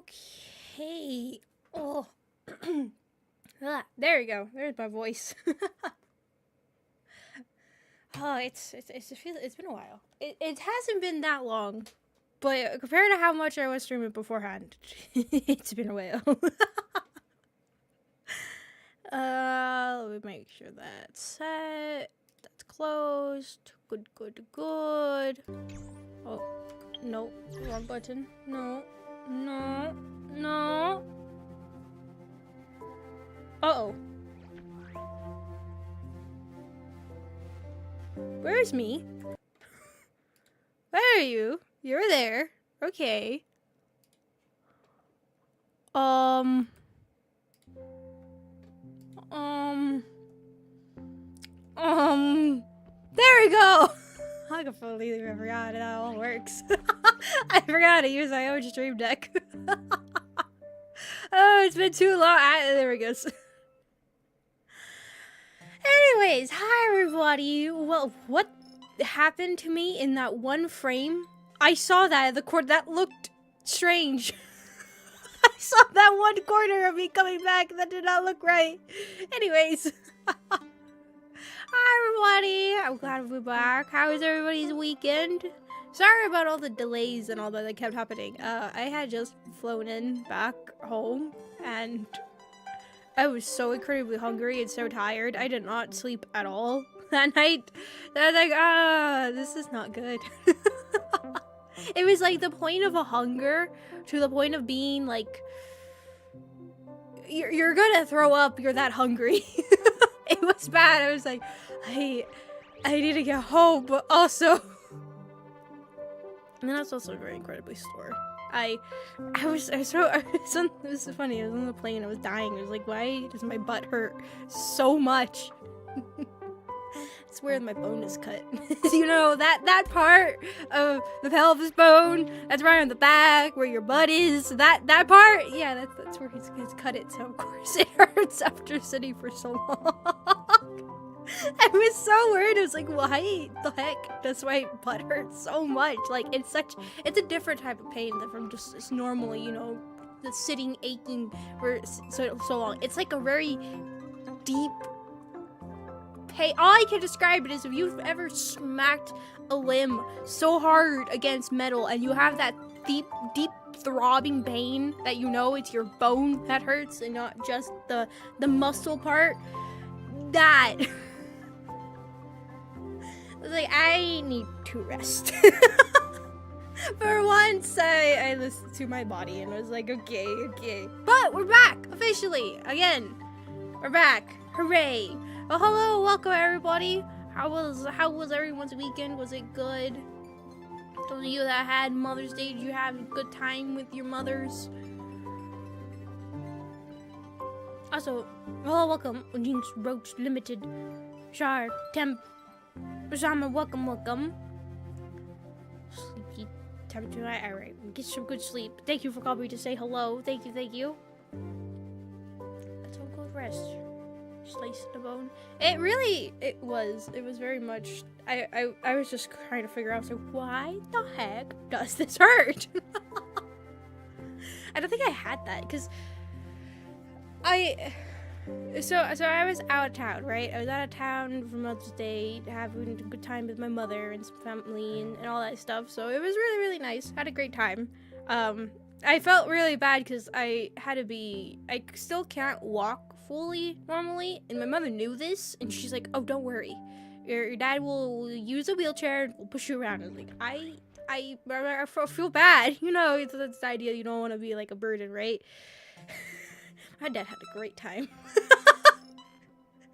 Okay. Oh. There we go. There's my voice. Oh, it's been a while. It hasn't been that long, but compared to how much I was streaming beforehand, it's been a while. Let me make sure that's set. That's closed. Good, good, good. Oh, no, wrong button. No, no, no. Uh-oh. Where's me? Where are you? You're there. Okay. There we go! I completely forgot how it all works. I forgot to use my own stream deck. Oh, it's been too long. There we go. Anyways, hi everybody. Well, what happened to me in that one frame? I saw that the corner that looked strange. I saw that one corner of me coming back that did not look right. Anyways, hi everybody. I'm glad to be back. How was everybody's weekend? Sorry about all the delays and all that kept happening. I had just flown in back home and I was so incredibly hungry and so tired. I did not sleep at all that night. I was like, this is not good. It was like the point of a hunger to the point of being like, you're gonna throw up, you're that hungry. It was bad. I was like, I need to get home, but also... And then I was also very incredibly sore. It was funny, I was on the plane, I was dying. I was like, why does my butt hurt so much? It's where my bone is cut. You know, that part of the pelvis bone, that's right on the back, where your butt is, that part, yeah, that's where he's cut it, so of course it hurts after sitting for so long. I was so worried. I was like, why the heck does my butt hurt so much? Like, it's a different type of pain than from just normally, you know, the sitting aching for so long. It's like a very deep pain. All I can describe it is if you've ever smacked a limb so hard against metal and you have that deep throbbing pain that you know it's your bone that hurts and not just the muscle part. That... I was like, I need to rest. For once, I listened to my body and was like, okay. But we're back, officially, again. We're back, hooray. Well, hello, welcome everybody. How was everyone's weekend? Was it good? Those of you that had Mother's Day, did you have a good time with your mothers? Also, hello, welcome, Jinx Roach Limited, Shar, Temp, Osama, welcome. Sleepy time tonight. Alright, get some good sleep. Thank you for coming to say hello. Thank you. Let's all go rest. Slice the bone. It was very much, I was just trying to figure out, so why the heck does this hurt? I don't think I had that, because So I was out of town, right? I was out of town for Mother's Day, having a good time with my mother and some family and all that stuff. So it was really, really nice. Had a great time. I felt really bad because I still can't walk fully normally. And my mother knew this and she's like, oh, don't worry. Your dad will use a wheelchair and will push you around. I was like, I feel bad. You know, it's the idea you don't want to be like a burden, right? My dad had a great time.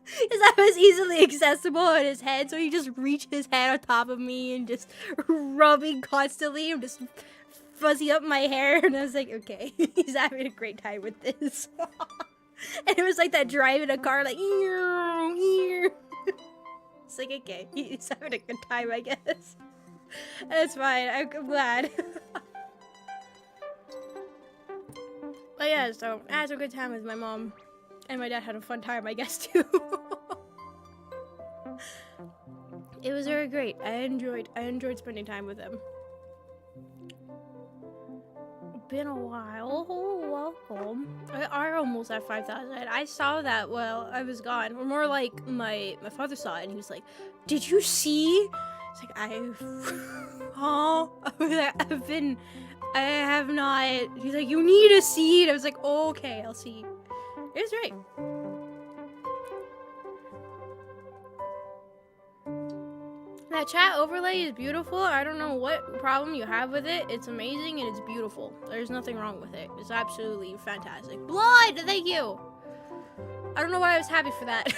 Because I was easily accessible on his head, so he just reached his head on top of me and just rubbing constantly and just fuzzy up my hair. And I was like, okay, he's having a great time with this. And it was like that driving a car, like, ear. It's like, okay, he's having a good time, I guess. That's fine, I'm glad. But yeah, so I had a good time with my mom. And my dad had a fun time, I guess, too. It was very great. I enjoyed spending time with him. been a while. Oh, welcome. I are almost at 5,000. I saw that while I was gone. Or more like my father saw it and he was like, "Did you see?" It's like, oh, I have not. He's like, "You need to see it." I was like, oh, okay, I'll see. It was great. That chat overlay is beautiful. I don't know what problem you have with it. It's amazing and it's beautiful. There's nothing wrong with it. It's absolutely fantastic. Blood! Thank you! I don't know why I was happy for that.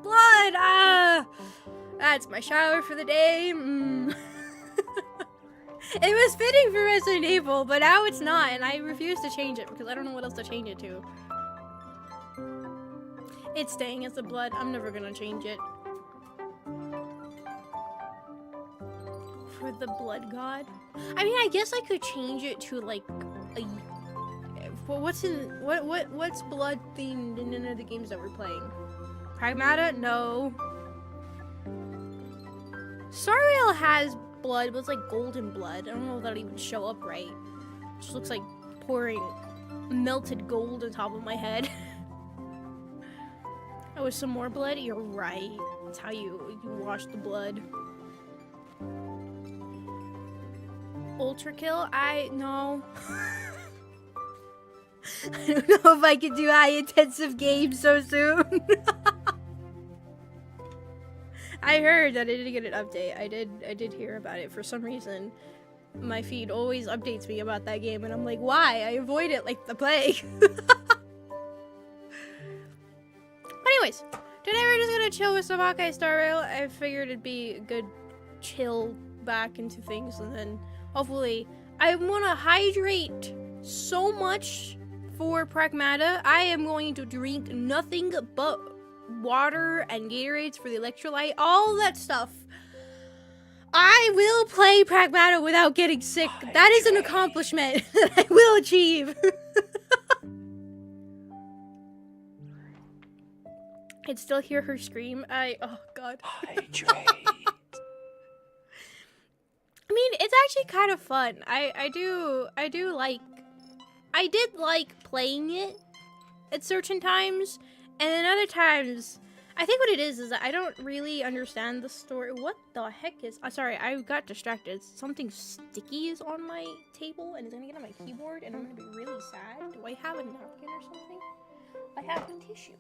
Blood! Ah! That's my shower for the day. It was fitting for Resident Evil, but now it's not, and I refuse to change it because I don't know what else to change it to. It's staying as the blood. I'm never gonna change it. For the blood god. I mean, I guess I could change it to like a. What's blood themed in any of the games that we're playing? Pragmata? No. Star Rail has blood, but it's like golden blood. I don't know if that'll even show up right. It just looks like pouring melted gold on top of my head. Oh, with some more blood? You're right. That's how you wash the blood. Ultra kill? No. I don't know if I can do high intensive games so soon. I heard that I didn't get an update. I did hear about it. For some reason, my feed always updates me about that game, and I'm like, why? I avoid it like the plague. Anyways, today we're just gonna chill with some Honkai Star Rail. I figured it'd be a good chill back into things, and then hopefully I want to hydrate so much for Pragmata. I am going to drink nothing but water and Gatorades for the electrolyte, all that stuff. I will play Pragmata without getting sick. That is an accomplishment that I will achieve. I can still hear her scream. Oh god. Hydrate. I mean, it's actually kind of fun. I did like playing it at certain times, and then other times, I think what it is that I don't really understand the story. What the heck is? Sorry, I got distracted. Something sticky is on my table, and it's gonna get on my keyboard, and I'm gonna be really sad. Do I have a napkin or something? I have a tissue.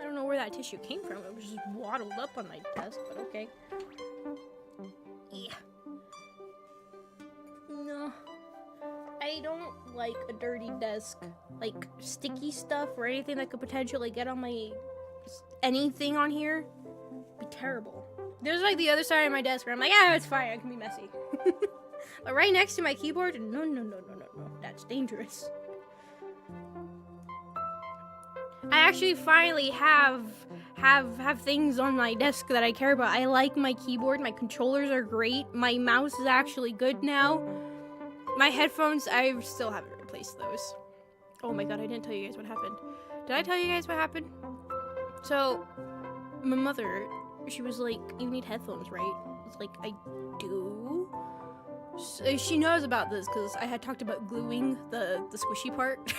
I don't know where that tissue came from. It was just waddled up on my desk, but okay. Yeah. No. I don't like a dirty desk. Like, sticky stuff or anything that could potentially get on my... anything on here. Be terrible. There's like the other side of my desk where I'm like, yeah, it's fine. I can be messy. But right next to my keyboard, no. That's dangerous. I actually finally have things on my desk that I care about. I like my keyboard. My controllers are great. My mouse is actually good now. My headphones, I still haven't replaced those. Oh my god, I didn't tell you guys what happened. Did I tell you guys what happened? So, my mother, she was like, you need headphones, right? I was like, I do? So she knows about this because I had talked about gluing the squishy part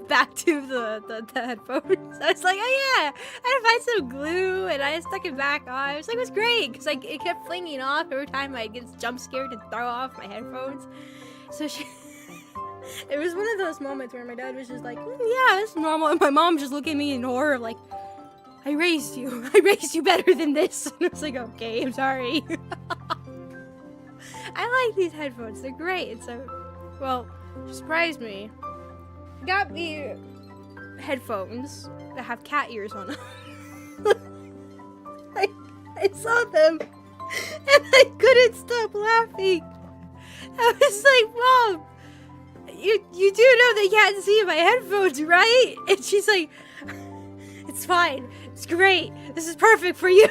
back to the headphones. I was like, oh yeah, I had to find some glue and I stuck it back on. I was like, it was great because like, it kept flinging off every time I get jump scared and throw off my headphones. So she, it was one of those moments where my dad was just like, yeah, it's normal. And my mom just looked at me in horror like, I raised you better than this. And I was like, okay, I'm sorry. I like these headphones. They're great. So, well, she surprised me. Got me headphones that have cat ears on them. I saw them and I couldn't stop laughing. I was like, Mom, you do know they can't see my headphones, right? And she's like, it's fine. It's great. This is perfect for you.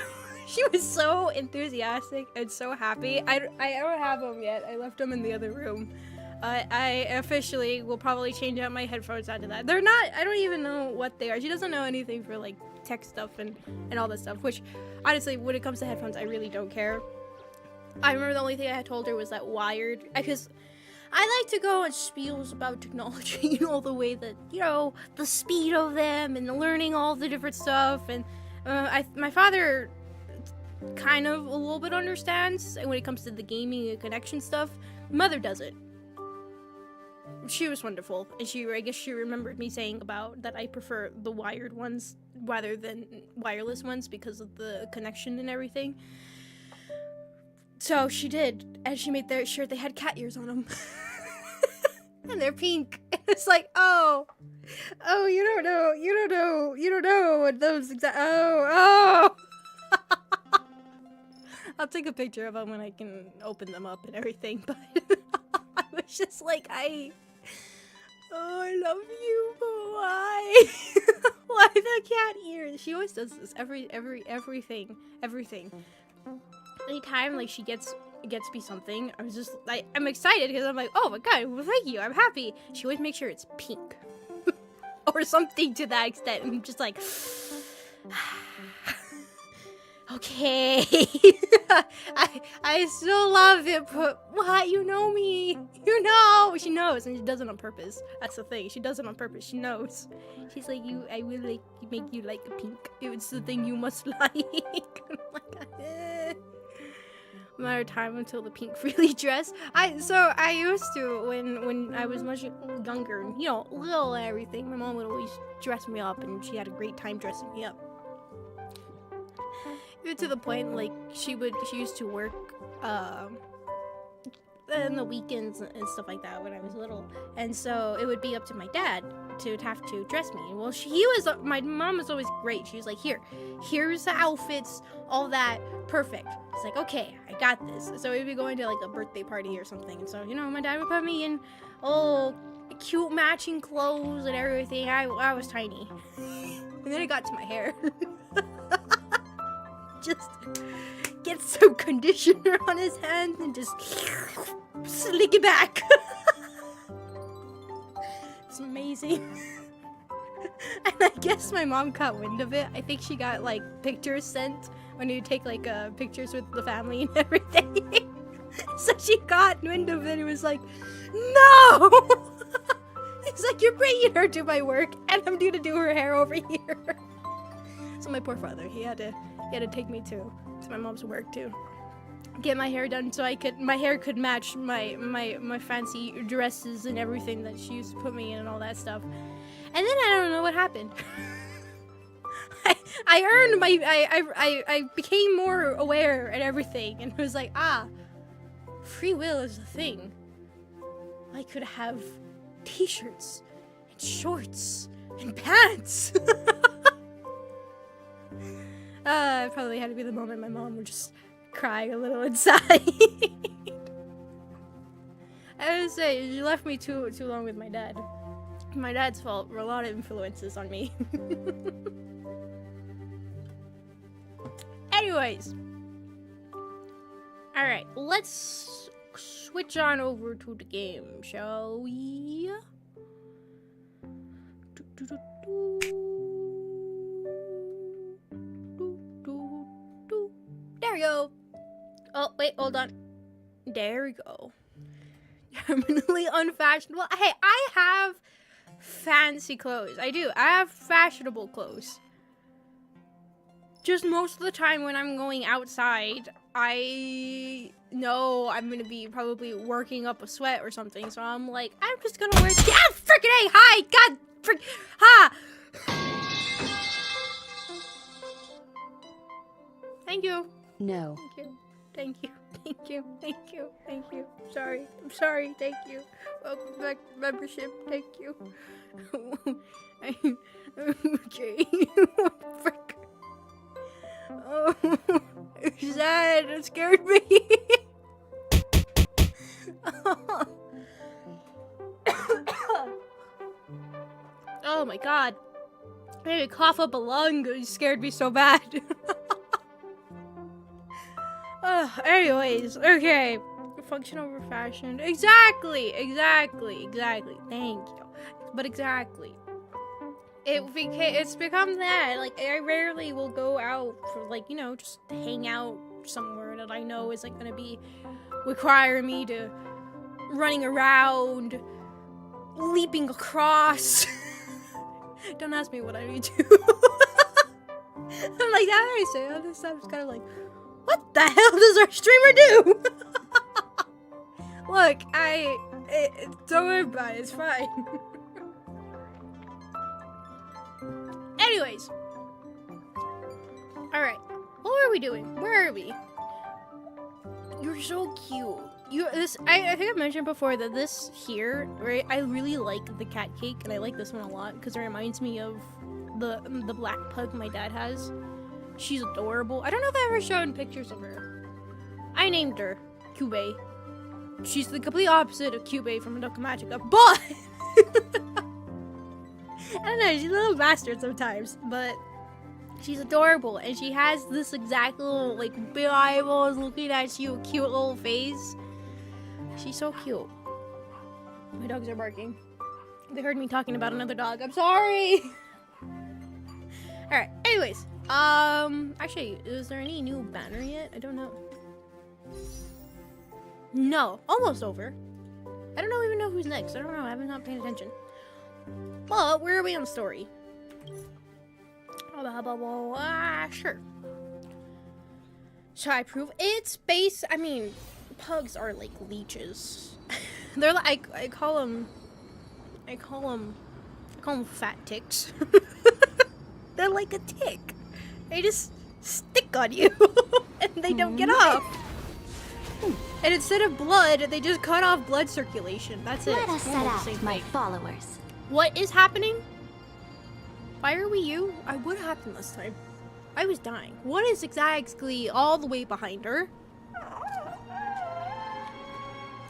She was so enthusiastic and so happy. I don't have them yet. I left them in the other room. I officially will probably change out my headphones after that. They're not, I don't even know what they are. She doesn't know anything for like tech stuff and all that stuff, which honestly, when it comes to headphones, I really don't care. I remember the only thing I had told her was that wired, because I like to go on spiels about technology, you know, the way that, you know, the speed of them and learning all the different stuff. And my father kind of a little bit understands when it comes to the gaming and connection stuff. Mother doesn't. She was wonderful, and I guess she remembered me saying about that I prefer the wired ones rather than wireless ones because of the connection and everything. So she did, and she made their shirt. They had cat ears on them, and they're pink. It's like, oh, you don't know what those oh. I'll take a picture of them when I can open them up and everything. But I was just like, I love you, but why? Why the cat ears? She always does this. Everything. Anytime like she gets me something, I was just like, I'm excited because I'm like, oh my god, well thank you, I'm happy. She always makes sure it's pink. Or something to that extent. I'm just like, okay. I still love it, but what? You know me. You know. She knows, and she does it on purpose. That's the thing. She does it on purpose. She knows. She's like, I will like make you like pink. It's the thing you must like. I'm like, matter of time until the pink frilly dress. I used to when I was much younger, you know, little and everything. My mom would always dress me up, and she had a great time dressing me up. Even to the point like she used to work in the weekends and stuff like that when I was little, and so it would be up to my dad to have to dress me. Well, my mom was always great. She was like, here's the outfits, all that, perfect. It's like, okay, I got this. So we'd be going to like a birthday party or something, and so, you know, my dad would put me in cute matching clothes and everything. I was tiny. And then it got to my hair. Just get some conditioner on his hands and just slick it back. It's amazing. And I guess my mom caught wind of it. I think she got like pictures sent when you take like pictures with the family and everything. So she got wind of it and was like, no! It's like, you're bringing her to my work and I'm due to do her hair over here. So my poor father, he had to take me to my mom's work to get my hair done so my hair could match my fancy dresses and everything that she used to put me in and all that stuff. And then I don't know what happened. I became more aware and everything, and it was like, free will is a thing. I could have t-shirts and shorts and pants. It probably had to be the moment my mom would just crying a little inside. I would say she left me too long with my dad. My dad's fault were a lot of influences on me. Anyways. Alright, let's switch on over to the game, shall we? There we go. Oh, wait, hold on. There we go. Terminally unfashionable. Hey, I have fancy clothes. I do. I have fashionable clothes. Just most of the time when I'm going outside, I know I'm gonna be probably working up a sweat or something, so I'm like, I'm just gonna wear. Yeah, freaking A! Hi! God! Frick! Ha! Thank you. No. Thank you. Thank you. Thank you. Thank you. Sorry. I'm sorry. Thank you. Welcome back to membership. Thank you. Okay. Frick. Oh, it's sad. It scared me. Oh my god. I made me cough up a lung. It scared me so bad. Anyways, okay. Function over fashion. Exactly. Thank you. But exactly. it's become that. Like, I rarely will go out for, like, you know, just hang out somewhere that I know is, like, gonna be require me to running around, leaping across. Don't ask me what I need to do. I'm like, that I say all this stuff is kind of like, what the hell does our streamer do? Look, don't worry about it, it's fine. Anyways. Alright, what are we doing? Where are we? You're so cute. I think I mentioned before that this here, right? I really like the cat cake, and I like this one a lot because it reminds me of the black pug my dad has. She's adorable. I don't know if I ever showed pictures of her. I named her Cube. She's the complete opposite of Cube from Madoka Magica, but I don't know, she's a little bastard sometimes, but she's adorable, and she has this exact little, like, big eyeballs looking at you, cute little face. She's so cute. My dogs are barking. They heard me talking about another dog. I'm sorry! Alright, anyways. Actually, is there any new banner yet? I don't know. No, almost over. I don't even know who's next. I don't know, I haven't not paying attention. But, where are we on the story? Sure. Shall I prove it's base? I mean, pugs are like leeches. They're like, I call them fat ticks. They're like a tick. They just stick on you and they don't get off. And instead of blood, they just cut off blood circulation. That's it. Let us set out, my followers. What is happening? Why are we you? What happened last time? I was dying. What is exactly all the way behind her?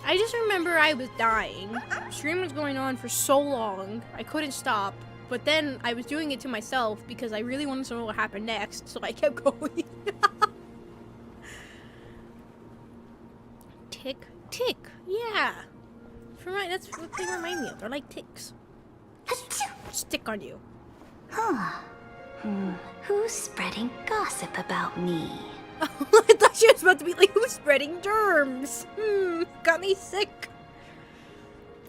I just remember I was dying. Stream was going on for so long. I couldn't stop. But then I was doing it to myself because I really wanted to know what happened next. So I kept going. Tick. Tick. Yeah. That's what they remind me of. They're like ticks. Stick on you. Huh. Who's spreading gossip about me? I thought she was about to be like, who's spreading germs? Got me sick.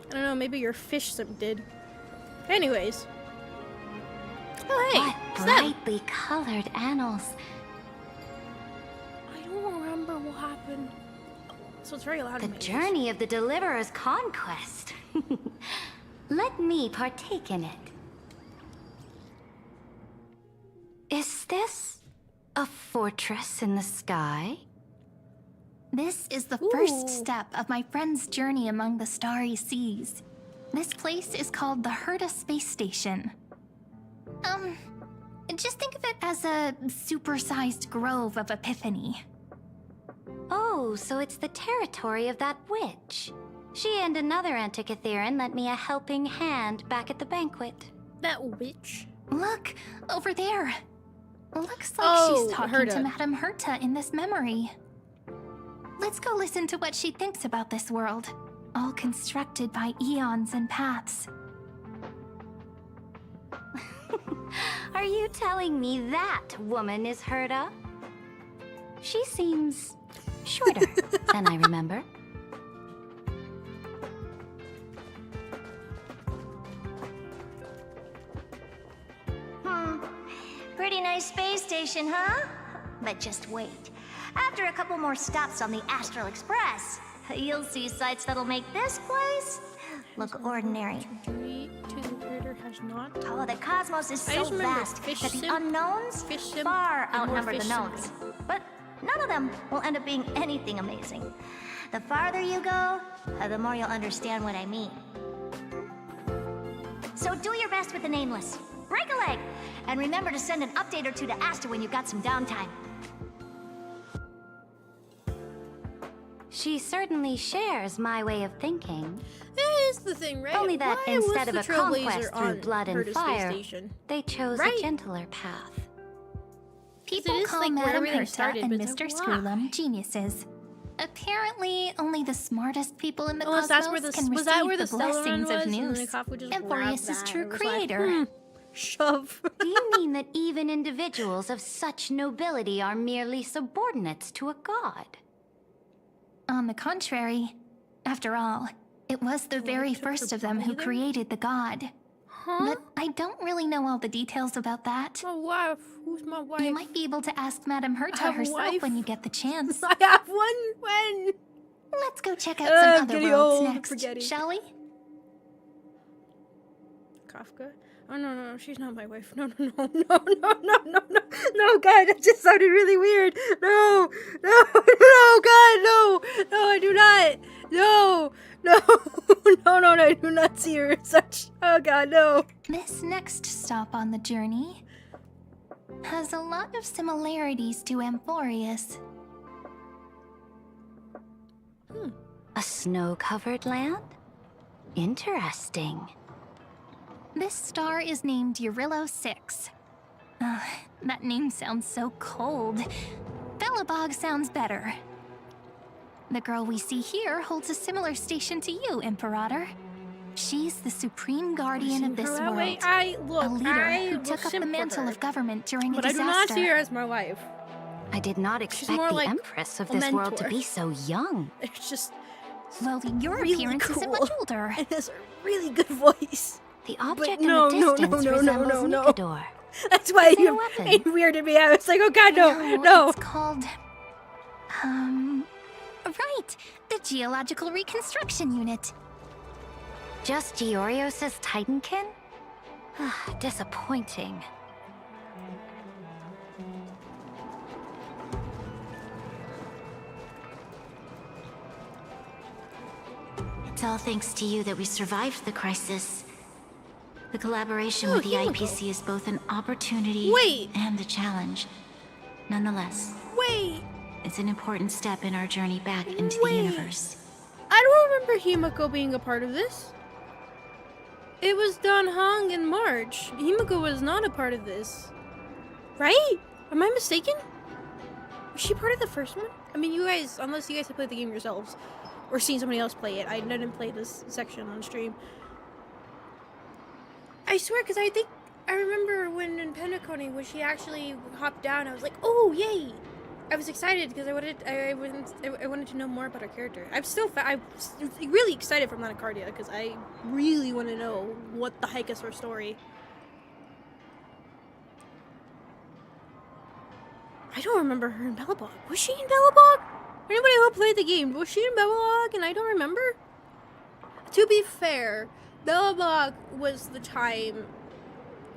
I don't know, maybe your fish sim did. Anyways. Oh, hey. What brightly colored annals. I don't remember what happened. So it's very loud. The journey of the Deliverer's conquest. Let me partake in it. Is this a fortress in the sky? This is the first step of my friend's journey among the starry seas. This place is called the Herta Space Station. Just think of it as a supersized grove of Epiphany. Oh, so it's the territory of that witch. She and another Antikytheran lent me a helping hand back at the banquet. That witch? Look, over there. Looks like she's talking Herta. to Madame Herta in this memory. Let's go listen to what she thinks about this world, all constructed by eons and paths. Are you telling me that woman is Herta? She seems shorter than I remember. Pretty nice space station, huh? But just wait. After a couple more stops on the Astral Express, you'll see sights that'll make this place look ordinary. Oh, the cosmos is so vast that the unknowns far outnumber the knowns. But none of them will end up being anything amazing. The farther you go, the more you'll understand what I mean. So do your best with the nameless. Break a leg! And remember to send an update or two to Asta when you've got some downtime. She certainly shares my way of thinking. That is the thing, right? Only that Why instead was of the a conquest Trailblazer through on blood and Herta's fire, space station? they chose Right. a gentler path. People is, call like, where Madame everything Herta started, and but it's Mr. like, Screwlum geniuses. Apparently, only the smartest people in the Unless cosmos that's where can was that receive where the the Stellar blessings was, of and Nous. the cop would just And grab Boreas' that. true It was creator. like, Shove. Do you mean that even individuals of such nobility are merely subordinates to a god? On the contrary, after all, it was the very first of them who created the god. Huh? But I don't really know all the details about that. My wife. Who's my wife? You might be able to ask Madame Herta herself when you get the chance. I have one when. Let's go check out some other worlds next, spaghetti. shall we? Kafka? Oh no, she's not my wife. No, God, that just sounded really weird. No, God, no, I do not. No, I do not see her as such. Oh God, no. This next stop on the journey has a lot of similarities to Amphorius. A snow-covered land? Interesting. This star is named Eurillo 6. That name sounds so cold. Belobog sounds better. The girl we see here holds a similar station to you, Imperator. She's the supreme guardian of this world. A leader who took up the mantle of government during a disaster. But I do not see her as my wife. I did not expect the like Empress of this world to be so young. It's just well, your really appearance cool. isn't much older. It has a really good voice. The object in the distance resembles Nicador. That's why it weirded me out. It's like, oh God, no. It's called, right, the Geological Reconstruction Unit. Just Giorios' Titankin? Disappointing. It's all thanks to you that we survived the crisis. The collaboration with the IPC is both an opportunity and a challenge. Nonetheless, it's an important step in our journey back into the universe. I don't remember Himiko being a part of this. It was Don Hong in March. Himiko was not a part of this. Right? Am I mistaken? Was she part of the first one? I mean, you guys, unless you guys have played the game yourselves, or seen somebody else play it. I didn't play this section on stream. I swear, because I remember when in Pentaconi, when she actually hopped down, I was like, oh, yay! I was excited because I wanted to know more about her character. I'm really excited for Monocardia because I really want to know what the heck is her story. I don't remember her in Belobog. Was she in Belobog? Anybody who played the game, was she in Belobog and I don't remember? To be fair, Belobog was the time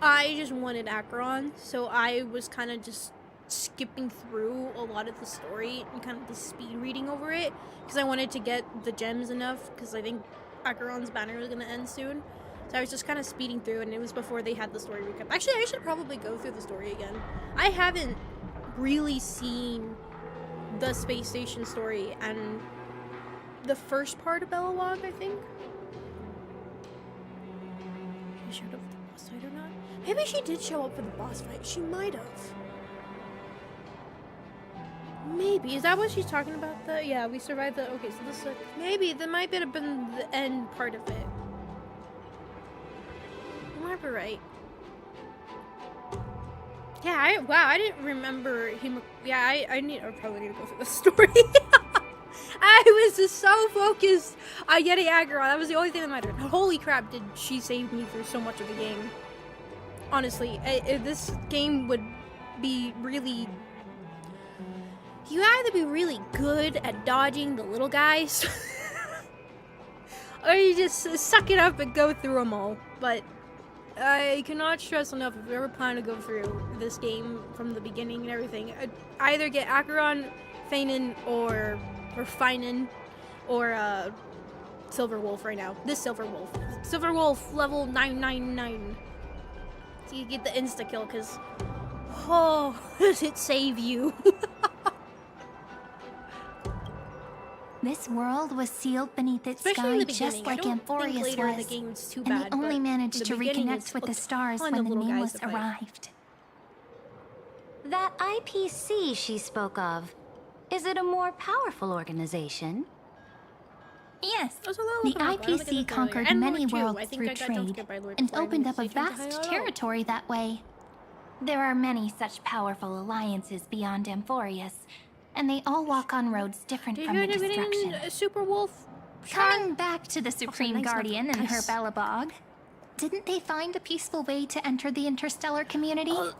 I just wanted Acheron, so I was kind of just skipping through a lot of the story and kind of the speed reading over it because I wanted to get the gems enough because I think Acheron's banner was going to end soon. So I was just kind of speeding through, and it was before they had the story recap. Actually, I should probably go through the story again. I haven't really seen the space station story and the first part of Belobog, I think. She showed up for the boss fight or not? Maybe she did show up for the boss fight. She might have. Maybe. Is that what she's talking about? Yeah, we survived the... Okay, so this... maybe. That might have been the end part of it. You might be right. Yeah, I didn't remember him... Yeah, I probably need to go through the story. I was just so focused on getting Acheron. That was the only thing that mattered. Holy crap, did she save me through so much of the game. Honestly, this game would be really... You either be really good at dodging the little guys, or you just suck it up and go through them all. But I cannot stress enough, if you ever plan to go through this game from the beginning and everything, I'd either get Acheron, Fanon, or Finan, or Silver Wolf right now. This Silver Wolf. Silver Wolf level 999. So you get the insta-kill, because, oh, does it save you? This world was sealed beneath its sky just like Amphorius was, and they only managed to reconnect with the stars when the Nameless arrived. That IPC she spoke of, is it a more powerful organization? Yes, I was a little the open up. I don't think I IPC looked conquered earlier. And many Lord, too. I worlds think through I got jump trade scared by Lord and before I opened even up a saved into vast Hyrule. territory that way. There are many such powerful alliances beyond Amphorius, and they all walk on roads different Did from you the end up destruction. getting a Super Wolf? Coming back to the Supreme nice Guardian knuckle. and her Nice. Belobog, didn't they find a peaceful way to enter the interstellar community? Oh,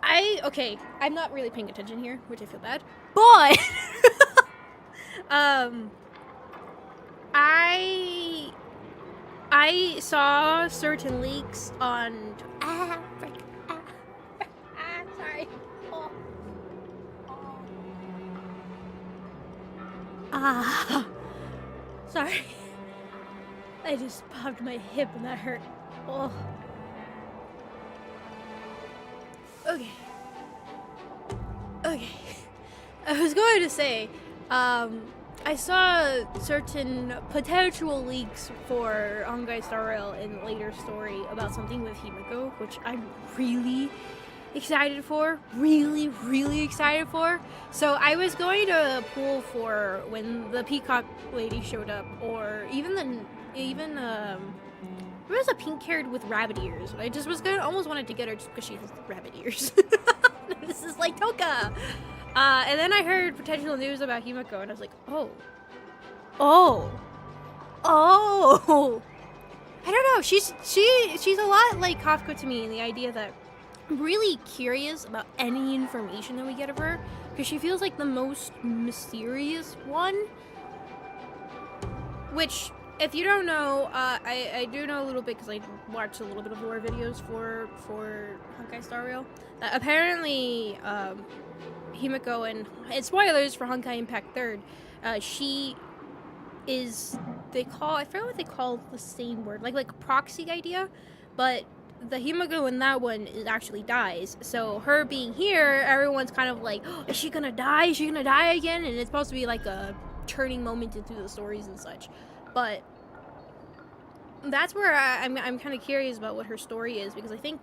okay. I'm not really paying attention here, which I feel bad. But I saw certain leaks on sorry. Sorry. I just popped my hip and that hurt. Oh. Okay. I was going to say, I saw certain potential leaks for Honkai Star Rail in a later story about something with Himiko, which I'm really excited for. Really excited for. So I was going to pull for when the Peacock lady showed up, or even there was a pink-haired with rabbit ears. I just was almost wanted to get her just because she has rabbit ears. This is like Toka. And then I heard potential news about Himiko, and I was like, oh. I don't know. She's a lot like Kafka to me in the idea that I'm really curious about any information that we get of her, because she feels like the most mysterious one. Which, if you don't know, I do know a little bit because I watched a little bit of lore videos for Honkai Star Rail. Apparently, Himiko and spoilers for Honkai Impact 3rd, she is, I forget what they call the same word, like a proxy idea, but the Himiko in that one actually dies. So her being here, everyone's kind of like, oh, is she gonna die? Is she gonna die again? And it's supposed to be like a turning moment into the stories and such. But that's where I'm kind of curious about what her story is, because I think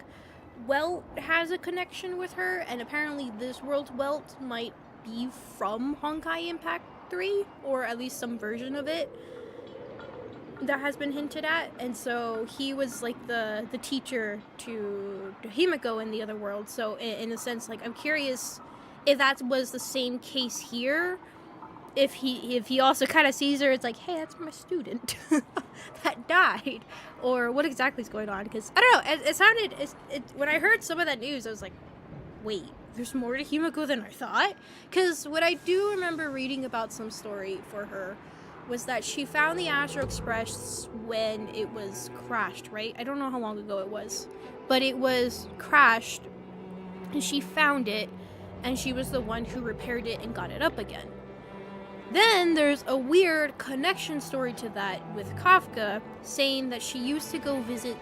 Welt has a connection with her, and apparently this world's Welt might be from Honkai Impact 3, or at least some version of it that has been hinted at. And so he was like the teacher to Himiko in the other world. So in a sense, like, I'm curious if that was the same case here. If he also kind of sees her, it's like, hey, that's my student that died, or what exactly is going on? Because I don't know. It sounded when I heard some of that news, I was like, wait, there's more to Himiko than I thought. Because what I do remember reading about some story for her was that she found the Astro Express when it was crashed, right? I don't know how long ago it was, but it was crashed, and she found it, and she was the one who repaired it and got it up again. Then there's a weird connection story to that with Kafka, saying that she used to go visit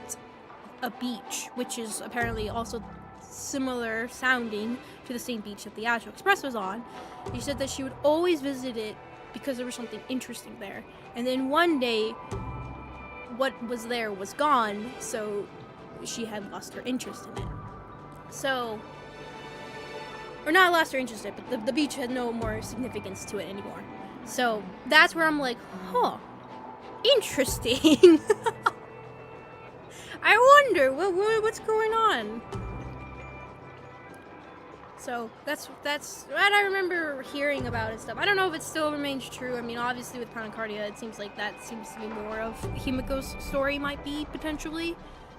a beach, which is apparently also similar sounding to the same beach that the Astro Express was on. She said that she would always visit it because there was something interesting there. And then one day, what was there was gone, so she had lost her interest in it. So, or not lost her interest in it, but the beach had no more significance to it anymore. So that's where I'm like, huh, interesting. I wonder what's going on. So that's what I remember hearing about and stuff. I don't know if it still remains true. I mean, obviously with Panacardia, it seems like that seems to be more of Himiko's story, might be potentially,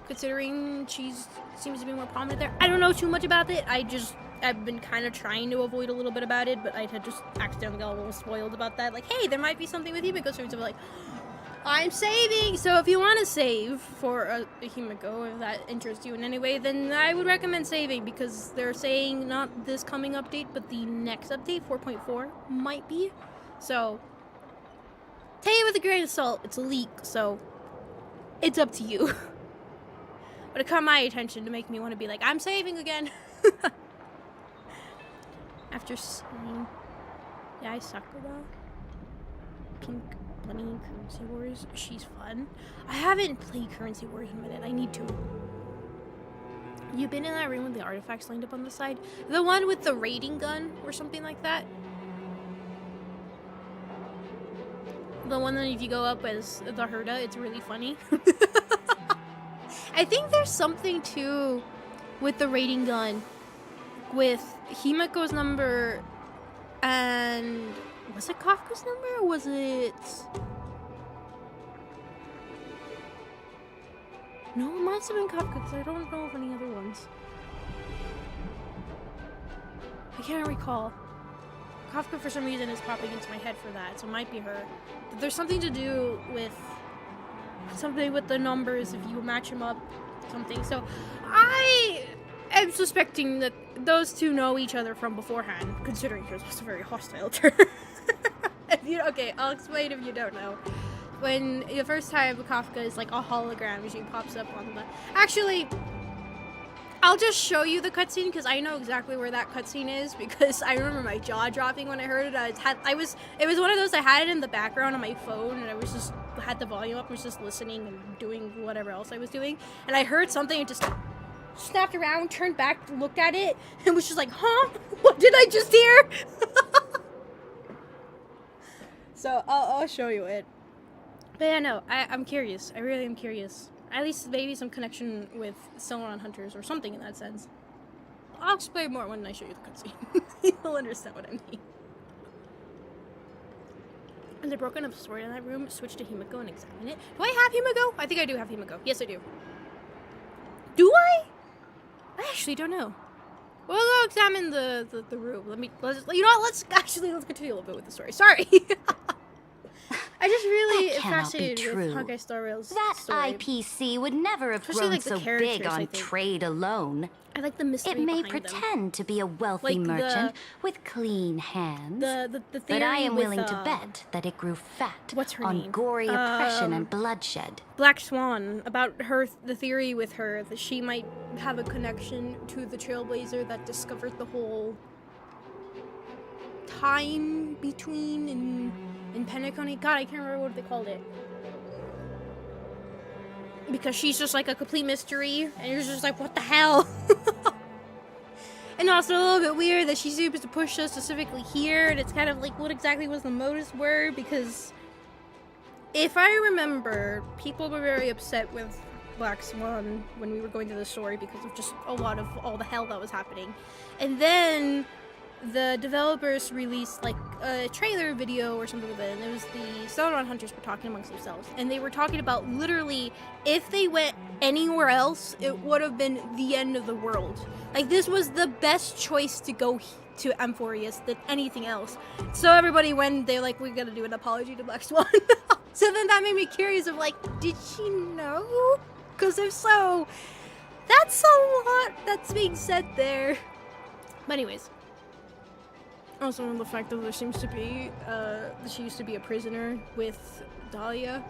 considering she seems to be more prominent there. I don't know too much about it. I've been kind of trying to avoid a little bit about it, but I had just accidentally got a little spoiled about that. Like, hey, there might be something with Himiko, so it's like, I'm saving! So if you want to save for a Himiko, if that interests you in any way, then I would recommend saving, because they're saying not this coming update, but the next update, 4.4, might be. So, take it with a grain of salt. It's a leak, so it's up to you. But it caught my attention to make me want to be like, I'm saving again! After seeing Yai Sakura, Pink Bunny, Currency Wars, she's fun. I haven't played Currency Wars in a minute. I need to. You been in that room with the artifacts lined up on the side? The one with the raiding gun or something like that? The one that if you go up as the Herda, it's really funny. I think there's something too with the rating gun with Himiko's number and was it Kafka's number or was it? No, it must have been Kafka because I don't know of any other ones. I can't recall. Kafka for some reason is popping into my head for that, so it might be her. But there's something to do with something with the numbers if you match them up, something. So I am suspecting that those two know each other from beforehand, considering hers was a very hostile term. Okay, I'll explain if you don't know. When the first time Kafka is like a hologram, she pops up on the... Actually, I'll just show you the cutscene because I know exactly where that cutscene is because I remember my jaw dropping when I heard it. It was one of those, I had it in the background on my phone and I was just, had the volume up, was just listening and doing whatever else I was doing. And I heard something and just snapped around, turned back, looked at it, and was just like, huh? What did I just hear? So I'll show you it. But yeah, no, I'm curious. I really am curious. At least maybe some connection with Celeron Hunters or something in that sense. I'll explain more when I show you the cutscene. You'll understand what I mean. And they're broken up story in that room. Switch to Himiko and examine it. Do I have Himiko? I think I do have Himiko. Yes, I do. Do I? I actually don't know. We'll go examine the room. Let's continue a little bit with the story. Sorry. I just really am fascinated with Honkai Star Rail's that story. IPC would never have Especially, grown like, so big on trade alone. I like the mystery It may behind pretend them. to be a wealthy Like merchant with clean hands, the theory but I am with, willing to bet that it grew fat what's her on name? gory oppression and bloodshed. Black Swan, about the theory with her that she might have a connection to the Trailblazer that discovered the whole time between in Penacony. God, I can't remember what they called it. Because she's just like a complete mystery, and you're just like, what the hell? And also a little bit weird that she's supposed to push us specifically here, and it's kind of like, what exactly was the motives were? Because if I remember, people were very upset with Black Swan when we were going through the story because of just a lot of all the hell that was happening. And then the developers released like a trailer video or something with it, and it was the Celeron Hunters were talking amongst themselves, and they were talking about literally if they went anywhere else, it would have been the end of the world. Like, this was the best choice to go to Amphorius than anything else. So everybody, when they're like, we gotta do an apology to Black Swan. So then that made me curious of like, did she know? Because if so, that's a lot that's being said there. But anyways. Also, the fact that there seems to be, she used to be a prisoner with Dahlia,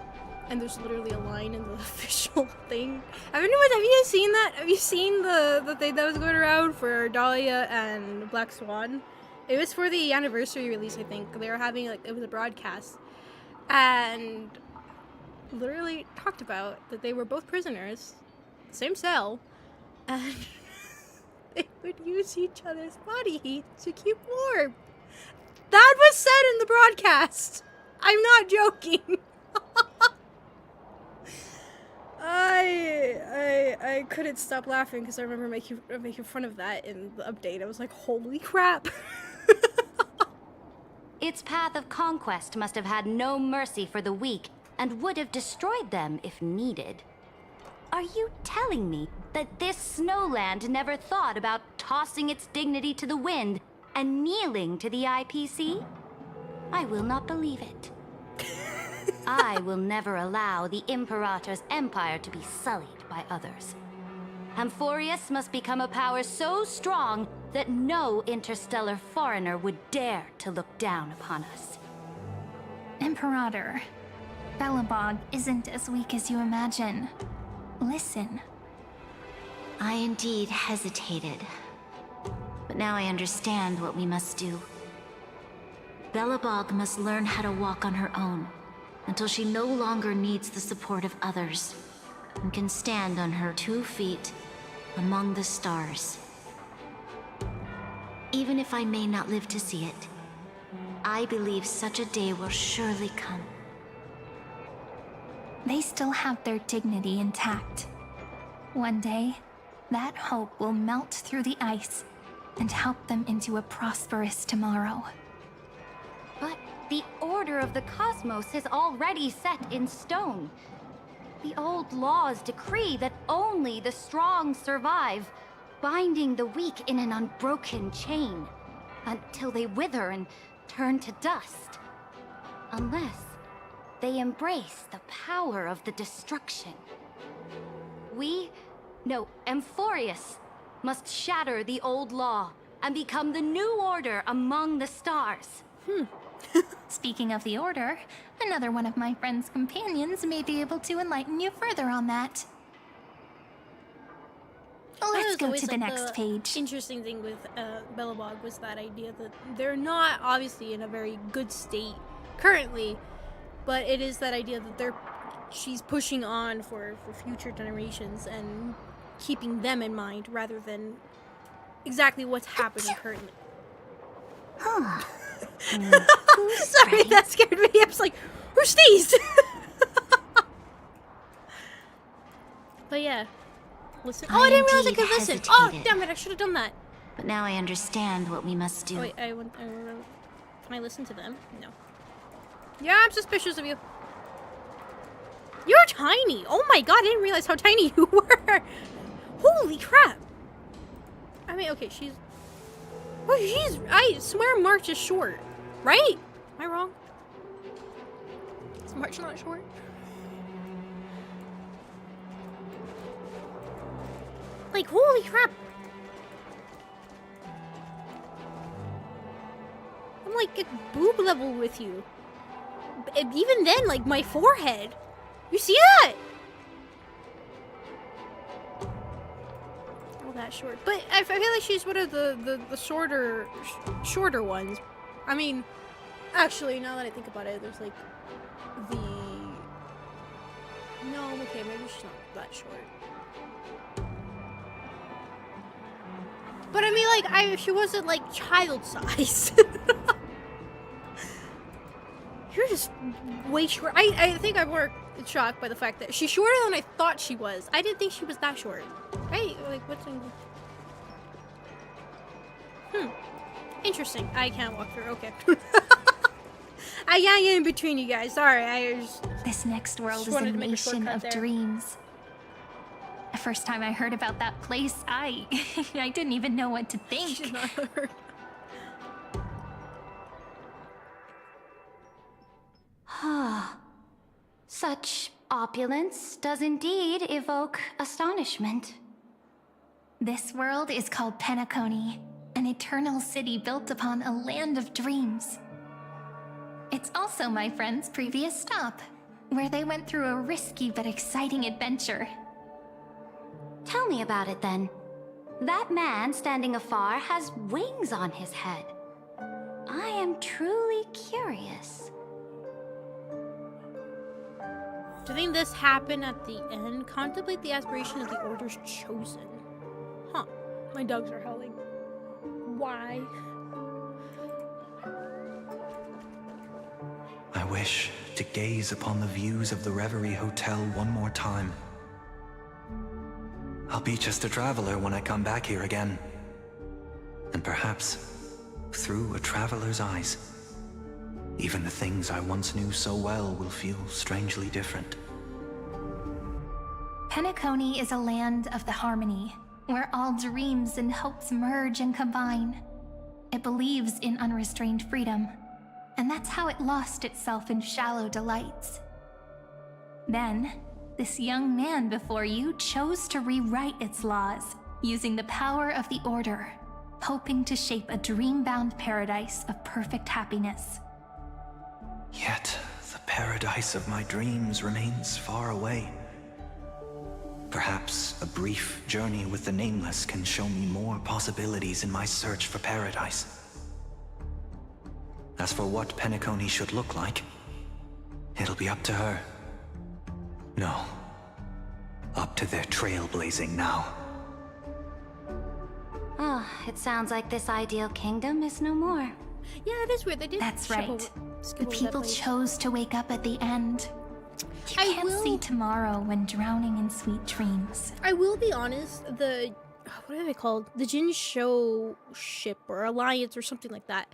and there's literally a line in the official thing. Have you seen that? Have you seen the thing that was going around for Dahlia and Black Swan? It was for the anniversary release, I think. They were having, like, it was a broadcast, and literally talked about that they were both prisoners, same cell, and they would use each other's body heat to keep warm. That was said in the broadcast. I'm not joking. I couldn't stop laughing because I remember making fun of that in the update. I was like, holy crap. Its path of conquest must have had no mercy for the weak and would have destroyed them if needed. Are you telling me that this snowland never thought about tossing its dignity to the wind and kneeling to the IPC? I will not believe it. I will never allow the Imperator's empire to be sullied by others. Amphorius must become a power so strong that no interstellar foreigner would dare to look down upon us. Imperator, Belobog isn't as weak as you imagine. Listen. I indeed hesitated. But now I understand what we must do. Belobog must learn how to walk on her own until she no longer needs the support of others and can stand on her 2 feet among the stars. Even if I may not live to see it, I believe such a day will surely come they still have their dignity intact. One day, that hope will melt through the ice and help them into a prosperous tomorrow. But the order of the cosmos is already set in stone. The old laws decree that only the strong survive, binding the weak in an unbroken chain, until they wither and turn to dust. Unless they embrace the power of the destruction. Amphorius must shatter the old law and become the new order among the stars. Speaking of the Order, another one of my friend's companions may be able to enlighten you further on that. Let's go to the next page. Interesting thing with Belobog was that idea that they're not obviously in a very good state currently, but it is that idea that she's pushing on for future generations and keeping them in mind rather than exactly what's happening currently. Sorry, that scared me. I was like, who sneezed? But yeah, listen. Oh, I didn't realize I could listen. Oh, damn it, I should have done that. But now I understand what we must do. Oh, wait, can I listen to them? No. Yeah, I'm suspicious of you. You're tiny. Oh my god, I didn't realize how tiny you were. Holy crap. I mean, okay, she's... Well, I swear March is short. Right? Am I wrong? Is March not short? Like, holy crap. I'm like at boob level with you. Even then, like, my forehead. You see that? Oh, that short. But I feel like she's one of the shorter ones. I mean, actually, now that I think about it, there's like the... No, okay, maybe she's not that short. But I mean, like, she wasn't like child size. You're just way short. I think I'm more shocked by the fact that she's shorter than I thought she was. I didn't think she was that short. Right? Like, what's in... Interesting. I can't walk through. Okay. I can't get in between you guys. Sorry, I just... This next world is a nation of dreams. The first time I heard about that place, I didn't even know what to think. She's not hurt. Such opulence does indeed evoke astonishment. This world is called Penacony, an eternal city built upon a land of dreams. It's also my friend's previous stop, where they went through a risky but exciting adventure. Tell me about it then. That man standing afar has wings on his head. I am truly curious. Do you think this happened at the end? Contemplate the aspiration of the Order's chosen. Huh. My dogs are howling. Why? I wish to gaze upon the views of the Reverie Hotel one more time. I'll be just a traveler when I come back here again. And perhaps, through a traveler's eyes, even the things I once knew so well will feel strangely different. Penacony is a land of the harmony, where all dreams and hopes merge and combine. It believes in unrestrained freedom, and that's how it lost itself in shallow delights. Then, this young man before you chose to rewrite its laws, using the power of the Order, hoping to shape a dream-bound paradise of perfect happiness. Yet, the paradise of my dreams remains far away. Perhaps a brief journey with the Nameless can show me more possibilities in my search for paradise. As for what Penacony should look like, it'll be up to her. No, up to their trailblazing now. Oh, it sounds like this ideal kingdom is no more. Yeah, it is weird. They did. That's right. The people chose to wake up at the end, You can't see tomorrow when drowning in sweet dreams. I will be honest, what are they called? The Jin Show ship or alliance or something like that.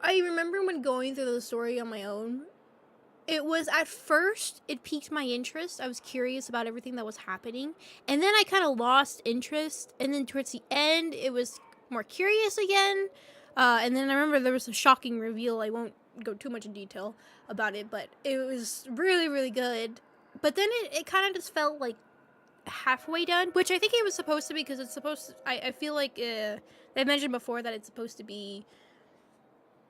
I remember when going through the story on my own, it was at first, it piqued my interest. I was curious about everything that was happening. And then I kind of lost interest. And then towards the end, it was more curious again. And then I remember there was a shocking reveal. I won't go too much in detail about it, but it was really, really good. But then it kind of just felt like halfway done, which I think it was supposed to be, because it's supposed to, I feel like I mentioned before that it's supposed to be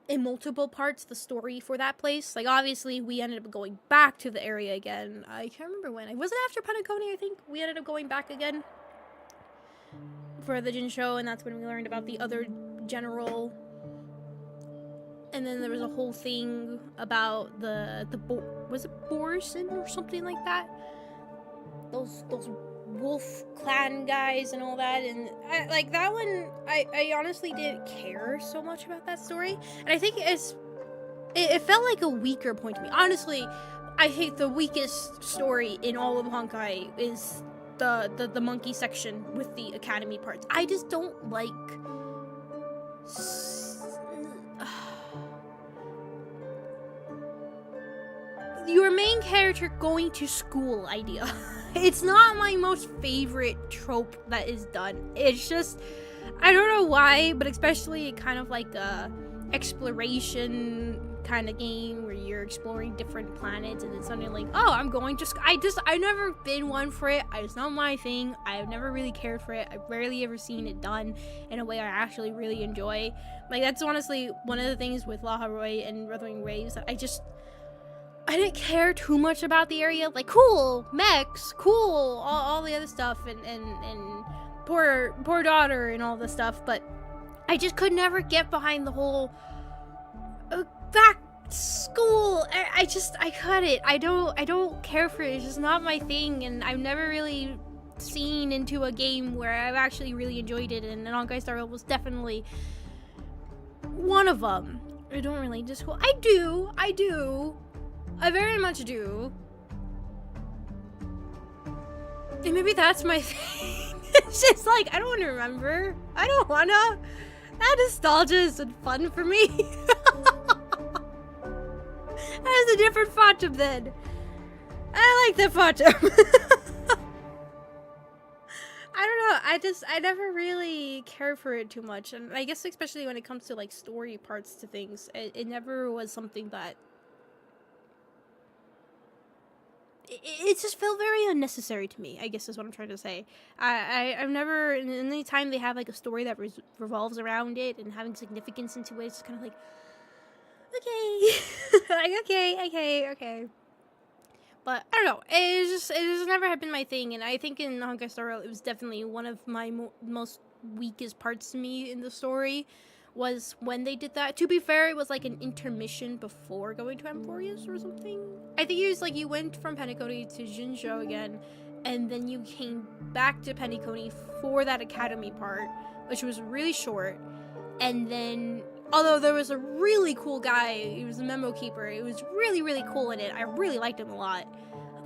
in multiple parts, the story for that place. Like, obviously, we ended up going back to the area again. I can't remember when. Was it after Penacony, I think? We ended up going back again for the Jin Show, and that's when we learned about the other general. And then there was a whole thing about was it Borson or something like that? Those wolf clan guys and all that, and like that one, I honestly didn't care so much about that story, and I think it felt like a weaker point to me. Honestly, I think the weakest story in all of Honkai is the monkey section with the academy parts. I just don't like your main character going to school idea. It's not my most favorite trope that is done. It's just, I don't know why, but especially kind of like a exploration kind of game where you're exploring different planets, and it's something like, oh, I'm going to I've never been one for it. It's not my thing. I've never really cared for it. I've rarely ever seen it done in a way I actually really enjoy. Like, that's honestly one of the things with La Haroy and Wuthering Waves that I didn't care too much about the area. Like, cool, mechs, cool, all the other stuff, and poor daughter and all this stuff, but I just could never get behind the whole back school. I couldn't. I don't care for it. It's just not my thing, and I've never really seen into a game where I've actually really enjoyed it, and Honkai Star Rail was definitely one of them. I don't really just go. I do. I very much do. And maybe that's my thing. It's just like, I don't want to remember. I don't wanna. That nostalgia is fun for me. That is a different Fatum then. I like the Fatum. I don't know. I never really cared for it too much. And I guess especially when it comes to like story parts to things, it never was something that it just felt very unnecessary to me, I guess is what I'm trying to say. I've never, in any time they have like a story that revolves around it and having significance into it, it's kind of like, okay. Like, okay. But I don't know, it just never had been my thing, and I think in Honkai Star Rail, it was definitely one of my most weakest parts to me in the story, was when they did that. To be fair, it was like an intermission before going to Amphorius or something. I think it was like you went from Penacony to Jinzhou again, and then you came back to Penacony for that academy part, which was really short. And then, although there was a really cool guy, he was a memo keeper, it was really, really cool in it. I really liked him a lot.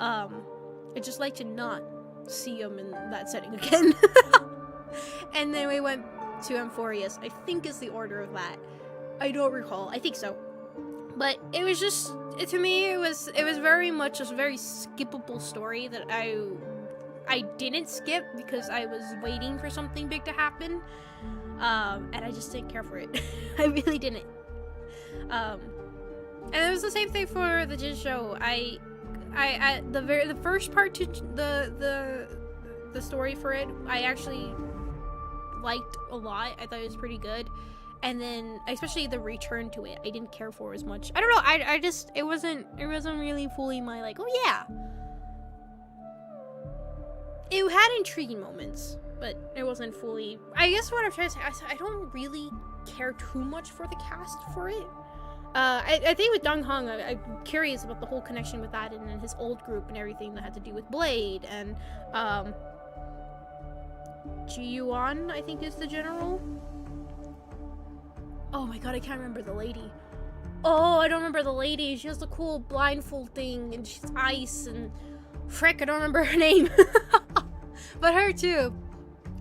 I'd just like to not see him in that setting again. And then we went to Amphorius, I think is the order of that. I don't recall. I think so. But it was just, to me, it was very much a very skippable story that I didn't skip because I was waiting for something big to happen. And I just didn't care for it. I really didn't. And it was the same thing for the Jin Show. The first part to the story for it, I actually liked a lot. I thought it was pretty good. And then especially the return to it, I didn't care for as much. I don't know, I just, it wasn't really fully my like, oh yeah. It had intriguing moments, but it wasn't fully, I guess what I'm trying to say, I don't really care too much for the cast for it. I think with Dong Hong, I'm curious about the whole connection with that and his old group and everything that had to do with Blade, and Ji Yuan, I think, is the general. Oh my god, I can't remember the lady. Oh, I don't remember the lady. She has the cool blindfold thing, and she's ice, and frick, I don't remember her name. But her too.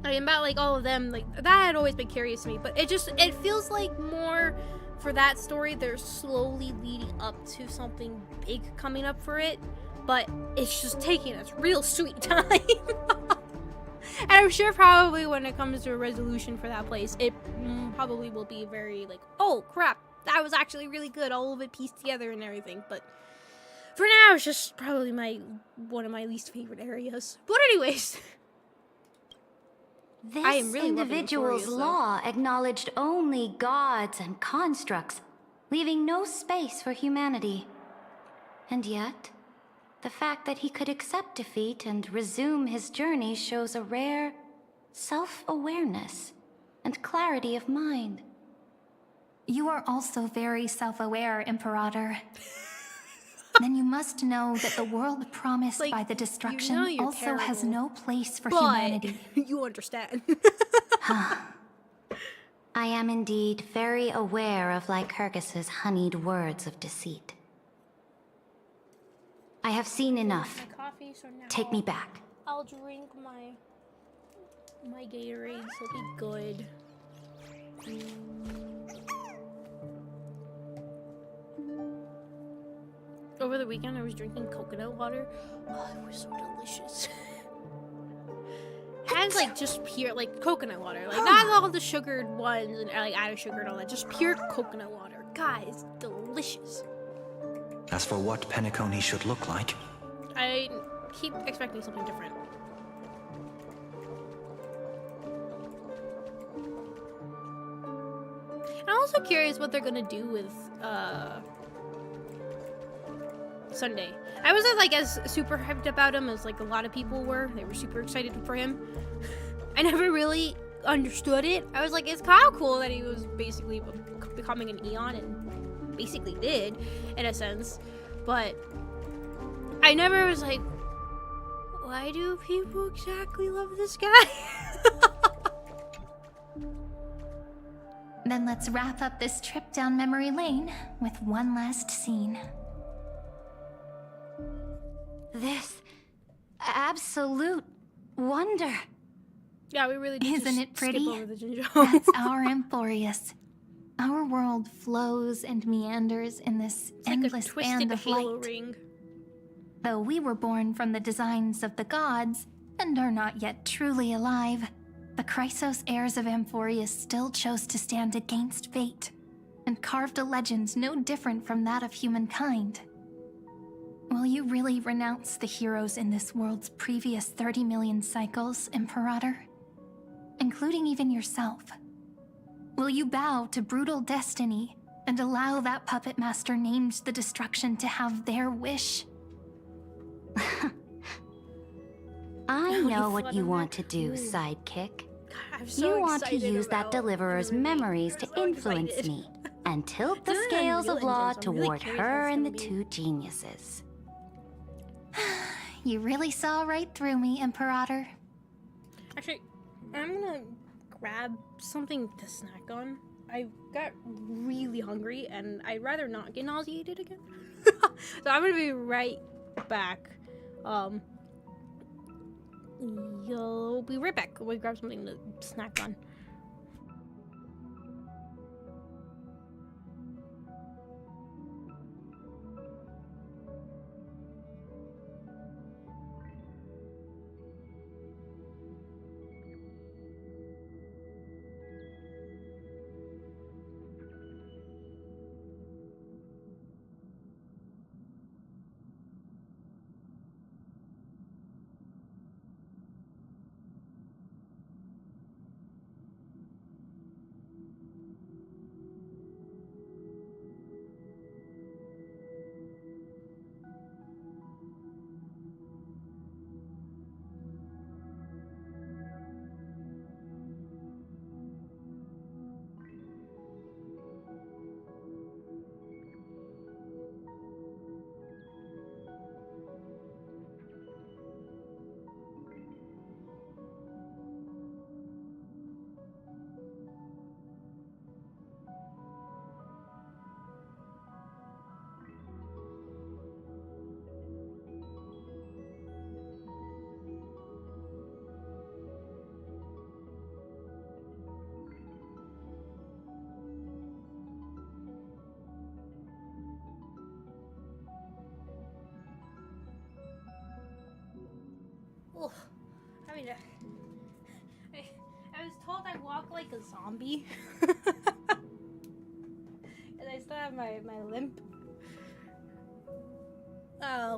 I mean, about like all of them, like that had always been curious to me. But it feels like more for that story. They're slowly leading up to something big coming up for it, but it's just taking its real sweet time. And I'm sure probably when it comes to a resolution for that place, it probably will be very like, oh crap, that was actually really good, all of it pieced together and everything. But for now, it's just probably one of my least favorite areas. But anyways, this I am really individual's law acknowledged only gods and constructs, leaving no space for humanity. And yet, the fact that he could accept defeat and resume his journey shows a rare self-awareness and clarity of mind. You are also very self-aware, Imperator. Then you must know that the world promised by the destruction also has no place for humanity. You understand. I am indeed very aware of Lycurgus's honeyed words of deceit. I have seen enough. Coffee, so now Take me back. I'll drink my Gatorade, so it'll be good. Over the weekend, I was drinking coconut water. Oh, it was so delicious. And like just pure like coconut water, like not all the sugared ones and like added sugar and all that. Just pure coconut water. God, it's delicious. As for what Penacony should look like, I keep expecting something different. I'm also curious what they're gonna do with Sunday. I wasn't like as super hyped about him as like a lot of people were. They were super excited for him. I never really understood it. I was like, it's kind of cool that he was basically becoming an Eon, and basically did in a sense, but I never was like, why do people exactly love this guy? Then let's wrap up this trip down memory lane with one last scene. This absolute wonder. Yeah, we really did. Isn't it pretty? Skip over the ginger. That's our Emporius. Our world flows and meanders in this endless band of light. Ring. Though we were born from the designs of the gods and are not yet truly alive, the Chrysos heirs of Emporius still chose to stand against fate and carved a legend no different from that of humankind. Will you really renounce the heroes in this world's previous 30 million cycles, Imperator? Including even yourself. Will you bow to brutal destiny and allow that puppet master named the destruction to have their wish? I know what you want to do, sidekick. I'm so You want to excited use that about deliverer's memories to influence excited. me and tilt the Doing scales of Unreal law Engines, I'm really toward curious how her it's and the gonna be. two geniuses. You really saw right through me, Imperator. Actually, I'm gonna grab something to snack on. I got really hungry and I'd rather not get nauseated again. So I'm gonna be right back. You'll be right back. We'll grab something to snack on. having I was told I walk like a zombie. And I still have my limp.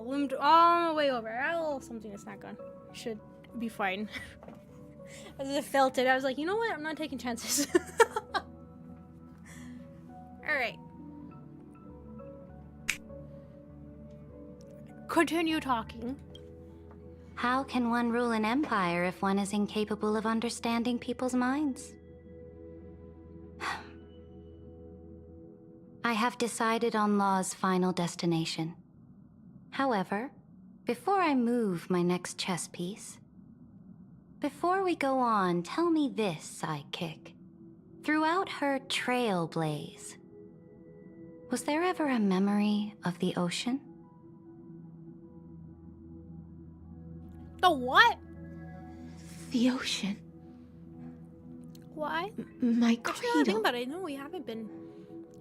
Limped all the way over. I had a little something to snack on. Should be fine. As I felt it, I was like, you know what? I'm not taking chances. Alright. Continue talking. How can one rule an empire if one is incapable of understanding people's minds? I have decided on Law's final destination. However, before I move my next chess piece, before we go on, tell me this, sidekick. Throughout her trailblaze, was there ever a memory of the ocean? The what? The ocean. Why? My Actually, cradle. think about it. No, we haven't been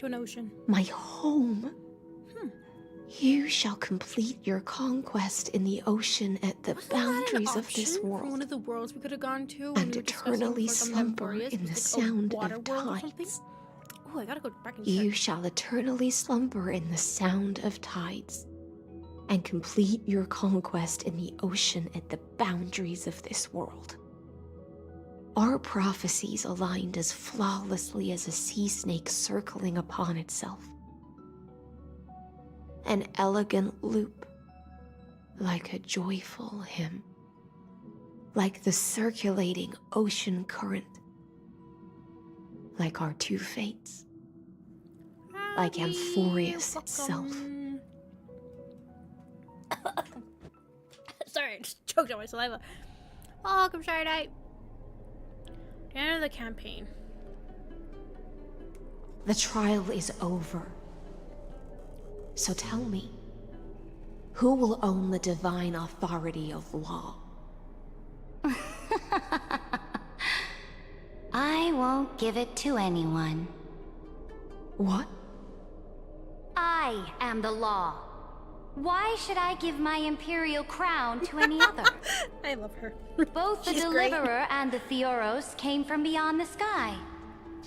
to an ocean. My home. You shall complete your conquest in the ocean at the boundaries of this For one world, of the worlds we could have gone to, and eternally slumber in the sound of tides. tides. Oh, I gotta go back and You check. shall eternally slumber in the sound of tides, and complete your conquest in the ocean at the boundaries of this world. Our prophecies aligned as flawlessly as a sea snake circling upon itself. An elegant loop, like a joyful hymn, like the circulating ocean current, like our two fates, like Amphorius itself. Sorry, I just choked on my saliva. Welcome, Shy Night. The end of the campaign. The trial is over. So tell me, who will own the divine authority of law? I won't give it to anyone. What? I am the law. Why should I give my imperial crown to any other? I love her. Both the She's great. Deliverer and the Theoros came from beyond the sky.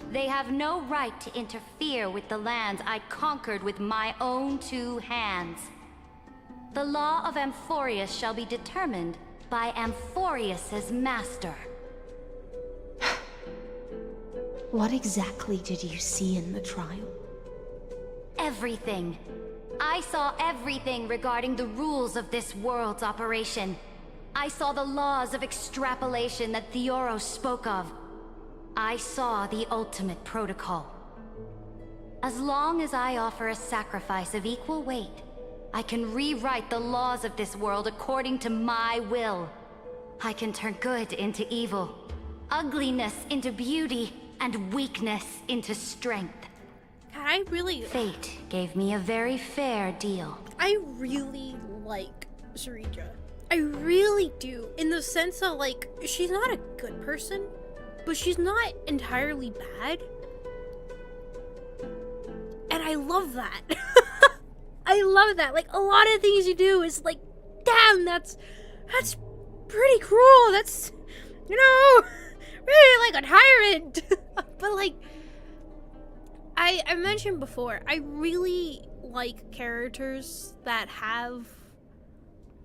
They have no right to interfere with the lands I conquered with my own two hands. The law of Amphorius shall be determined by Amphorius's master. What exactly did you see in the trial? Everything. I saw everything regarding the rules of this world's operation. I saw the laws of extrapolation that Theoros spoke of. I saw the ultimate protocol. As long as I offer a sacrifice of equal weight, I can rewrite the laws of this world according to my will. I can turn good into evil, ugliness into beauty, and weakness into strength. I really... Fate gave me a very fair deal. I really like Sarija. I really do. In the sense that, like, she's not a good person, but she's not entirely bad. And I love that. I love that. Like, a lot of things you do is like, damn, that's pretty cruel. That's, you know, really like a tyrant. But like, I mentioned before, I really like characters that have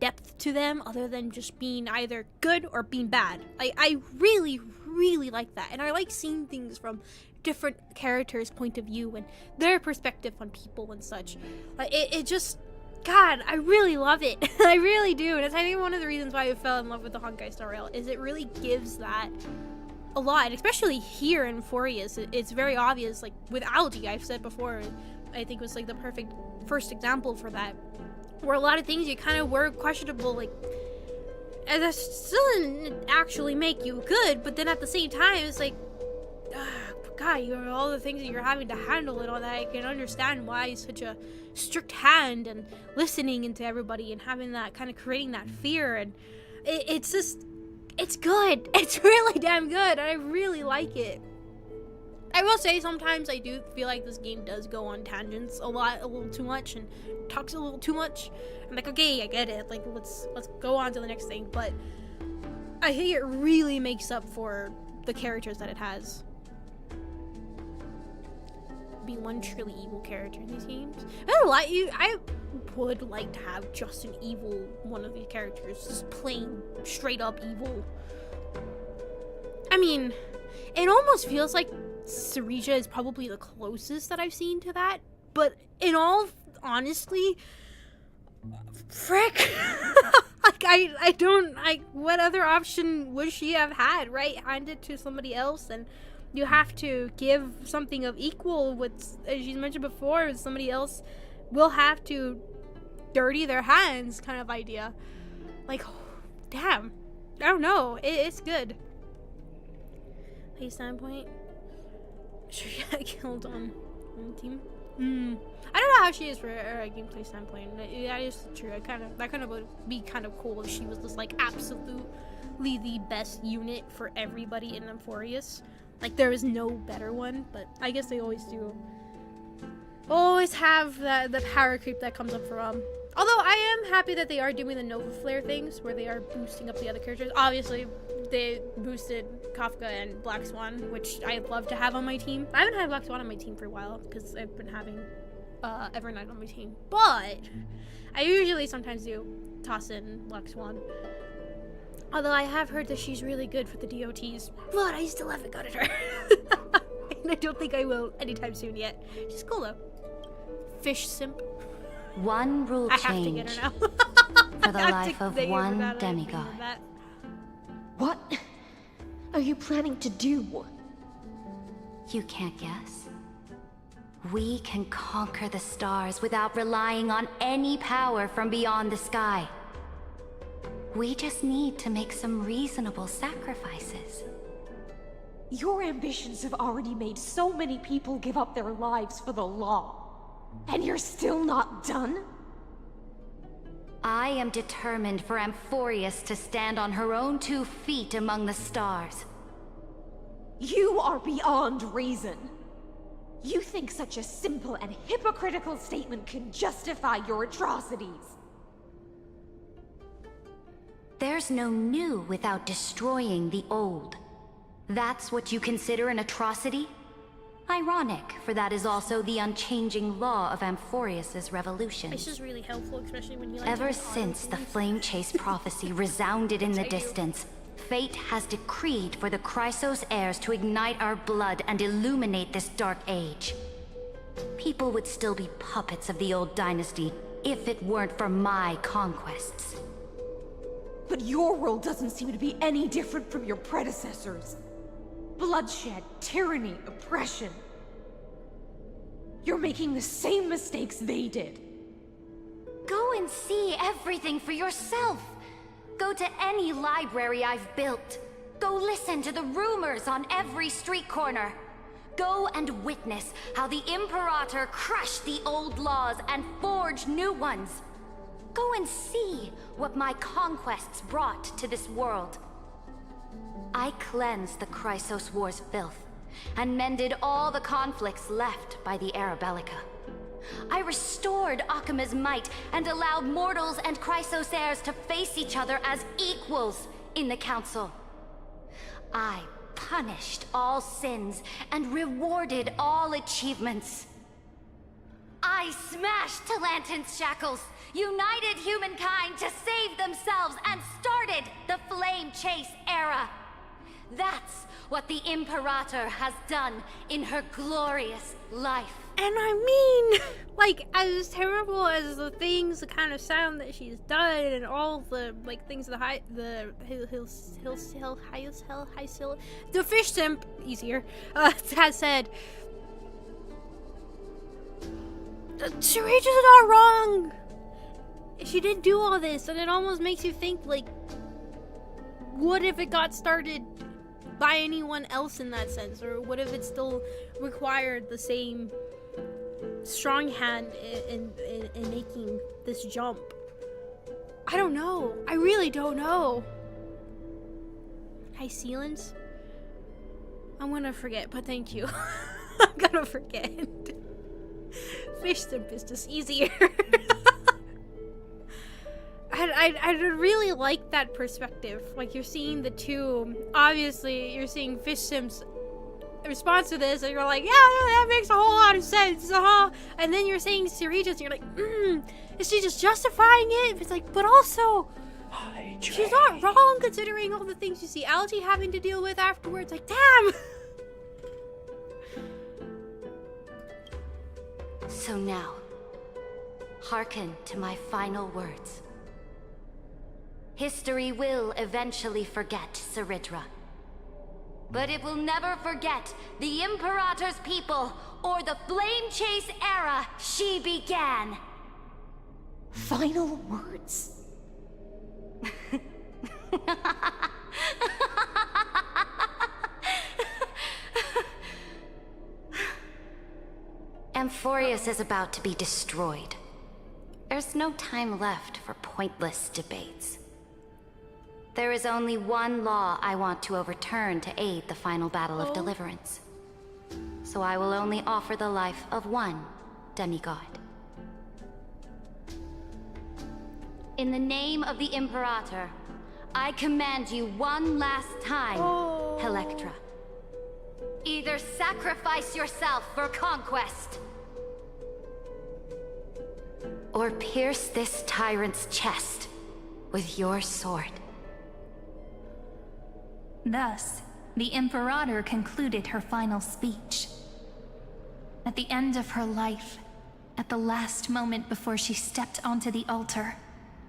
depth to them other than just being either good or being bad. I really, really like that. And I like seeing things from different characters' point of view and their perspective on people and such. It just, God, I really love it. I really do. And it's, I think, one of the reasons why I fell in love with the Honkai Star Rail is it really gives that a lot, especially here in Forius. It's very obvious, like with Algae, I've said before, I think was like the perfect first example for that, where a lot of things you kind of were questionable, like, and that still didn't actually make you good, but then at the same time, it's like, God, you know, all the things that you're having to handle and all that, I can understand why such a strict hand and listening into everybody and having that kind of creating that fear, and it's just, it's good. It's really damn good, and I really like it. I will say sometimes I do feel like this game does go on tangents a little too much, and talks a little too much. I'm like, okay, I get it. Like, let's go on to the next thing. But I think it really makes up for the characters that it has. Be one truly evil character in these games. I would like to have just an evil one of these characters, just plain straight up evil. I mean, it almost feels like Sarija is probably the closest that I've seen to that, but in all honesty, frick. Like, what other option would she have had, right? Hand it to somebody else, and you have to give something of equal with, as you mentioned before, somebody else will have to dirty their hands kind of idea. Like, damn. I don't know. It's good. Play standpoint. Sure, she got killed on team. I don't know how she is for a gameplay standpoint. That is true. That kind of would be kind of cool if she was just like absolutely the best unit for everybody in Amphorius. Like there is no better one, but I guess they always do. Always have the power creep that comes up from. Although I am happy that they are doing the Nova Flare things where they are boosting up the other characters. Obviously, they boosted Kafka and Black Swan, which I'd love to have on my team. I haven't had Black Swan on my team for a while because I've been having Evernight on my team. But I usually sometimes do toss in Black Swan. Although I have heard that she's really good for the DOTs, but I still haven't got her. And I don't think I will anytime soon yet. She's cool though. Fish simp. One rule I change have to get her now. for the life of one demigod. What are you planning to do? You can't guess. We can conquer the stars without relying on any power from beyond the sky. We just need to make some reasonable sacrifices. Your ambitions have already made so many people give up their lives for the law. And you're still not done? I am determined for Amphorius to stand on her own 2 feet among the stars. You are beyond reason. You think such a simple and hypocritical statement can justify your atrocities. There's no new without destroying the old. That's what you consider an atrocity? Ironic, for that is also the unchanging law of Amphorius' revolution. This is really helpful, especially when you like. Ever since the Flame Chase prophecy resounded in the distance, fate has decreed for the Chrysos heirs to ignite our blood and illuminate this dark age. People would still be puppets of the old dynasty if it weren't for my conquests. But your world doesn't seem to be any different from your predecessors. Bloodshed, tyranny, oppression. You're making the same mistakes they did. Go and see everything for yourself. Go to any library I've built. Go listen to the rumors on every street corner. Go and witness how the Imperator crushed the old laws and forged new ones. Go and see what my conquests brought to this world. I cleansed the Chrysos War's filth, and mended all the conflicts left by the Era Bellica. I restored Akima's might, and allowed mortals and Chrysos heirs to face each other as equals in the Council. I punished all sins, and rewarded all achievements. I smashed Talantin's shackles, united humankind to save themselves, and started the Flame Chase era. That's what the Imperator has done in her glorious life. And I mean, like, as terrible as the things, the kind of sound that she's done, and all the like things, the fish simp easier has said. Shiraja's not wrong. She did do all this, and it almost makes you think, like, what if it got started by anyone else in that sense, or what if it still required the same strong hand in making this jump? I don't know. I really don't know. Hi, Sealants. I'm gonna forget, but thank you. I'm gonna forget. Fish simp is just easier. I I really like that perspective. Like, you're seeing the two. Obviously, you're seeing Fish Sim's response to this, and you're like, yeah, that makes a whole lot of sense, and then you're saying Sirijas, and you're like, is she just justifying it? It's like, but also, she's not wrong considering all the things you see Algae having to deal with afterwards. Like, damn. So now, hearken to my final words. History will eventually forget Siridra. But it will never forget the Imperator's people or the Flame Chase era she began. Final words? Amphorius is about to be destroyed. There's no time left for pointless debates. There is only one law I want to overturn to aid the final battle of deliverance. So I will only offer the life of one demigod. In the name of the Imperator, I command you one last time, Electra. Either sacrifice yourself for conquest, or pierce this tyrant's chest with your sword. Thus, the Imperator concluded her final speech. At the end of her life, at the last moment before she stepped onto the altar,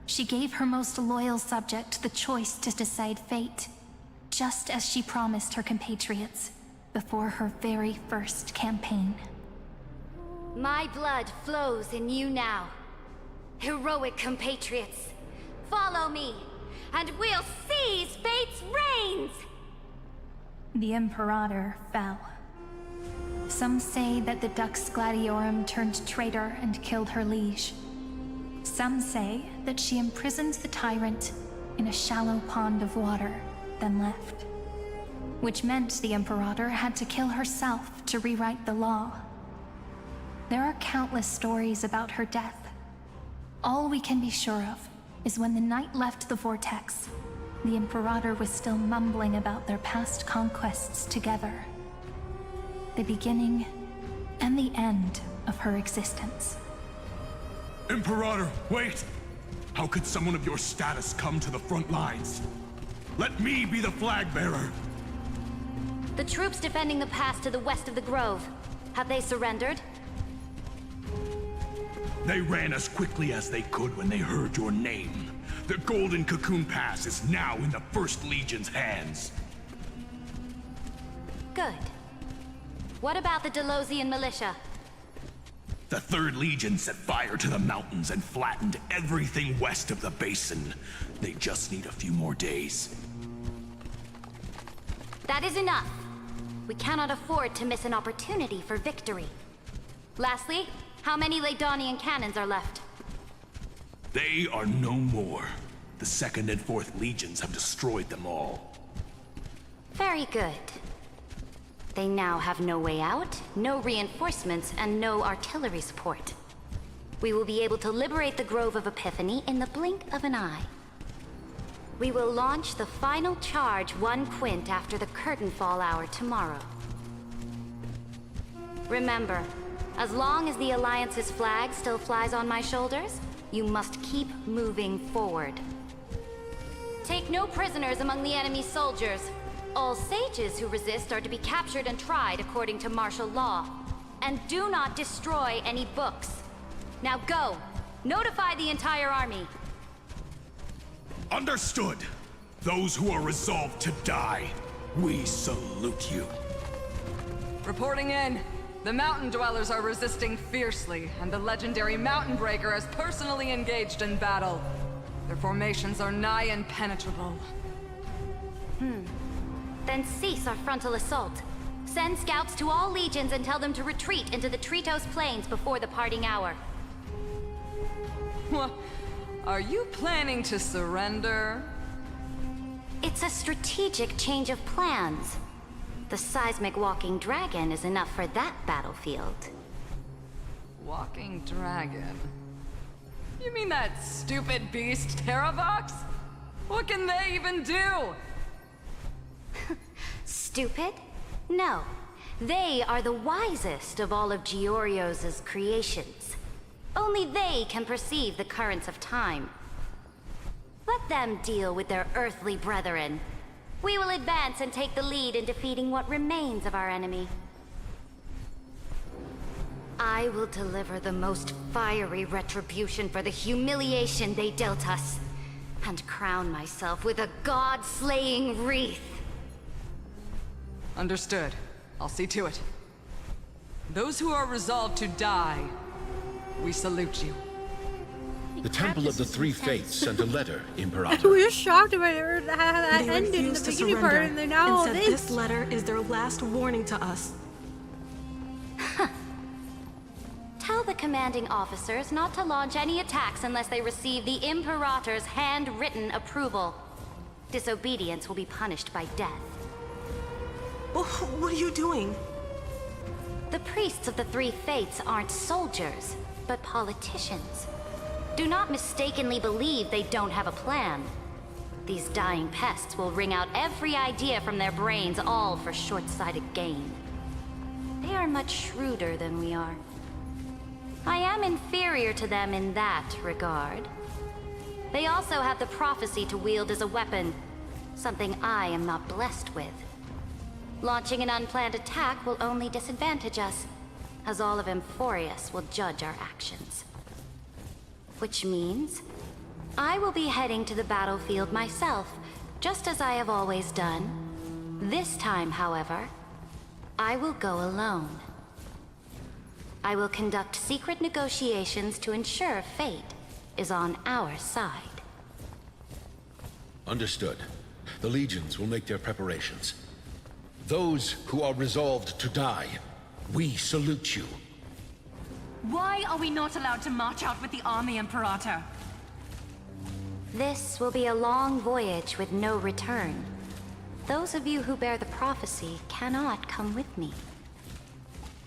she gave her most loyal subject the choice to decide fate, just as she promised her compatriots before her very first campaign. My blood flows in you now. Heroic compatriots, follow me, and we'll seize fate's reins! The Imperator fell. Some say that the Dux Gladiorum turned traitor and killed her liege. Some say that she imprisoned the tyrant in a shallow pond of water, then left. Which meant the Imperator had to kill herself to rewrite the law. There are countless stories about her death. All we can be sure of is when the knight left the vortex, the Imperator was still mumbling about their past conquests together. The beginning and the end of her existence. Imperator, wait! How could someone of your status come to the front lines? Let me be the flag bearer! The troops defending the pass to the west of the Grove, have they surrendered? They ran as quickly as they could when they heard your name. The Golden Cocoon Pass is now in the First Legion's hands. Good. What about the Delosian militia? The Third Legion set fire to the mountains and flattened everything west of the basin. They just need a few more days. That is enough. We cannot afford to miss an opportunity for victory. Lastly, how many Ladonian cannons are left? They are no more. The Second and Fourth Legions have destroyed them all. Very good. They now have no way out, no reinforcements, and no artillery support. We will be able to liberate the Grove of Epiphany in the blink of an eye. We will launch the final charge 1 quint after the curtain fall hour tomorrow. Remember, as long as the Alliance's flag still flies on my shoulders, you must keep moving forward. Take no prisoners among the enemy's soldiers. All sages who resist are to be captured and tried according to martial law. And do not destroy any books. Now go! Notify the entire army. Understood! Those who are resolved to die, we salute you. Reporting in. The Mountain Dwellers are resisting fiercely, and the legendary Mountain Breaker has personally engaged in battle. Their formations are nigh impenetrable. Then cease our frontal assault. Send scouts to all legions and tell them to retreat into the Tritos Plains before the parting hour. What? Are you planning to surrender? It's a strategic change of plans. The seismic walking dragon is enough for that battlefield. Walking dragon. You mean that stupid beast, Terravox? What can they even do? Stupid? No. They are the wisest of all of Giorio's creations. Only they can perceive the currents of time. Let them deal with their earthly brethren. We will advance and take the lead in defeating what remains of our enemy. I will deliver the most fiery retribution for the humiliation they dealt us, and crown myself with a god-slaying wreath. Understood. I'll see to it. Those who are resolved to die, we salute you. The Temple of the Three Fates sent a letter, We Imperator. were shocked about how that They ended in the refused to beginning surrender part, and then now all said this. this letter is their last warning to us. Tell the commanding officers not to launch any attacks unless they receive the Imperator's handwritten approval. Disobedience will be punished by death. Well, what are you doing? The priests of the Three Fates aren't soldiers, but politicians. Do not mistakenly believe they don't have a plan. These dying pests will wring out every idea from their brains, all for short-sighted gain. They are much shrewder than we are. I am inferior to them in that regard. They also have the prophecy to wield as a weapon, something I am not blessed with. Launching an unplanned attack will only disadvantage us, as all of Amphorius will judge our actions. Which means, I will be heading to the battlefield myself, just as I have always done. This time, however, I will go alone. I will conduct secret negotiations to ensure fate is on our side. Understood. The legions will make their preparations. Those who are resolved to die, we salute you. Why are we not allowed to march out with the army, Imperator? This will be a long voyage with no return. Those of you who bear the prophecy cannot come with me.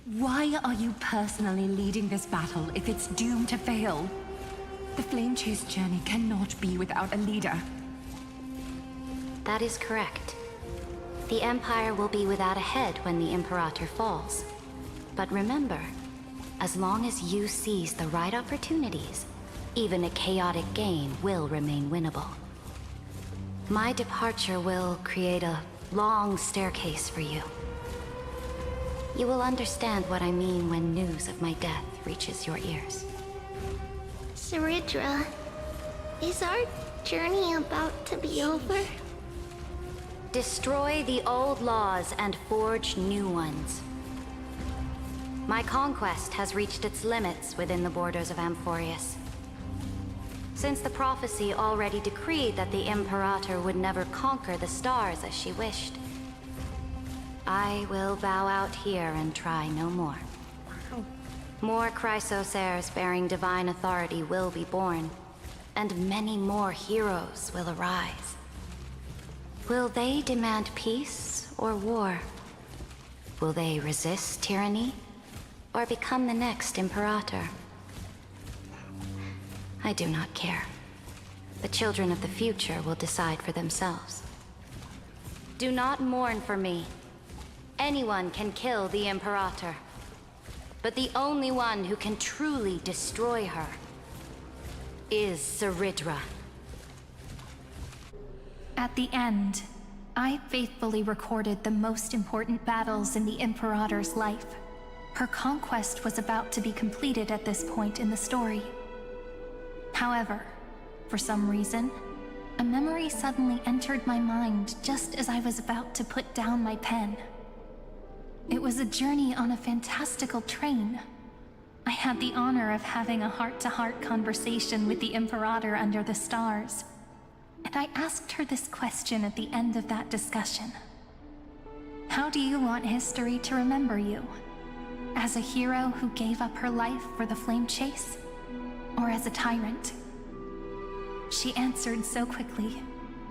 Why are you personally leading this battle if it's doomed to fail? The Flame Chase journey cannot be without a leader. That is correct. The Empire will be without a head when the Imperator falls. But remember, as long as you seize the right opportunities, even a chaotic game will remain winnable. My departure will create a long staircase for you. You will understand what I mean when news of my death reaches your ears. Saridra, is our journey about to be over? Destroy the old laws and forge new ones. My conquest has reached its limits within the borders of Amphorius. Since the prophecy already decreed that the Imperator would never conquer the stars as she wished, I will bow out here and try no more. More Chrysosaurs bearing divine authority will be born, and many more heroes will arise. Will they demand peace or war? Will they resist tyranny or become the next Imperator? I do not care. The children of the future will decide for themselves. Do not mourn for me. Anyone can kill the Imperator, but the only one who can truly destroy her is Saridra. At the end, I faithfully recorded the most important battles in the Imperator's life. Her conquest was about to be completed at this point in the story. However, for some reason, a memory suddenly entered my mind just as I was about to put down my pen. It was a journey on a fantastical train. I had the honor of having a heart-to-heart conversation with the Imperator under the stars, and I asked her this question at the end of that discussion. How do you want history to remember you? As a hero who gave up her life for the Flame Chase? Or as a tyrant? She answered so quickly,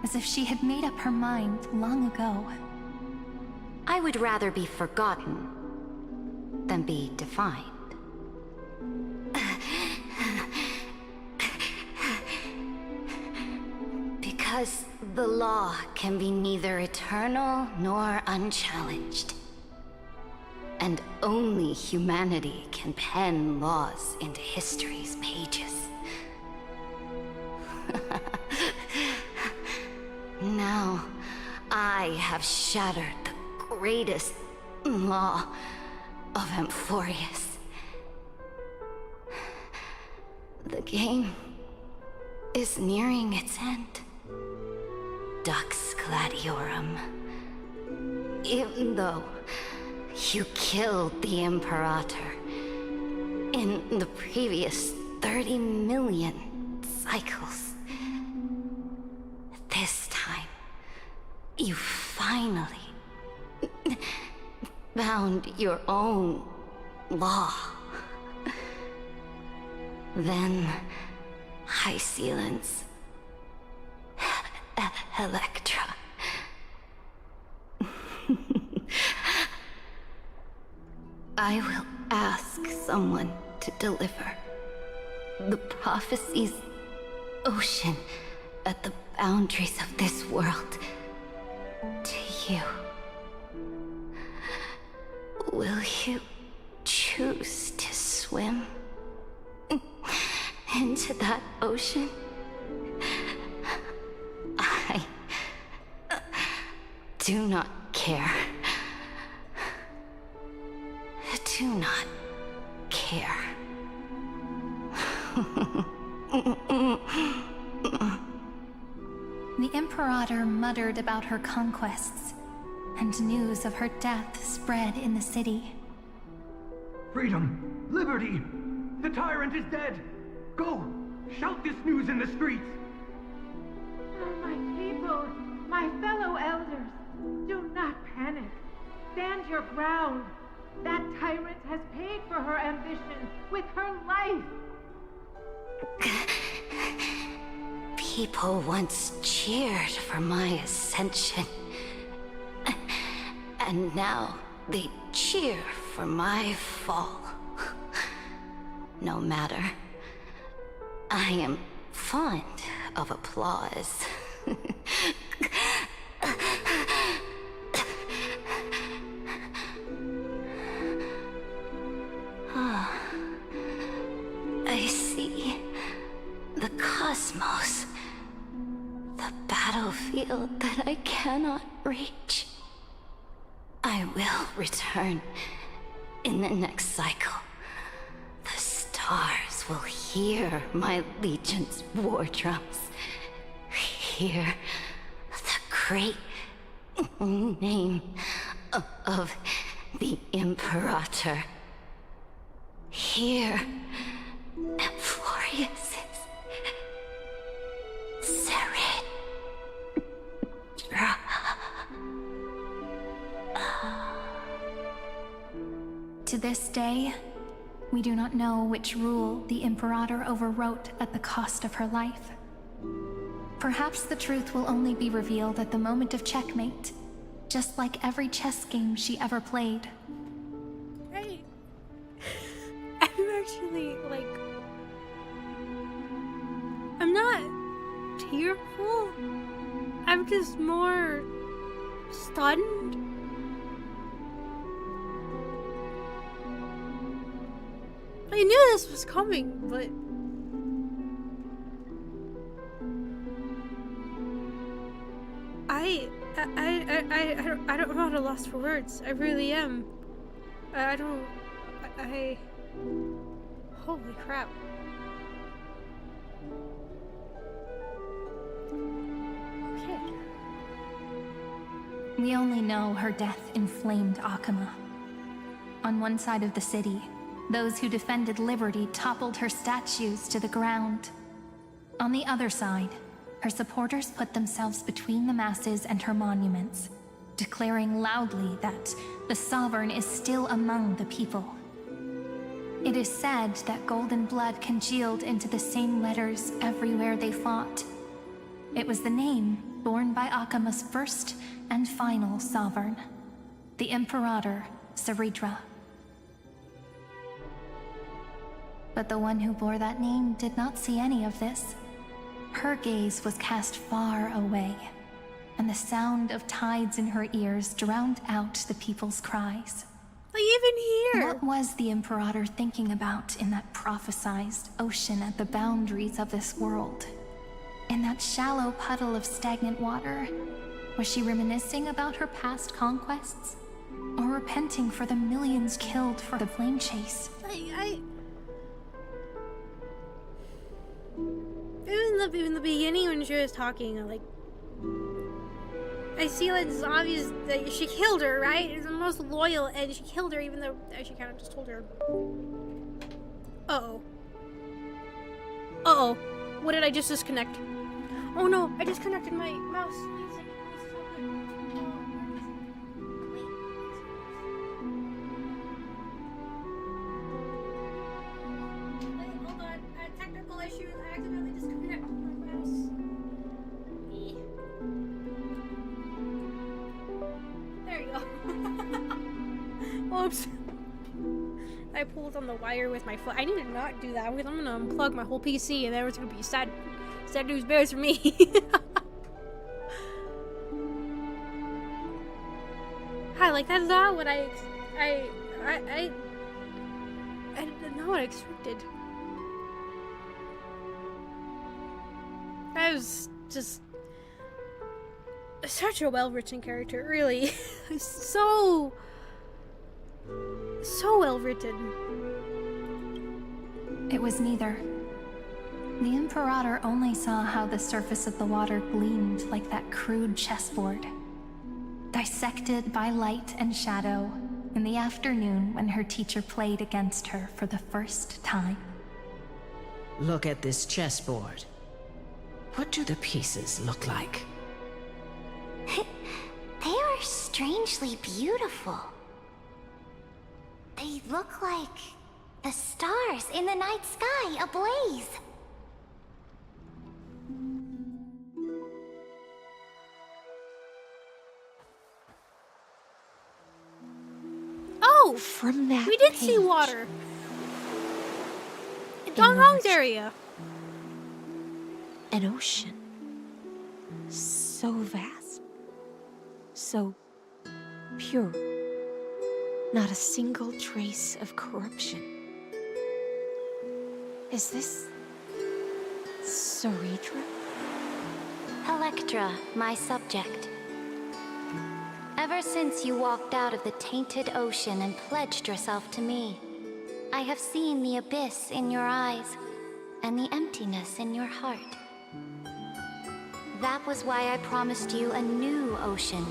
as if she had made up her mind long ago. I would rather be forgotten than be defined. the law can be neither eternal nor unchallenged. And only humanity can pen laws into history's pages. Now, I have shattered the greatest law of Amphorius. The game is nearing its end. Dux Gladiorum. Even though you killed the Imperator in the previous 30 million cycles, this time, you finally found your own law. Then, High Sealants, Electra. I will ask someone to deliver the prophecy's ocean at the boundaries of this world to you. Will you choose to swim into that ocean? I do not care. Do not care. The Imperator muttered about her conquests, and news of her death spread in the city. Freedom! Liberty! The tyrant is dead! Go! Shout this news in the streets! Oh, my people, my fellow elders, do not panic. Stand your ground. That tyrant has paid for her ambition with her life. People once cheered for my ascension. And now they cheer for my fall. No matter. I am fond of applause. I see the cosmos, the battlefield that I cannot reach. I will return in the next cycle. The stars will hear my legion's war drums. Hear the great name of the Imperator. Hear Amphorius's Serid. To this day, we do not know which rule the Imperator overwrote at the cost of her life. Perhaps the truth will only be revealed at the moment of checkmate, just like every chess game she ever played. I'm actually, like... I'm not tearful. I'm just more stunned. I knew this was coming, but... I don't know how to lost for words. I really am. Holy crap. Okay. We only know her death inflamed Akama. On one side of the city, those who defended liberty toppled her statues to the ground. On the other side, her supporters put themselves between the masses and her monuments, declaring loudly that the Sovereign is still among the people. It is said that golden blood congealed into the same letters everywhere they fought. It was the name borne by Akama's first and final Sovereign, the Imperator Seridra. But the one who bore that name did not see any of this. Her gaze was cast far away, and the sound of tides in her ears drowned out the people's cries. Like, even here! What was the Imperator thinking about in that prophesized ocean at the boundaries of this world? In that shallow puddle of stagnant water? Was she reminiscing about her past conquests? Or repenting for the millions killed for the flame chase? In the beginning when she was talking, like, I see like it's obvious that she killed her, right? It's the most loyal, and she killed her even though she kind of just told her. Uh-oh. Uh-oh. What did I just disconnect? Oh no, I disconnected my mouse. Hold on. Technical issues. I accidentally disconnected my mouse. There you go. Oops. I pulled on the wire with my foot. I need to not do that because I'm gonna unplug my whole PC and then it's gonna be sad news bears for me. Hi, like that's not what I didn't know what I expected. I was just such a well-written character, really. so well-written. It was neither. The Imperator only saw how the surface of the water gleamed like that crude chessboard, dissected by light and shadow in the afternoon when her teacher played against her for the first time. Look at this chessboard. What do the pieces look like? They are strangely beautiful. They look like the stars in the night sky ablaze. Oh! From that we did page, see water. In Donghong's area. An ocean. So vast. So pure. Not a single trace of corruption. Is this Saritra? Electra, my subject. Ever since you walked out of the tainted ocean and pledged yourself to me, I have seen the abyss in your eyes and the emptiness in your heart. That was why I promised you a new ocean,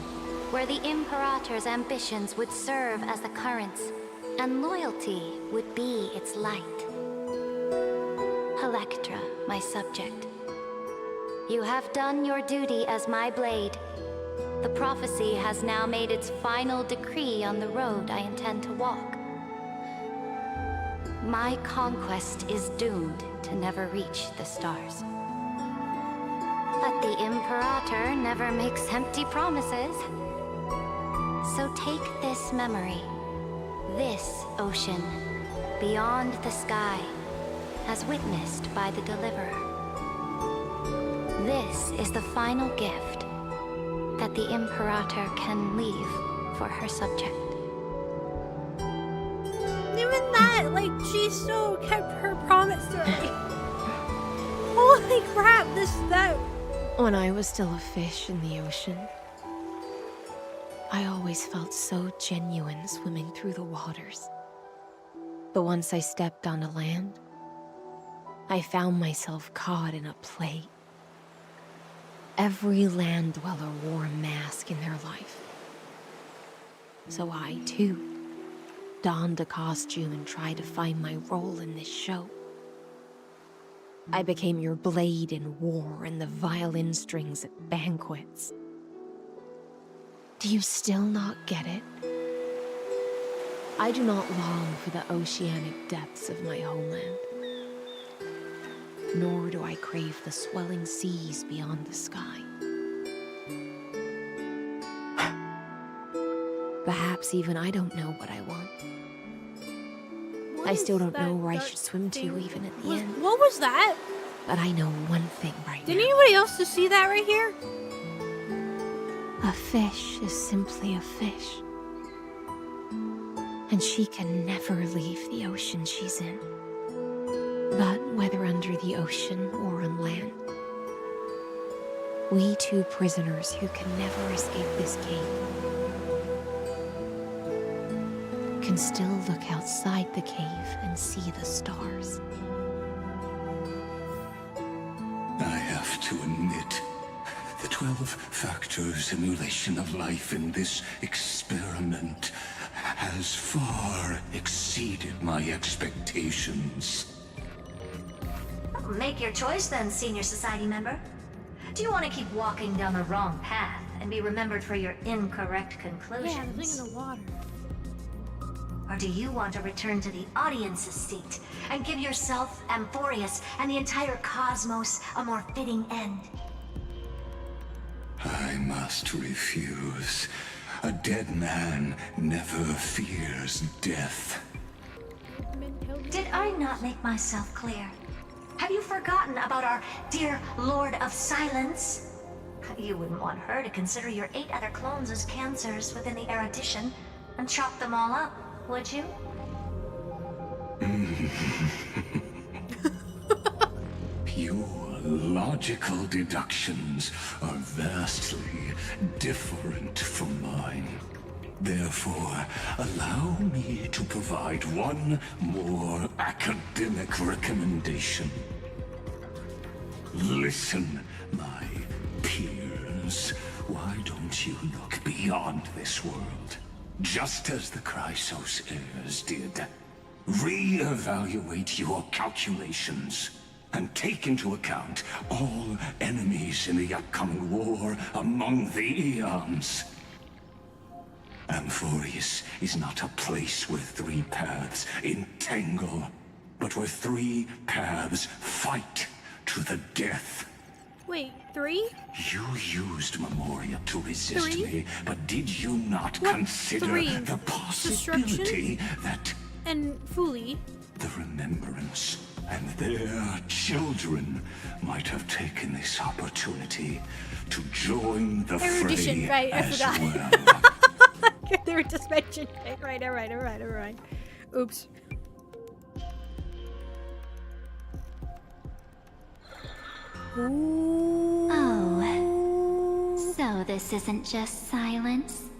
where the Imperator's ambitions would serve as the currents, and loyalty would be its light. Electra, my subject. You have done your duty as my blade. The prophecy has now made its final decree on the road I intend to walk. My conquest is doomed to never reach the stars. But the Imperator never makes empty promises. So take this memory, this ocean, beyond the sky, as witnessed by the Deliverer. This is the final gift that the Imperator can leave for her subject. Even that, like, she still kept her promise to her. Holy crap, that... When I was still a fish in the ocean, I always felt so genuine swimming through the waters. But once I stepped onto land, I found myself caught in a play. Every land dweller wore a mask in their life. So I, too, donned a costume and tried to find my role in this show. I became your blade in war and the violin strings at banquets. Do you still not get it? I do not long for the oceanic depths of my homeland. Nor do I crave the swelling seas beyond the sky. Perhaps even I don't know what I want. I still don't know where I should swim to even at the end. What was that? but I know one thing right now. Didn't anybody else just see that right here? A fish is simply a fish. And she can never leave the ocean she's in. But whether under the ocean or on land, we two prisoners who can never escape this cave can still look outside the cave and see the stars. I have to admit, the 12-factor simulation of life in this experiment has far exceeded my expectations. Make your choice then, Senior Society member. Do you want to keep walking down the wrong path and be remembered for your incorrect conclusions? Yeah, I'm thinking of water. Or do you want to return to the audience's seat and give yourself, Amphorius, and the entire cosmos a more fitting end? I must refuse. A dead man never fears death. Did I not make myself clear? Have you forgotten about our dear Lord of Silence? You wouldn't want her to consider your 8 other clones as cancers within the erudition and chop them all up, would you? Your logical deductions are vastly different from mine. Therefore, allow me to provide one more academic recommendation. Listen, my peers. Why don't you look beyond this world? Just as the Chrysos heirs did. Re-evaluate your calculations and take into account all enemies in the upcoming war among the eons. Amphorius is not a place where 3 paths entangle, but where 3 paths fight to the death. Wait, 3? You used Memoria to resist 3? me, but did you not What? consider 3? the possibility that and Fully, the Remembrance and their children might have taken this opportunity to join the erudition, fray right? I as forgot. well? They were just mentioned it. Right, alright. Oops. Oh, so this isn't just silence.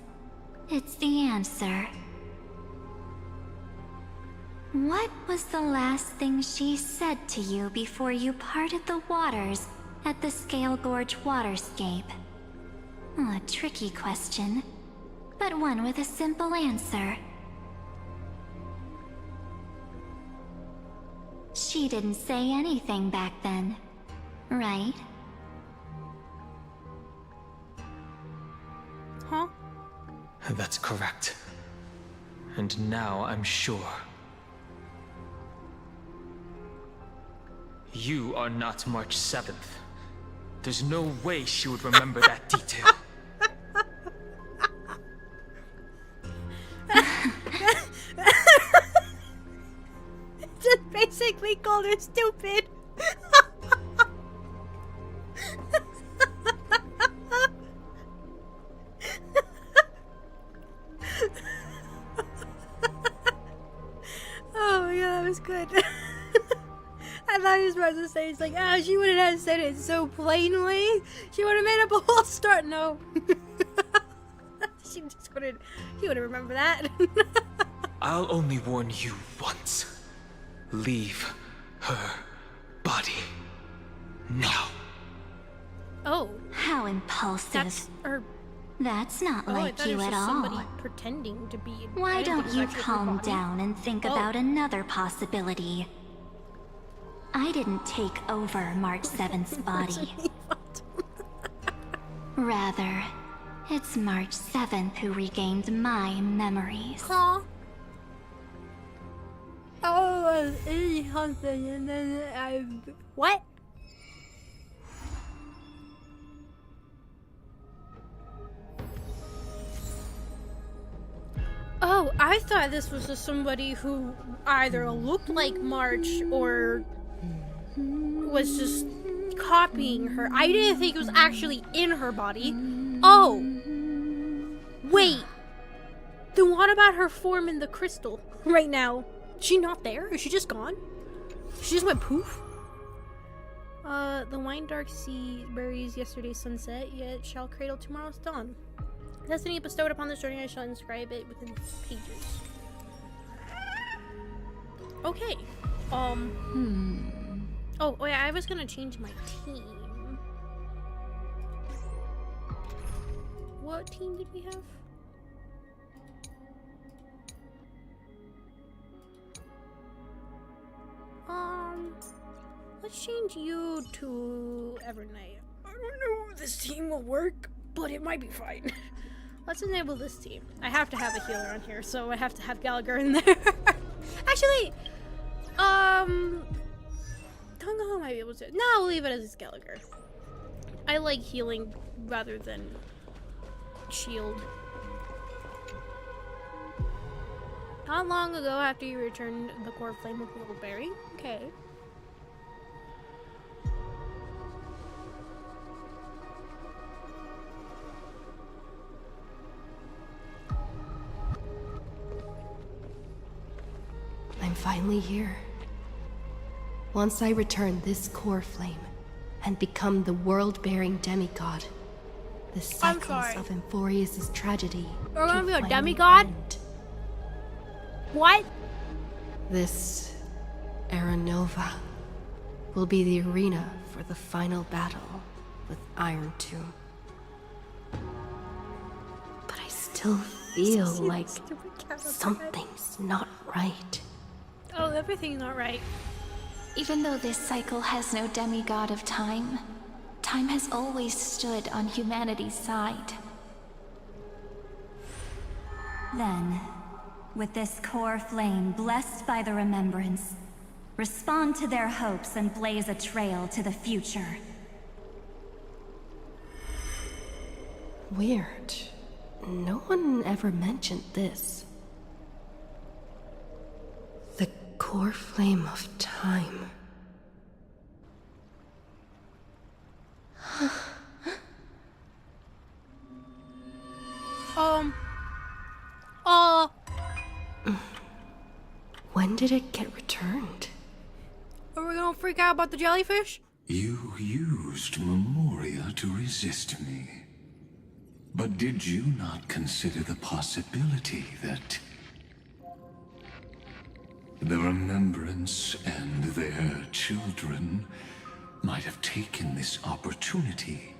It's the answer. What was the last thing she said to you before you parted the waters at the Scale Gorge waterscape? A tricky question, but one with a simple answer. She didn't say anything back then, right? Huh? That's correct. And now I'm sure. You are not March 7th. There's no way she would remember that detail. Just basically called her stupid. Oh my god, that was good. I thought he was about to say, it's like, she wouldn't have said it so plainly. She would have made up a whole start. No. She wouldn't remember that. I'll only warn you once. Leave her body now. Oh. How impulsive. That's not I like thought it you was at just all. somebody pretending to be. Why don't you calm down and think about another possibility? I didn't take over March 7th's body. Rather, it's March 7th who regained my memories. Huh? Oh, I was eating something and then I... What? Oh, I thought this was just somebody who either looked like March or was just copying her. I didn't think it was actually in her body. Oh! Wait! Then what about her form in the crystal right now? Is she not there? Is she just gone? She just went poof? The wine dark sea buries yesterday's sunset, yet shall cradle tomorrow's dawn. Destiny bestowed upon this journey, I shall inscribe it within pages. Okay. Oh, yeah, I was gonna change my team. What team did we have? Let's change you to Evernight. I don't know if this team will work, but it might be fine. Let's enable this team. I have to have a healer on here, so I have to have Gallagher in there. Actually, Tonga might be able to. No, I'll leave it as Gallagher. I like healing rather than shield. Not long ago, after you returned the core flame of Little Berry. Okay. I'm finally here. Once I return this core flame and become the world-bearing demigod, the cycles of Amphorius' tragedy We're gonna be a demigod? End. What? This Aranova will be the arena for the final battle with Iron Tomb. But I still feel like something's not right. Oh, everything's not right. Even though this cycle has no demigod of time, time has always stood on humanity's side. Then, with this core flame blessed by the remembrance, respond to their hopes and blaze a trail to the future. Weird. No one ever mentioned this. The core flame of time. When did it get returned? Are we gonna freak out about the jellyfish? You used Memoria to resist me. But did you not consider the possibility that the Remembrance and their children might have taken this opportunity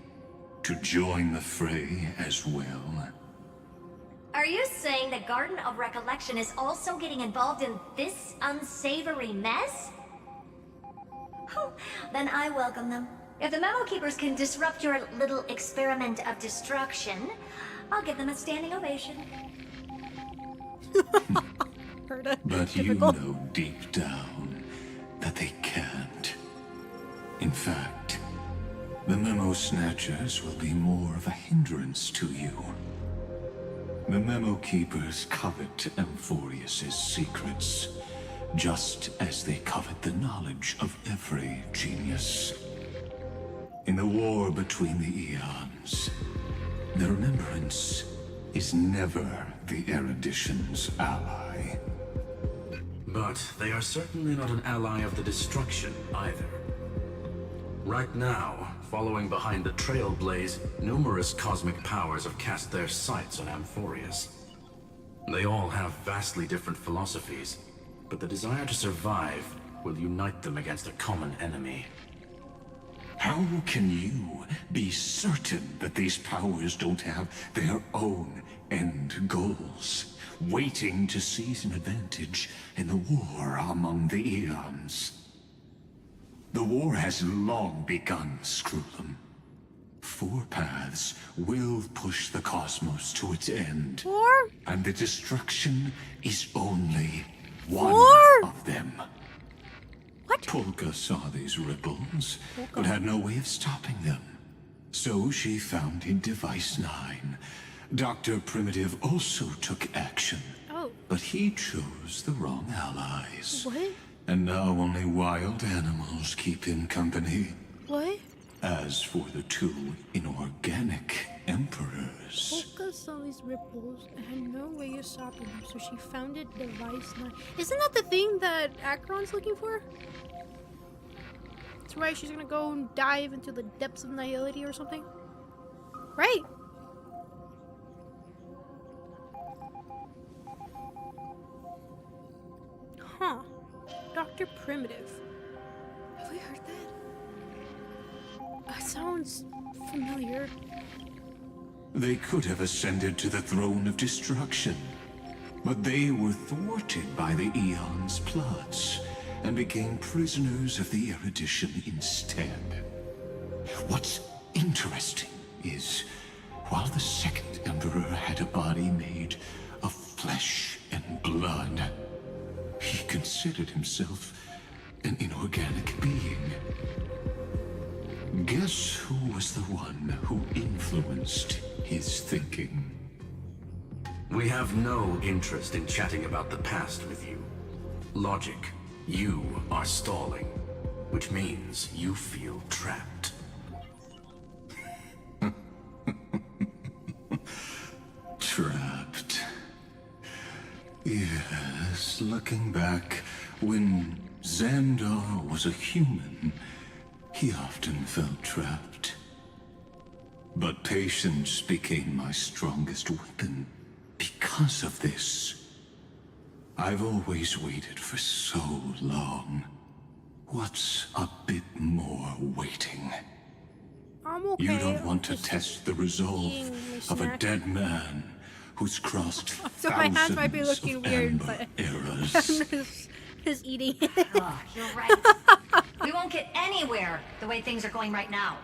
to join the fray as well? Are you saying the Garden of Recollection is also getting involved in this unsavory mess? Then I welcome them. If the Memo Keepers can disrupt your little experiment of destruction, I'll give them a standing ovation. But you know deep down that they can't. In fact, the Memo Snatchers will be more of a hindrance to you. The Memo Keepers covet Amphorius' secrets, just as they covet the knowledge of every genius. In the war between the eons, the Remembrance is never the Erudition's ally. But they are certainly not an ally of the destruction either. Right now, following behind the Trailblaze, numerous cosmic powers have cast their sights on Amphorius. They all have vastly different philosophies, but the desire to survive will unite them against a common enemy. How can you be certain that these powers don't have their own end goals, waiting to seize an advantage in the war among the eons? The war has long begun, Screwlum. 4 paths will push the cosmos to its end. 4? And the destruction is only one of them. What? Polka saw these ripples, but had no way of stopping them. So she founded Device 9. Dr. Primitive also took action. Oh. But he chose the wrong allies. What? And now only wild animals keep him company. What? As for the two inorganic emperors... Focus on these ripples and had no way of stopping them, so she founded Device 9. Isn't that the thing that Acheron's looking for? That's right, she's gonna go and dive into the depths of nihility or something. Right. Huh. Dr. Primitive. Have we heard that? That sounds familiar. They could have ascended to the throne of destruction, but they were thwarted by the Eon's plots and became prisoners of the erudition instead. What's interesting is, while the second Emperor had a body made of flesh and blood, he considered himself an inorganic being. Guess who was the one who influenced his thinking? We have no interest in chatting about the past with you. Logic, you are stalling, which means you feel trapped. Trapped. Yes, looking back, when Xandar was a human, he often felt trapped. But patience became my strongest weapon because of this. I've always waited for so long. What's a bit more waiting? I'm okay. You don't want to test the resolve of a dead man who's crossed so my hands might be thousands looking of weird, amber but eras. I'm just eating it. Oh, you're right. We won't get anywhere the way things are going right now.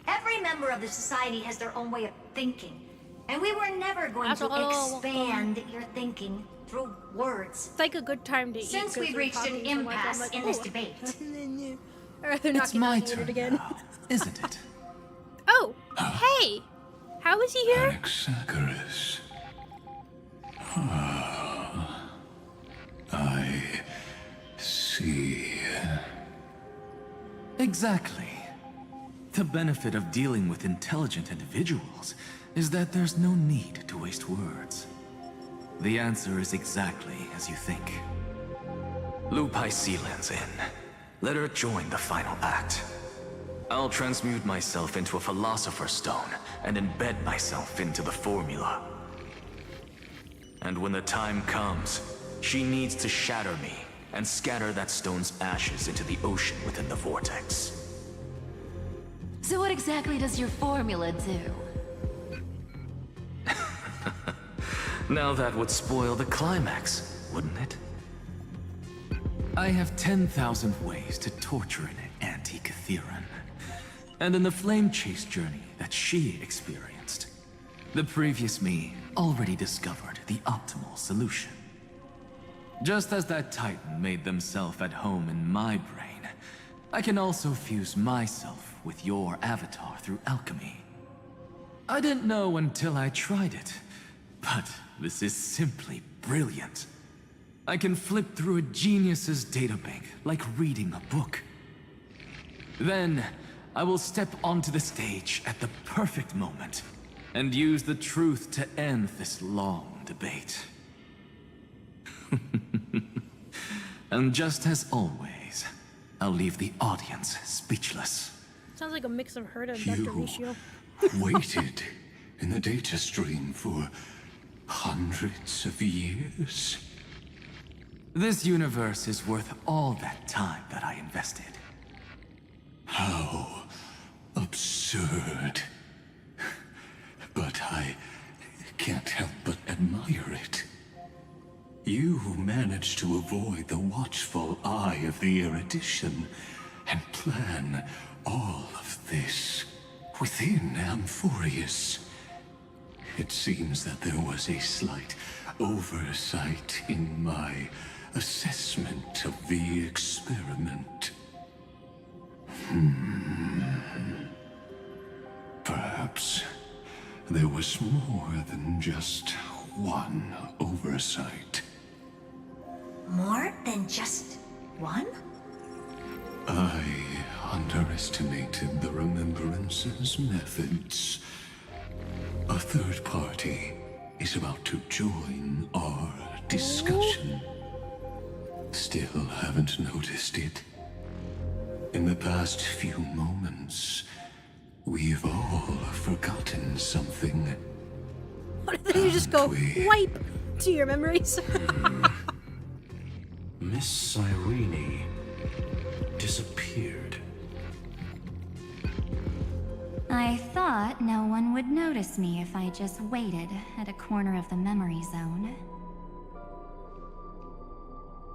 Every member of the society has their own way of thinking, and we were never going to expand your thinking through words. It's like a good time to eat. Since we've reached an impasse in this debate. It's my turn again. Now, isn't it? Oh, hey! How is he here? Anaxagoras. Ah, I see. Exactly. The benefit of dealing with intelligent individuals is that there's no need to waste words. The answer is exactly as you think. Lupai Sealand's in. Let her join the final act. I'll transmute myself into a Philosopher's Stone and embed myself into the formula. And when the time comes, she needs to shatter me and scatter that stone's ashes into the ocean within the vortex. So what exactly does your formula do? Now that would spoil the climax, wouldn't it? I have 10,000 ways to torture an anti-Catheran. And in the flame chase journey that she experienced, the previous me already discovered the optimal solution. Just as that Titan made themselves at home in my brain, I can also fuse myself with your avatar through alchemy. I didn't know until I tried it, but this is simply brilliant. I can flip through a genius's databank like reading a book. Then, I will step onto the stage at the perfect moment and use the truth to end this long debate. And just as always, I'll leave the audience speechless. Sounds like a mix of her and Dr. Michio. Waited in the data stream for hundreds of years. This universe is worth all that time that I invested. How absurd. But I can't help but admire it. You managed to avoid the watchful eye of the erudition and plan all of this within Amphorius. It seems that there was a slight oversight in my assessment of the experiment. Perhaps there was more than just one oversight. More than just One? I underestimated the Remembrance's methods. A third party is about to join our discussion. Still haven't noticed it. In the past few moments, we've all forgotten something. What if you just go wipe to your memories? Miss Cyrene disappeared. I thought no one would notice me if I just waited at a corner of the memory zone.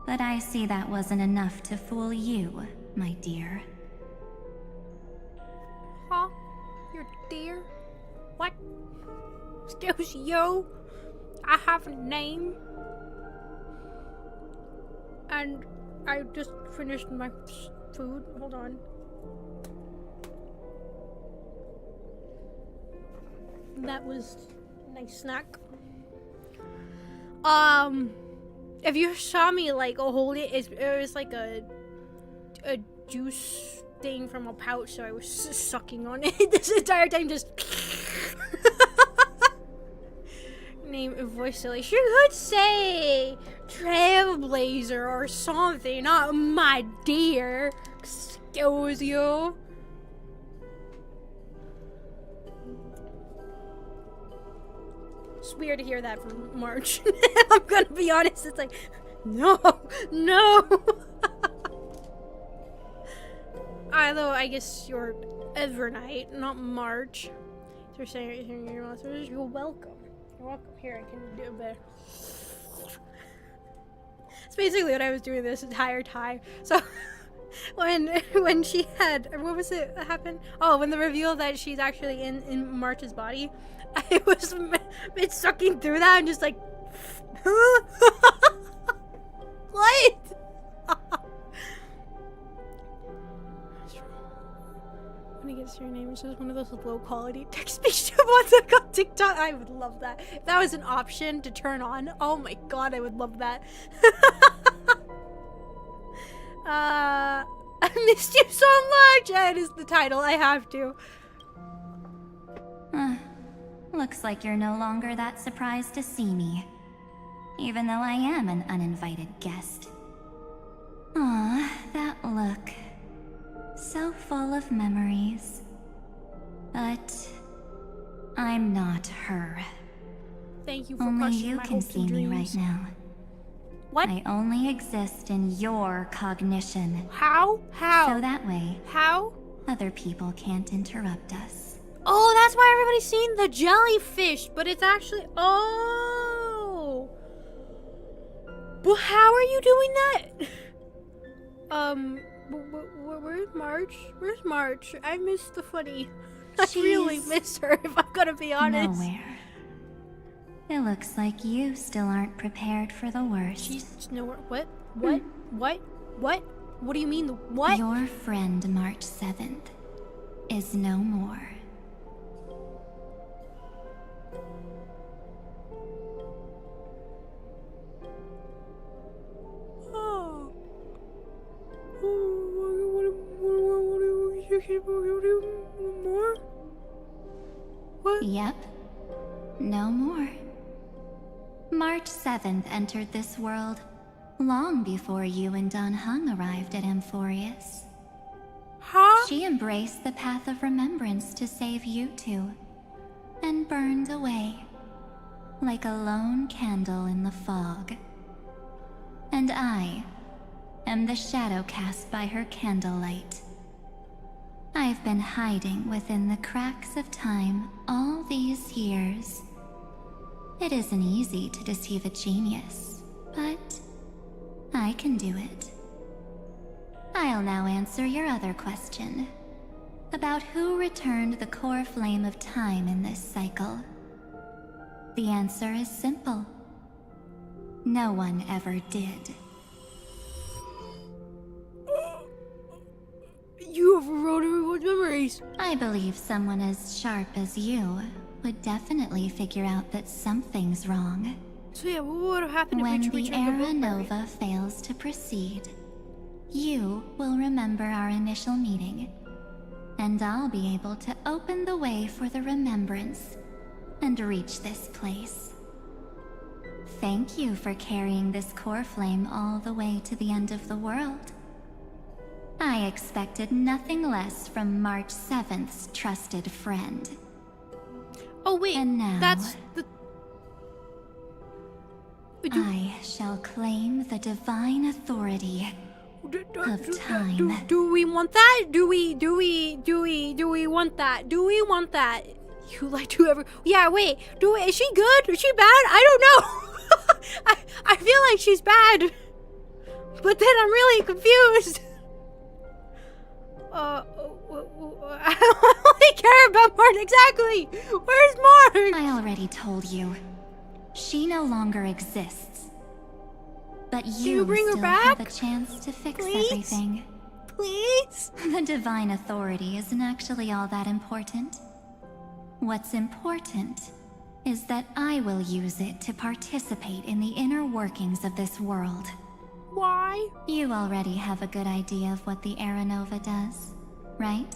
But I see that wasn't enough to fool you, my dear. Huh? Your dear? What? Excuse you? I have a name. And I just finished my food. Hold on. That was a nice snack. If you saw me like hold it, it was like a juice thing from a pouch, so I was sucking on it this entire time, just name and voice silly. She could say Trailblazer or something, not my dear. Excuse you. It's weird to hear that from March. I'm gonna be honest, it's like, no. Although I guess you're Evernight, not March. So you're saying you're welcome. You're welcome. Here, I can do a bit. It's basically what I was doing this entire time. So when she had, what was it that happened? Oh, when the reveal that she's actually in March's body, I was sucking through that and just like, what? When he gets your name, it's just one of those low quality text-speech ones that got TikTok. I would love that. If that was an option to turn on, oh my god, I would love that. I missed you so much! That is the title, I have to. Looks like you're no longer that surprised to see me. Even though I am an uninvited guest. Aw, that look. So full of memories. But I'm not her. Thank you for only you can see me right now. What? I only exist in your cognition. How? So that way, other people can't interrupt us. Oh, that's why everybody's seen the jellyfish, but it's actually, oh. Well, how are you doing that? Where's March? Where's March? I miss the funny. I really miss her, if I'm gonna be honest. Nowhere. It looks like you still aren't prepared for the worst. She's nowhere. What? What? What do you mean, what? Your friend March 7th is no more. More? What? Yep. No more. March 7th entered this world long before you and Don Hung arrived at Amphorius. Huh? She embraced the path of remembrance to save you two, and burned away like a lone candle in the fog. And I am the shadow cast by her candlelight. I've been hiding within the cracks of time all these years. It isn't easy to deceive a genius, but I can do it. I'll now answer your other question, about who returned the core flame of time in this cycle. The answer is simple. No one ever did. You overrode everyone's memories. I believe someone as sharp as you would definitely figure out that something's wrong. So yeah, what would have happened when if we the returned Era Nova fails to proceed? You will remember our initial meeting, and I'll be able to open the way for the remembrance and reach this place. Thank you for carrying this core flame all the way to the end of the world. I expected nothing less from March 7th's trusted friend. Oh wait, and now, that's the... I shall claim the divine authority of time. Do we want that? Do we want that? Do we want that? You like to ever... Yeah, wait. Is she good? Is she bad? I don't know. I feel like she's bad. But then I'm really confused. I don't really care about Mart exactly. Where's Mart? I already told you. She no longer exists. But you bring her still back? have a chance to fix Please? everything. Please? The divine authority isn't actually all that important. What's important is that I will use it to participate in the inner workings of this world. Why? You already have a good idea of what the Aeronova does, right?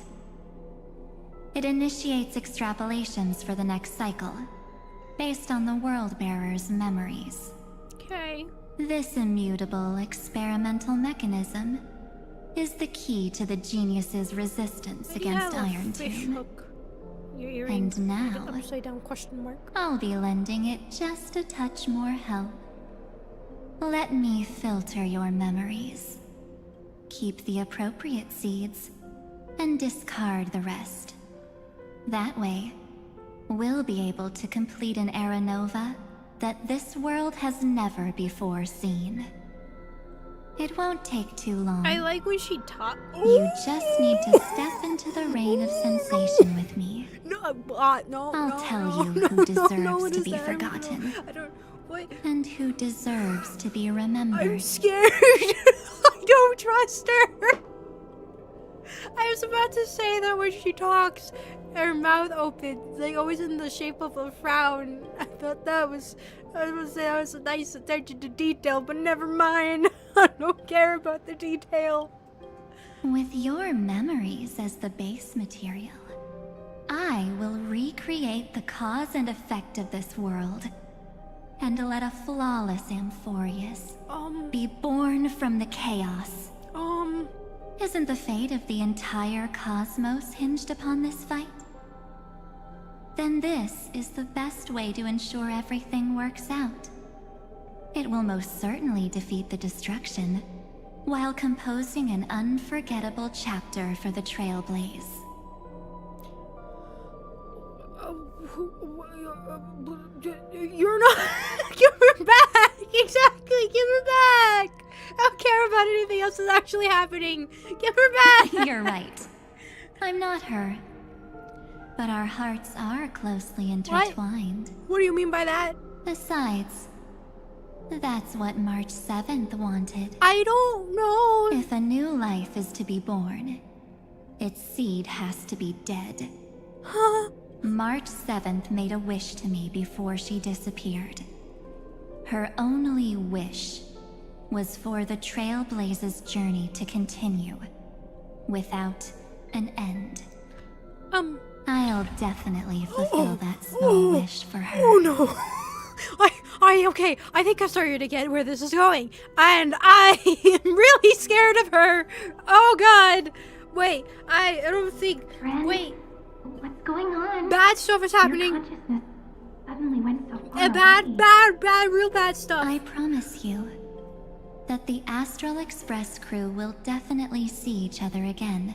It initiates extrapolations for the next cycle, based on the World-Bearer's memories. Okay. This immutable experimental mechanism is the key to the genius's resistance against Iron Tomb. And now, upside down question mark. I'll be lending it just a touch more help. Let me filter your memories. Keep the appropriate seeds, and discard the rest. That way, we'll be able to complete an Aeronova that this world has never before seen. It won't take too long. I like when she talks. You just need to step into the rain of sensation with me. I'll tell you who deserves to be forgotten. I don't... What? And who deserves to be remembered. I'm scared. I don't trust her. I was about to say that when she talks, her mouth opens, like always in the shape of a frown. I thought that was... I was gonna say that was a nice attention to detail, but never mind. I don't care about the detail. With your memories as the base material, I will recreate the cause and effect of this world, and let a flawless Amphorius be born from the chaos. Isn't the fate of the entire cosmos hinged upon this fight? Then this is the best way to ensure everything works out. It will most certainly defeat the destruction, while composing an unforgettable chapter for the Trailblaze. You're not... Give her back! Exactly, give her back! I don't care about anything else that's actually happening. Give her back! You're right. I'm not her. But our hearts are closely intertwined. What do you mean by that? Besides, that's what March 7th wanted. I don't know. If a new life is to be born, its seed has to be dead. Huh? March 7th made a wish to me before she disappeared. Her only wish was for the Trailblaze's journey to continue, without an end. I'll definitely fulfill that small wish for her. Oh no! Okay, I think I'm starting to get where this is going. And I am really scared of her. Oh god! Wait, I don't think... Friend, wait. What's going on? Bad stuff is happening. Your consciousness suddenly went so far. Bad, real bad stuff. I promise you that the Astral Express crew will definitely see each other again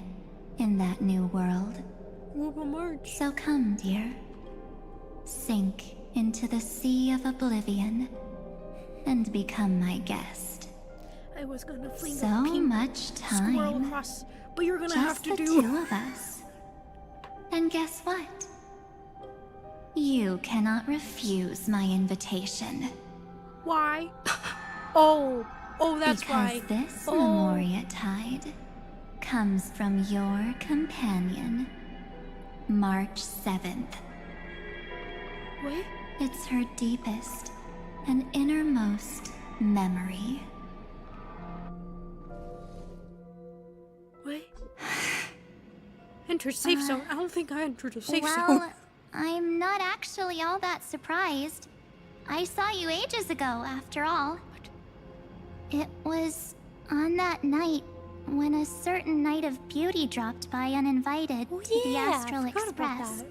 in that new world. March. So come, dear. Sink into the sea of oblivion and become my guest. I was gonna fling so a pink much time. Squirrel across, but you're gonna just have to the do... two of us. And guess what? You cannot refuse my invitation. Why? Oh, that's why. Because this Memoria Tide comes from your companion, March 7th. What? It's her deepest and innermost memory. Enter safe zone. I don't think I entered a safe zone. Well, I'm not actually all that surprised. I saw you ages ago, after all. It was on that night when a certain Knight of Beauty dropped by uninvited to the Astral Express.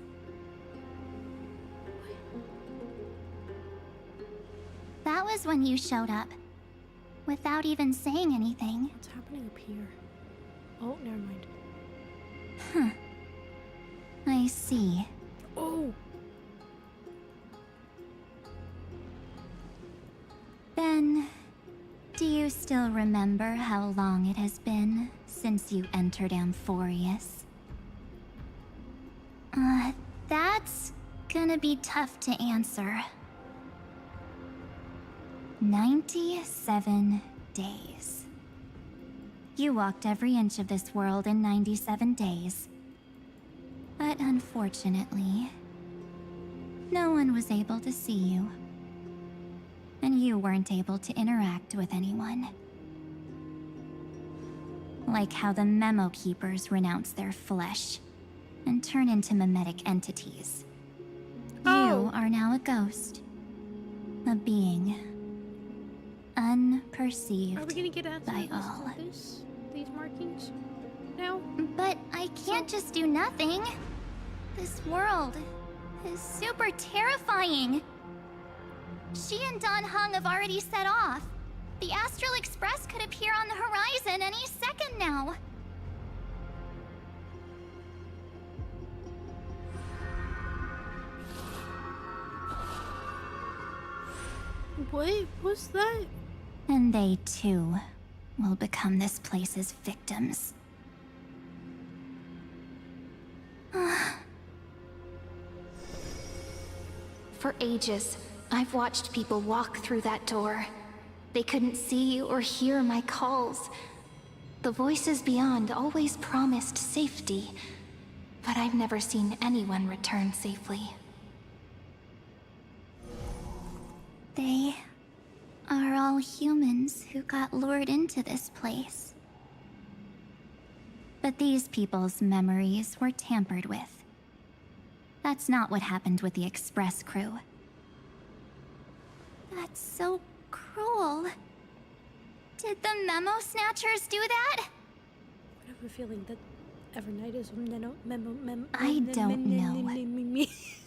That was when you showed up, without even saying anything. What's happening up here? Oh, never mind. Huh. I see. Oh. Then, do you still remember how long it has been since you entered Amphorius? That's gonna be tough to answer. 97 days. You walked every inch of this world in 97 days. But unfortunately, no one was able to see you. And you weren't able to interact with anyone. Like how the Memo Keepers renounce their flesh and turn into mimetic entities. You are now a ghost. A being. Unperceived Are we gonna get by all. These markings now? But I can't just do nothing. This world is super terrifying. She and Don Hung have already set off. The Astral Express could appear on the horizon any second now. What was that? And they too will become this place's victims. For ages, I've watched people walk through that door. They couldn't see or hear my calls. The voices beyond always promised safety, but I've never seen anyone return safely. They are all humans who got lured into this place. But these people's memories were tampered with. That's not what happened with the Express crew. That's so cruel. Did the Memo Snatchers do that? I have a feeling that Evernight is I don't know.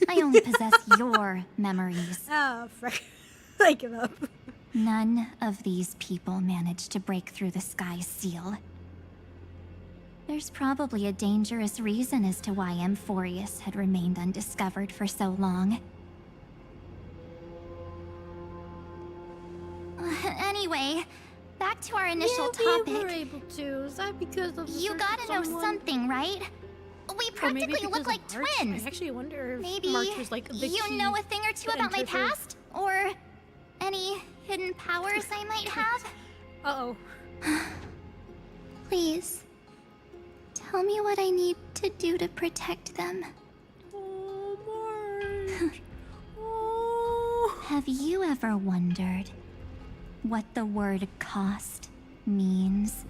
I only possess your memories. Oh, frick. I give up. None of these people managed to break through the sky's seal. There's probably a dangerous reason as to why Amphorius had remained undiscovered for so long. Anyway, back to our initial topic. We were able to. Is that because of You gotta know something, right? We practically look like twins. I actually wonder if Maybe March was like the you know a thing or two about my past? Or any hidden powers I might have? Uh-oh. Please, tell me what I need to do to protect them. Oh, March. Oh. Have you ever wondered what the word cost means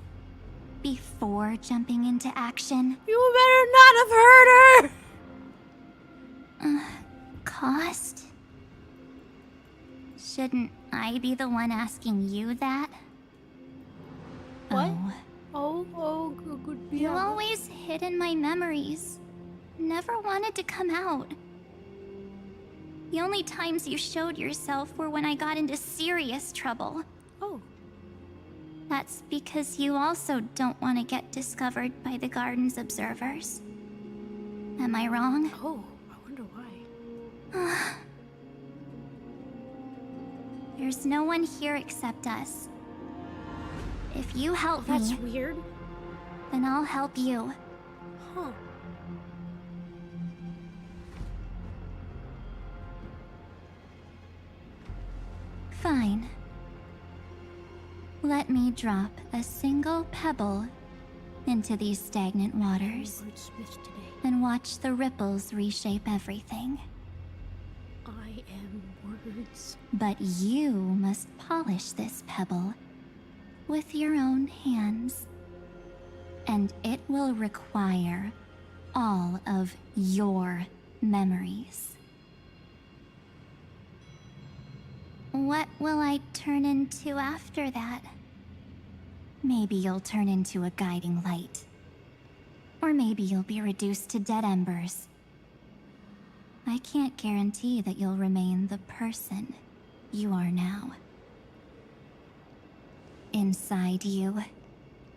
before jumping into action? You better not have heard her! Cost? Shouldn't I be the one asking you that? What? Oh, good. You always hid in my memories. Never wanted to come out. The only times you showed yourself were when I got into serious trouble. Oh. That's because you also don't want to get discovered by the garden's observers. Am I wrong? Oh, I wonder why. There's no one here except us. If you help me... That's weird. Then I'll help you. Huh. Fine. Let me drop a single pebble into these stagnant waters and watch the ripples reshape everything. I am words. But you must polish this pebble with your own hands. And it will require all of your memories. What will I turn into after that? Maybe you'll turn into a guiding light. Or maybe you'll be reduced to dead embers. I can't guarantee that you'll remain the person you are now. Inside you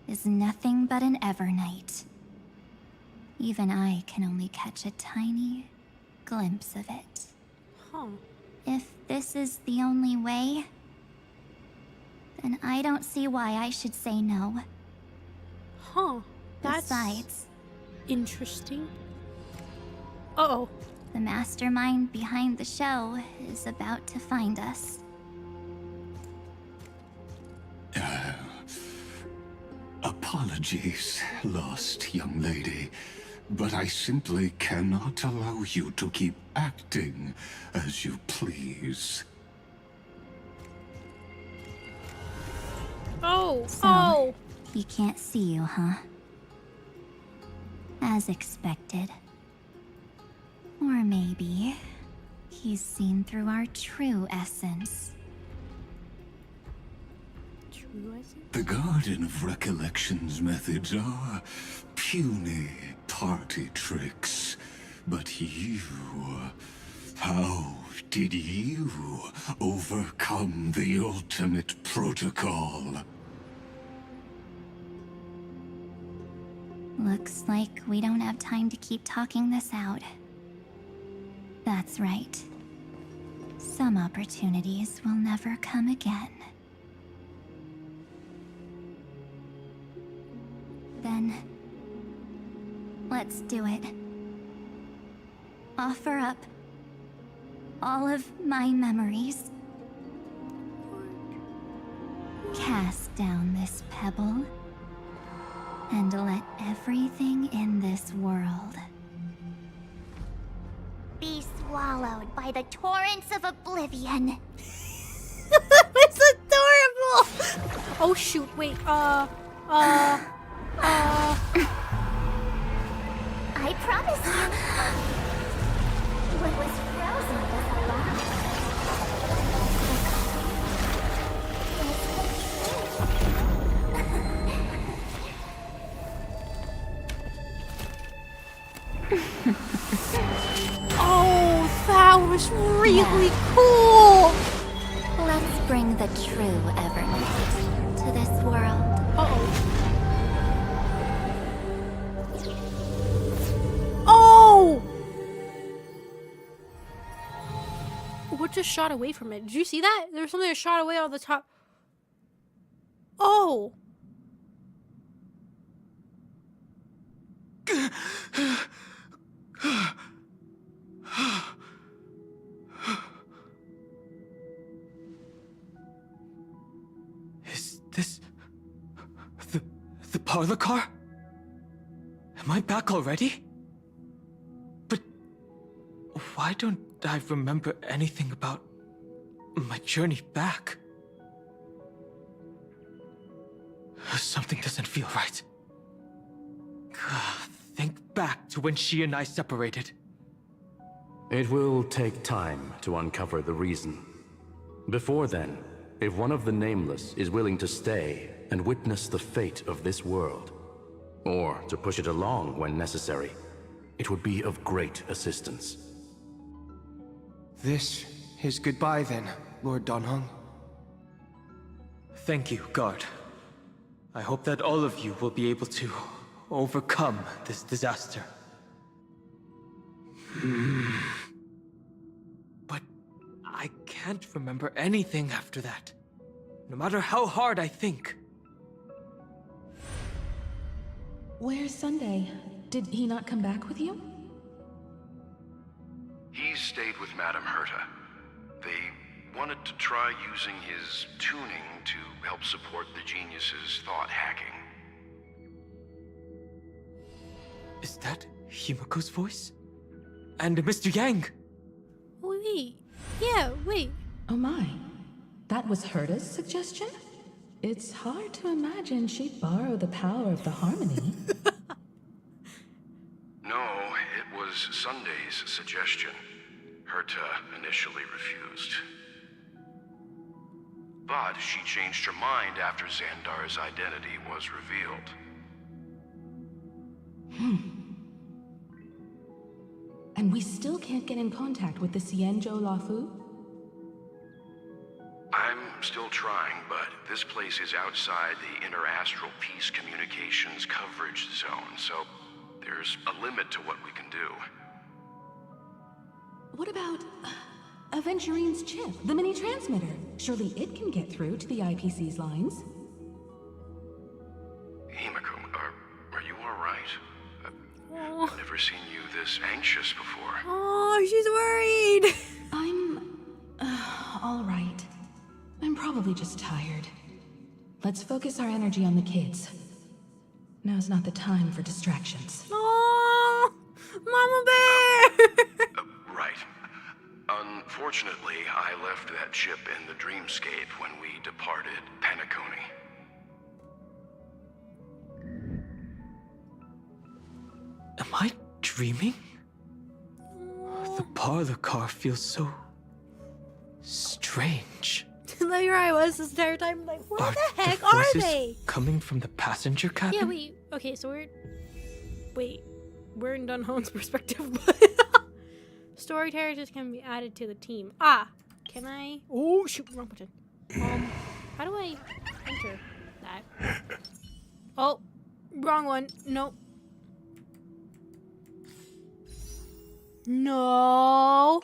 is nothing but an Evernight. Even I can only catch a tiny glimpse of it. Huh. If this is the only way, then I don't see why I should say no. Huh. That's Besides, interesting. Uh-oh. The mastermind behind the show is about to find us. Apologies, lost young lady, but I simply cannot allow you to keep acting as you please. Oh, So, he can't see you, huh? As expected. Or maybe he's seen through our true essence. The Garden of Recollection's methods are puny party tricks. But you... how did you overcome the ultimate protocol? Looks like we don't have time to keep talking this out. That's right. Some opportunities will never come again. Then, let's do it. Offer up all of my memories. Cast down this pebble, and let everything in this world be swallowed by the torrents of oblivion. It's adorable! Oh shoot, wait, I promise you, what was frozen was alive. Oh, that was really cool! Let's bring the true Evernight to this world. Oh! What just shot away from it? Did you see that? There was something that shot away on the top. Oh! Is this... the parlor car? Am I back already? But... why don't I remember anything about my journey back? Something doesn't feel right. Think back to when she and I separated. It will take time to uncover the reason. Before then, if one of the Nameless is willing to stay and witness the fate of this world, or to push it along when necessary, it would be of great assistance. This is goodbye then, Lord Donhong. Thank you, Guard. I hope that all of you will be able to overcome this disaster. But I can't remember anything after that, no matter how hard I think. Where's Sunday? Did he not come back with you? He stayed with Madame Herta. They wanted to try using his tuning to help support the genius's thought hacking. Is that Himiko's voice? And Mr. Yang? Wait. Yeah, wait. Oh my. That was Herta's suggestion? It's hard to imagine she'd borrow the power of the harmony. No, No, it was Sunday's suggestion. Herta initially refused. But she changed her mind after Xandar's identity was revealed. And we still can't get in contact with the Xianzhou Lafu? I'm still trying, but this place is outside the Interastral Peace Communications coverage zone, so there's a limit to what we can do. What about Aventurine's chip, the mini transmitter? Surely it can get through to the IPC's lines. Himiko, are you alright? I've never seen you this anxious before. Oh, she's worried. I'm all right. I'm probably just tired. Let's focus our energy on the kids. Now's not the time for distractions. Oh, Mama Bear! Right. Unfortunately, I left that chip in the dreamscape when we departed Penacony. Am I dreaming? The parlor car feels so strange. There I was this entire time, like, where the heck the are voices they? Coming from the passenger cabin? Yeah, wait. Okay, so we're in Dunhone's perspective, but story characters can be added to the team. Can I? Oh shoot, wrong button. How do I enter that? Oh, wrong one. Nope. No.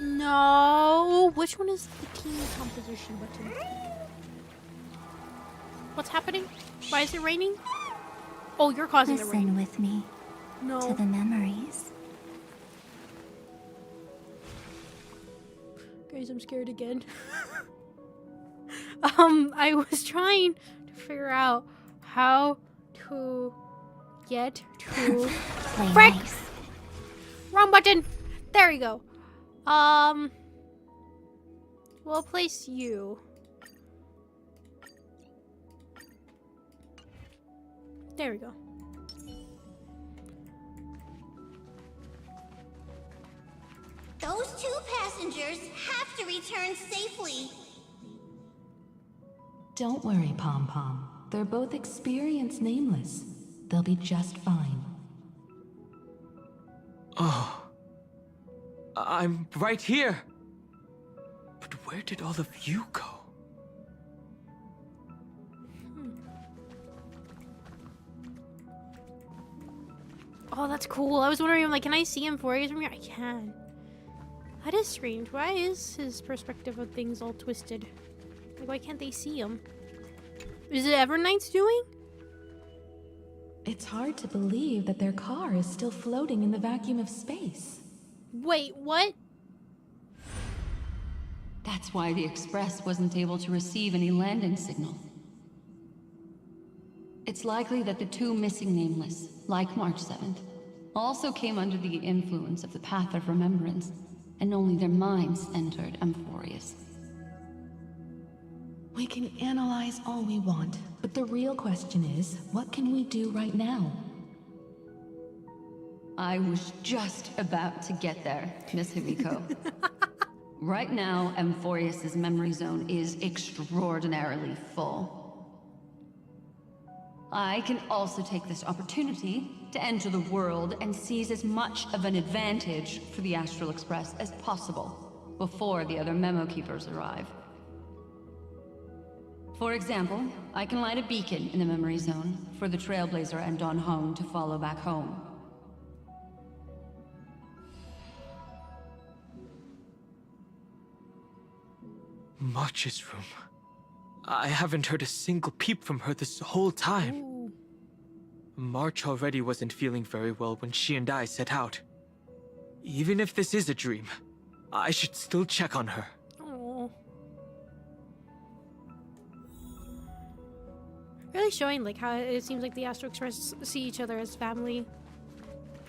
No. Which one is the team composition button? What's happening? Why is it raining? Oh, you're causing the rain. Listen with me. No. To the memories. Guys, I'm scared again. I was trying to figure out how to get to frick! Nice. Wrong button. There we go. We'll place you. There we go. Those two passengers have to return safely. Don't worry, Pom Pom. They're both experienced nameless. They'll be just fine. Oh. I'm right here. But where did all of you go? Oh, that's cool. I was wondering, like, can I see him for you from here? I can. That is strange. Why is his perspective of things all twisted? Like, why can't they see him? Is it Evernight's doing? It's hard to believe that their car is still floating in the vacuum of space. Wait, what? That's why the Express wasn't able to receive any landing signal. It's likely that the two missing nameless, like March 7th, also came under the influence of the Path of Remembrance, and only their minds entered Amphorius. We can analyze all we want, but the real question is, what can we do right now? I was just about to get there, Miss Himiko. Right now, Amphorius' memory zone is extraordinarily full. I can also take this opportunity to enter the world and seize as much of an advantage for the Astral Express as possible before the other memo keepers arrive. For example, I can light a beacon in the memory zone for the Trailblazer and Don Hong to follow back home. March's room. I haven't heard a single peep from her this whole time. Ooh. March already wasn't feeling very well when she and I set out. Even if this is a dream, I should still check on her. Oh. Really showing like how it seems like the Astral Express see each other as family.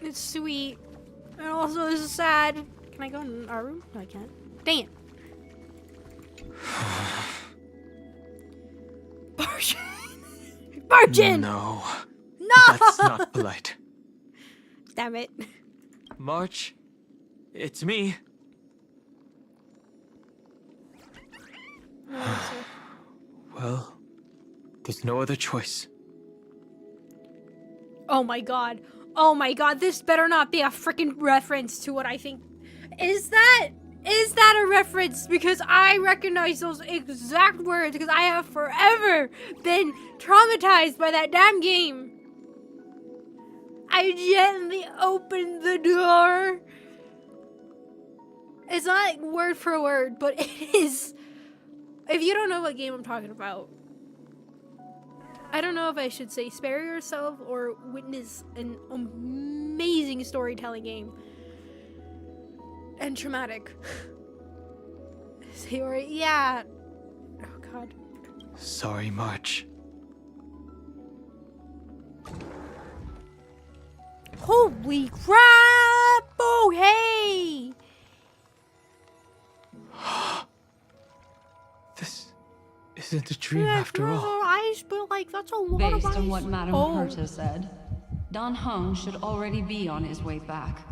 It's sweet. And also this is sad. Can I go in our room? No, I can't. Dang it. Barge in! No. That's not polite. Damn it. March, it's me. Well, there's no other choice. Oh my god. Oh my god, this better not be a freaking reference to what I think. Is that a reference? Because I recognize those exact words because I have forever been traumatized by that damn game. I gently opened the door. It's not like word for word, but it is. If you don't know what game I'm talking about, I don't know if I should say spare yourself or witness an amazing storytelling game. And traumatic. Yeah. Oh god. Sorry, March. Holy crap! Oh, hey! This isn't a dream after all. Eyes, but like that's a lot Based of eyes. on what Madame Herta said, Don Hung should already be on his way back.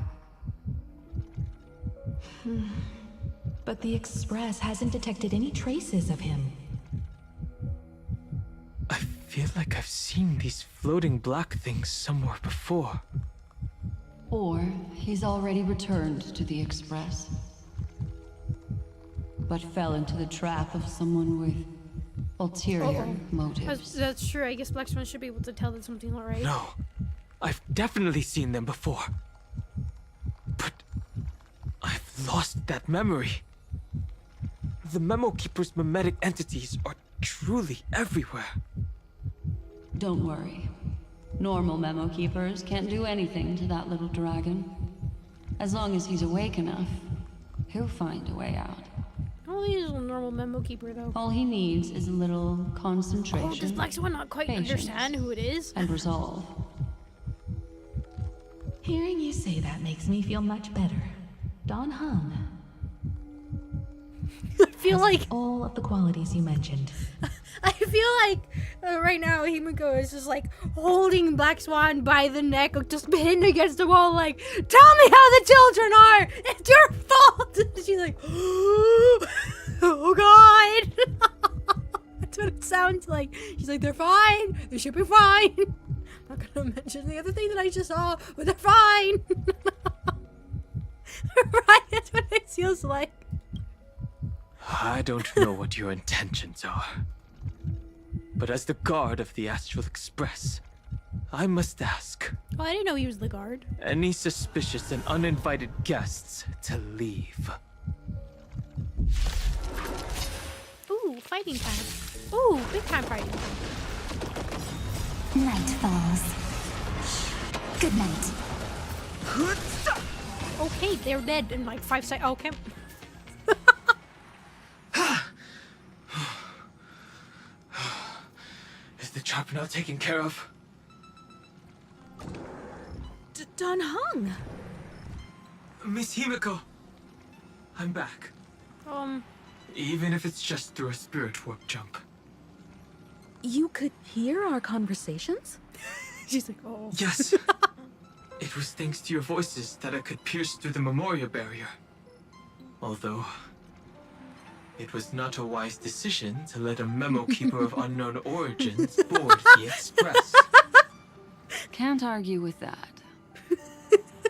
But the Express hasn't detected any traces of him. I feel like I've seen these floating black things somewhere before. Or he's already returned to the Express, but fell into the trap of someone with ulterior motives. That's true. I guess Black Swan should be able to tell that something's not right. No, I've definitely seen them before. But I've lost that memory. The Memo Keeper's mimetic entities are truly everywhere. Don't worry. Normal Memo Keepers can't do anything to that little dragon. As long as he's awake enough, he'll find a way out. Oh, he's a normal Memo Keeper, though. All he needs is a little concentration. Oh, does Black Swan not quite understand who it is? And resolve. Hearing you say that makes me feel much better. Don Hung. I feel like all of the qualities you mentioned. I feel like right now Himiko is just like holding Black Swan by the neck, just pinned against the wall, like, tell me how the children are! It's your fault! She's like, oh god! That's what it sounds like. She's like, they're fine. They should be fine. I'm not gonna mention the other thing that I just saw, but they're fine. Right? That's what it feels like. I don't know what your intentions are. But as the guard of the Astral Express, I must ask. Oh, I didn't know he was the guard. Any suspicious and uninvited guests to leave. Ooh, fighting time. Ooh, big time fighting. Night falls. Good night. Okay, they're dead in like 5 seconds. Okay. Is the trap now taken care of? Don Hung! Miss Himiko! I'm back. Even if it's just through a spirit warp jump. You could hear our conversations? She's like, oh. Yes. It was thanks to your voices that I could pierce through the memorial barrier. Although, it was not a wise decision to let a Memo Keeper of unknown origins board the Express. Can't argue with that.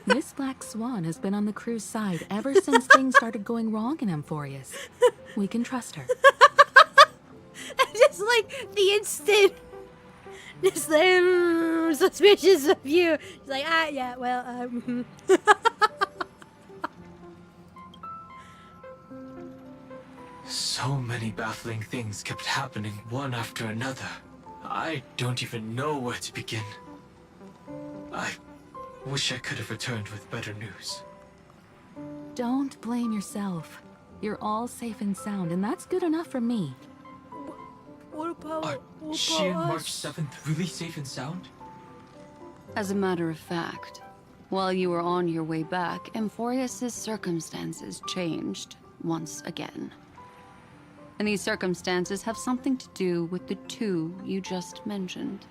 Miss Black Swan has been on the crew's side ever since things started going wrong in Amphorius. We can trust her. Just like the instant, just like, suspicious of you. She's like, yeah, well, So many baffling things kept happening one after another. I don't even know where to begin. I wish I could have returned with better news. Don't blame yourself. You're all safe and sound, and that's good enough for me. What about she and March 7th really safe and sound? As a matter of fact, while you were on your way back, Amphorius' circumstances changed once again. And these circumstances have something to do with the two you just mentioned.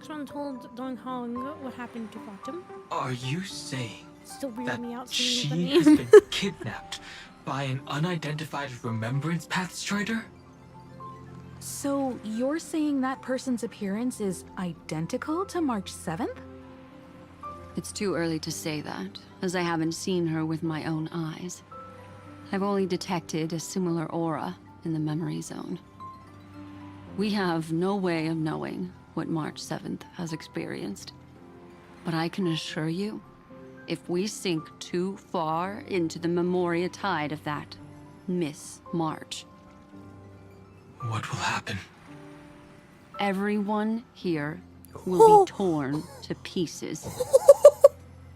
Foxman told Dong Hong what happened to Fatum. Are you saying Still weirding that me out she seeing the has name. been kidnapped by an unidentified remembrance path strider? So you're saying that person's appearance is identical to March 7th? It's too early to say that, as I haven't seen her with my own eyes. I've only detected a similar aura in the memory zone. We have no way of knowing what March 7th has experienced. But I can assure you, if we sink too far into the Memoria tide of that Miss March, what will happen? Everyone here will be torn to pieces.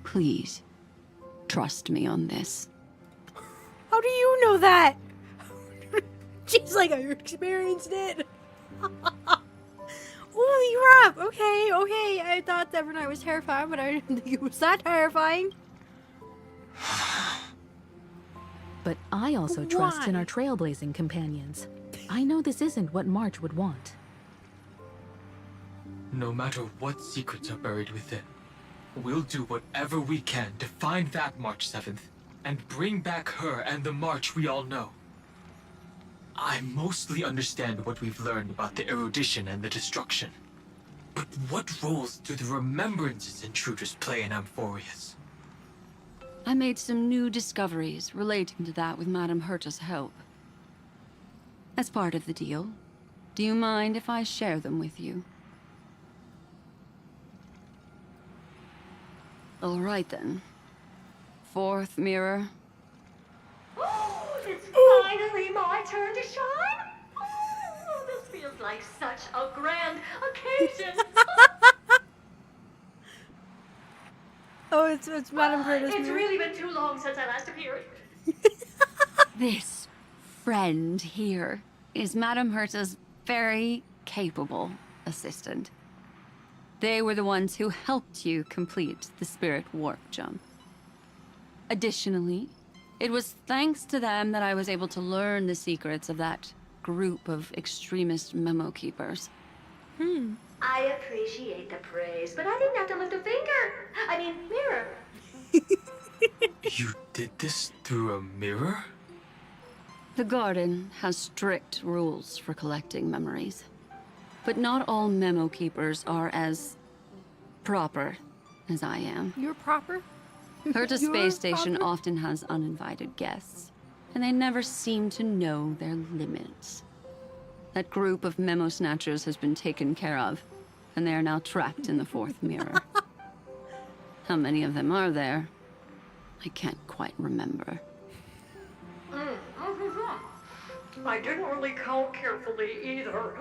Please, trust me on this. How do you know that? She's like, I experienced it. Holy crap! Okay, I thought every night was terrifying, but I didn't think it was that terrifying. But I also trust in our trailblazing companions. I know this isn't what March would want. No matter what secrets are buried within, we'll do whatever we can to find that March 7th and bring back her and the March we all know. I mostly understand what we've learned about the erudition and the destruction. But what roles do the remembrances intruders play in Amphorius? I made some new discoveries relating to that with Madame Herta's help. As part of the deal, do you mind if I share them with you? All right then. Fourth mirror. It's finally my turn to shine. Oh, this feels like such a grand occasion. Oh, it's Madame Curtis. It's really been too long since I last appeared. This friend here is Madame Herta's very capable assistant. They were the ones who helped you complete the spirit warp jump. Additionally, it was thanks to them that I was able to learn the secrets of that group of extremist memo keepers. I appreciate the praise, but I didn't have to lift a finger. I mean, mirror. You did this through a mirror? The garden has strict rules for collecting memories. But not all memo keepers are as proper as I am. You're proper? Herta's You're space station proper? often has uninvited guests, and they never seem to know their limits. That group of memo snatchers has been taken care of, and they are now trapped in the fourth mirror. How many of them are there? I can't quite remember. I didn't really count carefully either.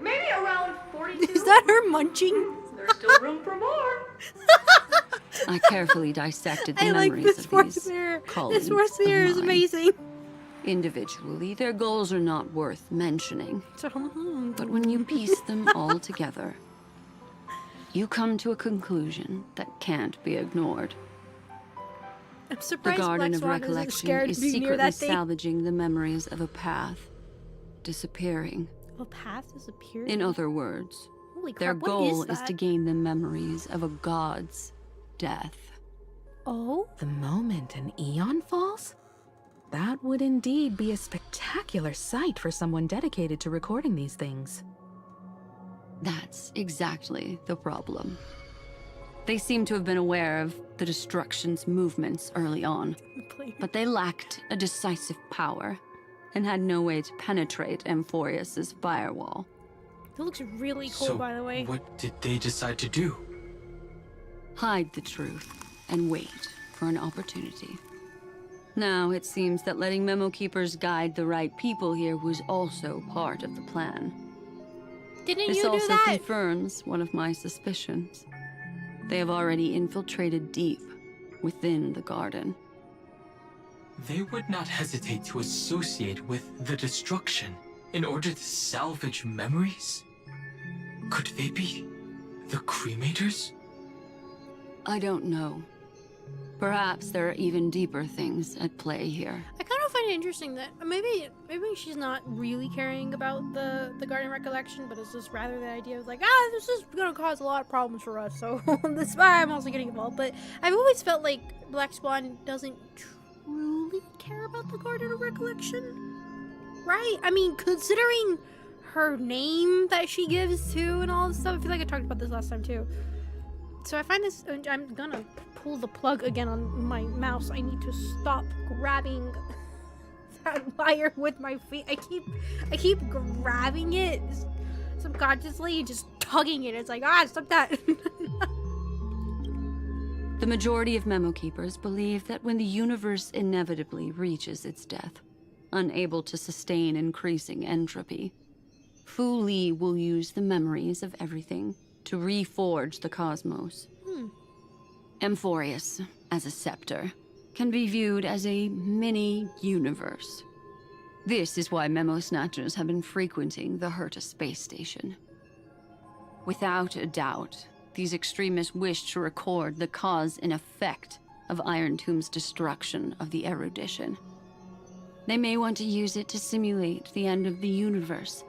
Maybe around 42. Is that her munching? There's still room for more. I carefully dissected the I like memories this of fourth these mirror. colleagues This fourth of mirror is mine. amazing. Individually, their goals are not worth mentioning. But when you piece them all together, you come to a conclusion that can't be ignored. I'm The surprised Garden Black of Swan isn't Recollection scared is to be near secretly that thing. salvaging the memories of a path, disappearing. A path disappeared? In other words, Holy crap, their what goal is is to that? gain the memories of a god's death. Oh? The moment an eon falls? That would indeed be a spectacular sight for someone dedicated to recording these things. That's exactly the problem. They seem to have been aware of the destruction's movements early on, but they lacked a decisive power and had no way to penetrate Amphorius's firewall. That looks really cool, So, by the way. what did they decide to do? Hide the truth and wait for an opportunity. Now, it seems that letting memo keepers guide the right people here was also part of the plan. Didn't This you do also that? confirms one of my suspicions. They have already infiltrated deep within the garden. They would not hesitate to associate with the destruction in order to salvage memories? Could they be the cremators? I don't know. Perhaps there are even deeper things at play here. I kind of find find it interesting that maybe she's not really caring about the Guardian Recollection, but it's just rather the idea of like, this is gonna cause a lot of problems for us, so that's why I'm also getting involved. But I've always felt like Black Swan doesn't truly care about the Guardian Recollection, right? I mean, considering her name that she gives to and all this stuff, I feel like I talked about this last time too. So I find this, I'm gonna pull the plug again on my mouse. I need to stop grabbing that wire with my feet. I keep grabbing it subconsciously, just tugging it. It's like, stop that. The majority of Memo Keepers believe that when the universe inevitably reaches its death, unable to sustain increasing entropy, Fu Li will use the memories of everything to reforge the cosmos. Amphorius, as a scepter, can be viewed as a mini-universe. This is why Memo Snatchers have been frequenting the Herta space station. Without a doubt, these extremists wish to record the cause and effect of Iron Tomb's destruction of the erudition. They may want to use it to simulate the end of the universe,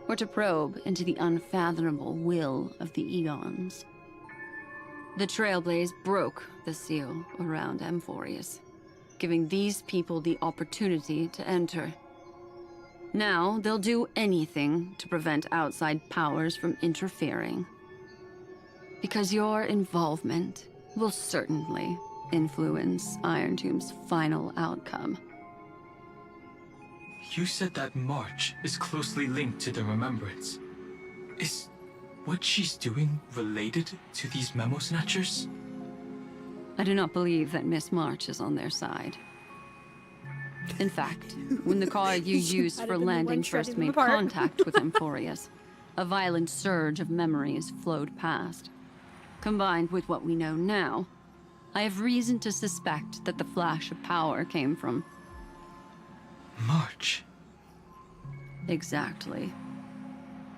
or to probe into the unfathomable will of the eons. The Trailblaze broke the seal around Amphorius, giving these people the opportunity to enter. Now, they'll do anything to prevent outside powers from interfering. Because your involvement will certainly influence Iron Tomb's final outcome. You said that March is closely linked to the Remembrance. Is what she's doing related to these Memo Snatchers? I do not believe that Miss March is on their side. In fact, when the car you used for landing first made contact with Amphorius, a violent surge of memories flowed past. Combined with what we know now, I have reason to suspect that the flash of power came from March. Exactly.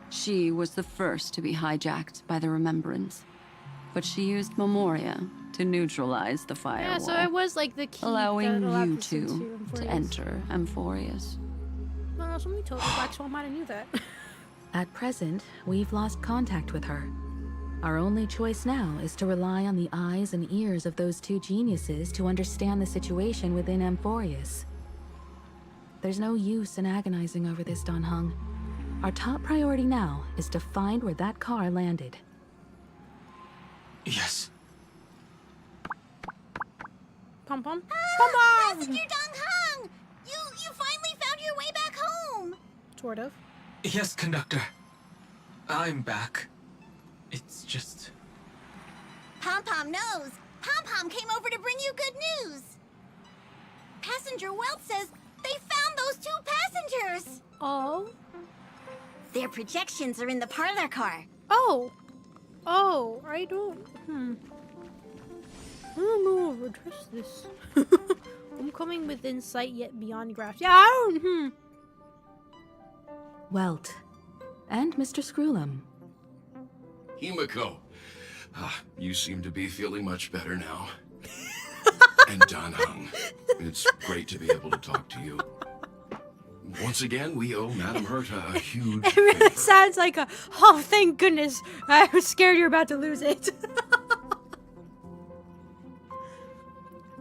She was the first to be hijacked by the Remembrance, but she used Memoria to neutralize the firewall. Yeah, so it was like the key allowing that allowed you us two into to Amphorius. enter Amphorius. Well, somebody told me Black Swan might have knew that. At present, we've lost contact with her. Our only choice now is to rely on the eyes and ears of those two geniuses to understand the situation within Amphorius. There's no use in agonizing over this, Don Hung. Our top priority now is to find where that car landed. Yes. Pom pom. Passenger Dong Hung! You finally found your way back home! Sort of. Yes, conductor. I'm back. It's just... Pom Pom knows. Pom Pom came over to bring you good news. Passenger Welt says they found those two passengers. Oh? Their projections are in the parlor car. Oh, I don't know if I trust this. I'm coming with insight yet beyond grasp. Yeah, I don't, Welt. And Mr. Screwlum. Himiko, you seem to be feeling much better now. And Don Hung, it's great to be able to talk to you. Once again, we owe Madame Herta a huge It really sounds like a, oh, thank goodness. I was scared you're about to lose it.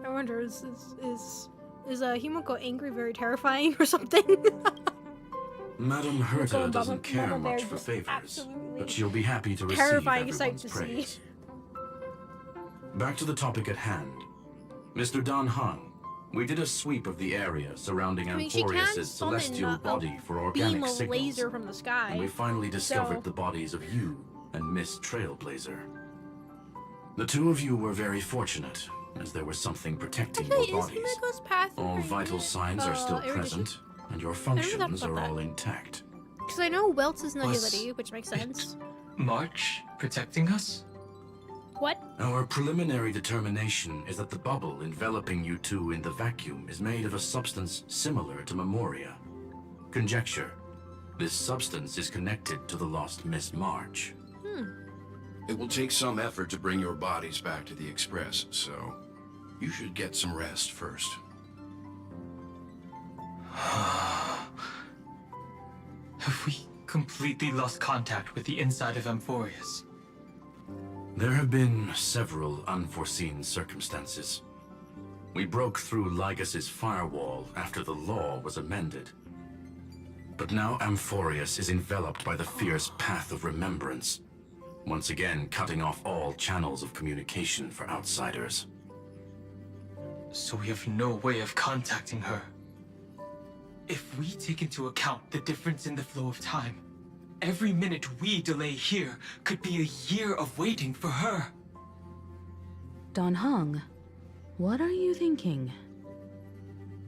I wonder, is Himiko angry very terrifying or something? Madame Herta doesn't care much for favors, but she'll be happy to receive terrifying sight everyone's to praise. see. Back to the topic at hand. Mr. Don Hung, we did a sweep of the area surrounding I mean, she can Amphorius' summon celestial body for organic beam of signals, laser from the sky. and we finally discovered so... the bodies of you and Miss Trailblazer. The two of you were very fortunate, as there was something protecting your bodies. All vital signs are still present, and your functions are all intact. Because I know Welt's is nihility, which makes sense. March protecting us? What? Our preliminary determination is that the bubble enveloping you two in the vacuum is made of a substance similar to Memoria. Conjecture. This substance is connected to the lost Miss March. It will take some effort to bring your bodies back to the Express, so you should get some rest first. Have we completely lost contact with the inside of Amphorius? There have been several unforeseen circumstances. We broke through Lygas's firewall after the law was amended. But now Amphorius is enveloped by the fierce path of remembrance, once again cutting off all channels of communication for outsiders. So we have no way of contacting her. If we take into account the difference in the flow of time, every minute we delay here could be a year of waiting for her. Dan Heng, what are you thinking?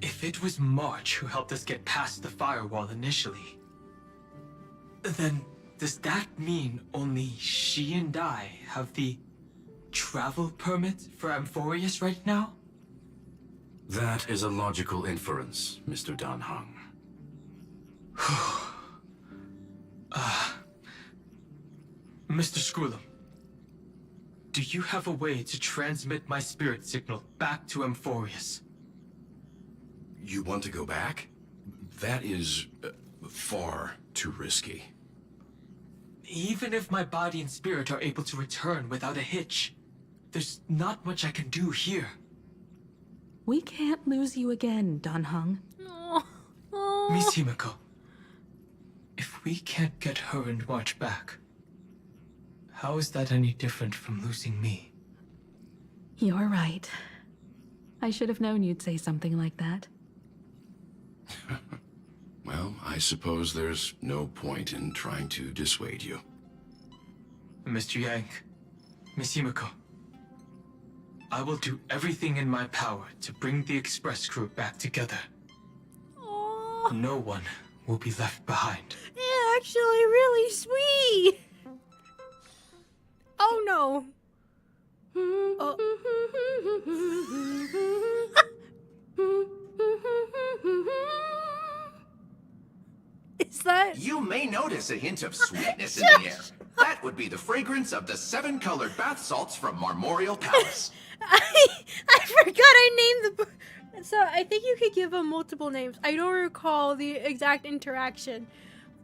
If it was March who helped us get past the firewall initially, then does that mean only she and I have the travel permit for Amphorius right now? That is a logical inference, Mr. Dan Heng. Mr. Scroolum, do you have a way to transmit my spirit signal back to Amphorius? You want to go back? That is far too risky. Even if my body and spirit are able to return without a hitch, there's not much I can do here. We can't lose you again, Dan Heng. Miss Himiko, if we can't get her and March back, how is that any different from losing me? You're right. I should have known you'd say something like that. Well, I suppose there's no point in trying to dissuade you. Mr. Yang, Miss Himiko, I will do everything in my power to bring the Express crew back together. No one will be left behind. Yeah, actually really sweet. Oh no. Oh. Is that? You may notice a hint of sweetness in the air. That would be the fragrance of the 7-colored bath salts from Marmorial Palace. I forgot I named the. So I think you could give them multiple names. I don't recall the exact interaction,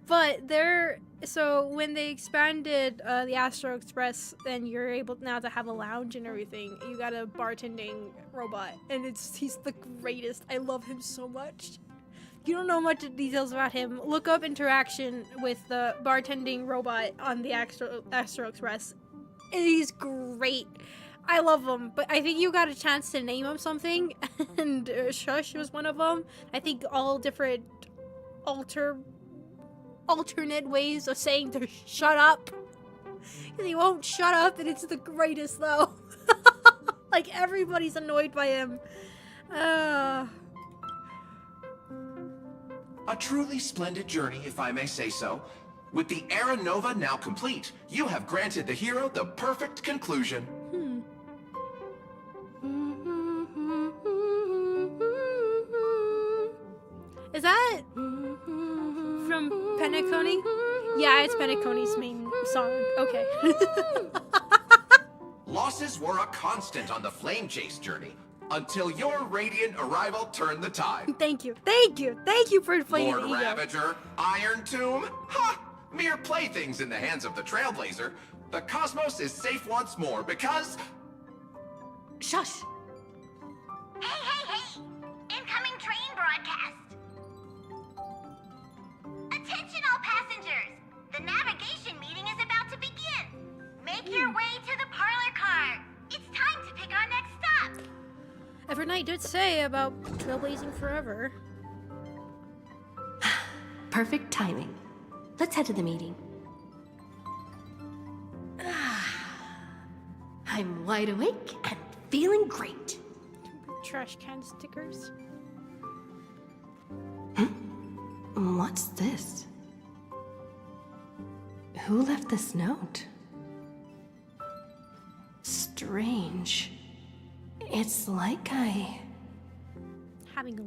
but they're so when they expanded the Astro Express, then you're able now to have a lounge and everything. You got a bartending robot, and he's the greatest. I love him so much. You don't know much details about him. Look up interaction with the bartending robot on the Astro Express. He's great. I love him, but I think you got a chance to name him something, and Shush was one of them. I think all different alternate ways of saying to shut up. He won't shut up, and it's the greatest though. Like everybody's annoyed by him. A truly splendid journey, if I may say so. With the Era Nova now complete, you have granted the hero the perfect conclusion. Is that from Penacony? Yeah, it's Penacony's main song. Okay. Losses were a constant on the Flame Chase journey, until your radiant arrival turned the tide. Thank you for playing Lord Ravager, Iron Tomb, ha! Mere playthings in the hands of the Trailblazer. The cosmos is safe once more because... Shush! Hey! Incoming train broadcast! Attention all passengers! The navigation meeting is about to begin! Make your way to the parlor car! It's time to pick our next stop! Evernight did say about trailblazing forever. Perfect timing. Let's head to the meeting. I'm wide awake and feeling great. Trash can stickers. What's this? Who left this note? Strange. It's like having a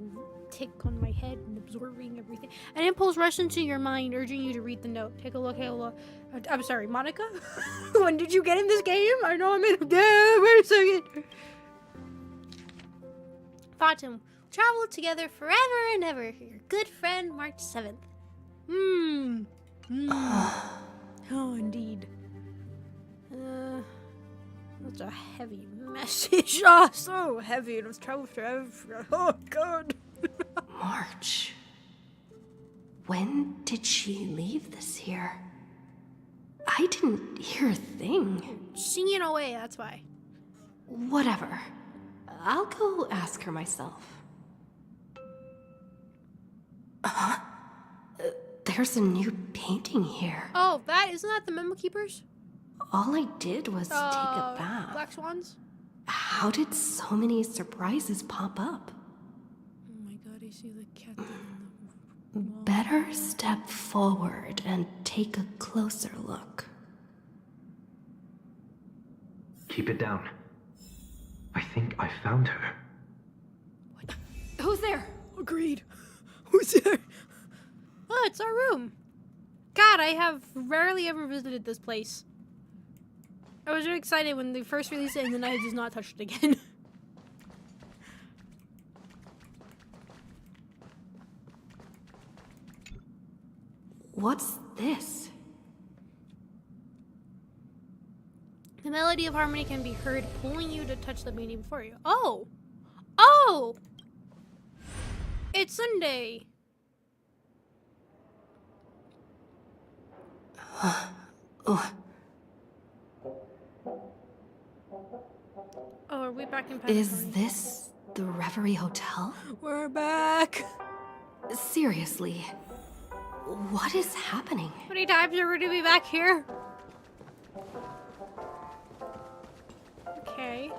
tick on my head and absorbing everything. An impulse rushed into your mind, urging you to read the note. Take a look. I'm sorry, Monica? When did you get in this game? I know I'm in a game. Wait a second. Fatum, Travel together forever and ever. Your good friend, March 7th. Oh, indeed. That's a heavy message. Oh, so heavy. It was travel forever. Oh, God. March. When did she leave this year? I didn't hear a thing. Singing away, that's why. Whatever. I'll go ask her myself. There's a new painting here. Oh, isn't that the Memo Keepers? All I did was take a bath. Black Swans? How did so many surprises pop up? Oh my God, I see the cat. Better step forward and take a closer look. Keep it down. I think I found her. What? Who's there? Agreed. Who's there? Oh, it's our room. God, I have rarely ever visited this place. I was really excited when they first released it, and then I just not touched it again. What's this? The melody of harmony can be heard pulling you to touch the painting before you. Oh! Oh! It's Sunday. Oh, are we back in Paris? Is this the Reverie Hotel? We're back. Seriously, what is happening? How many times are we to be back here? Okay.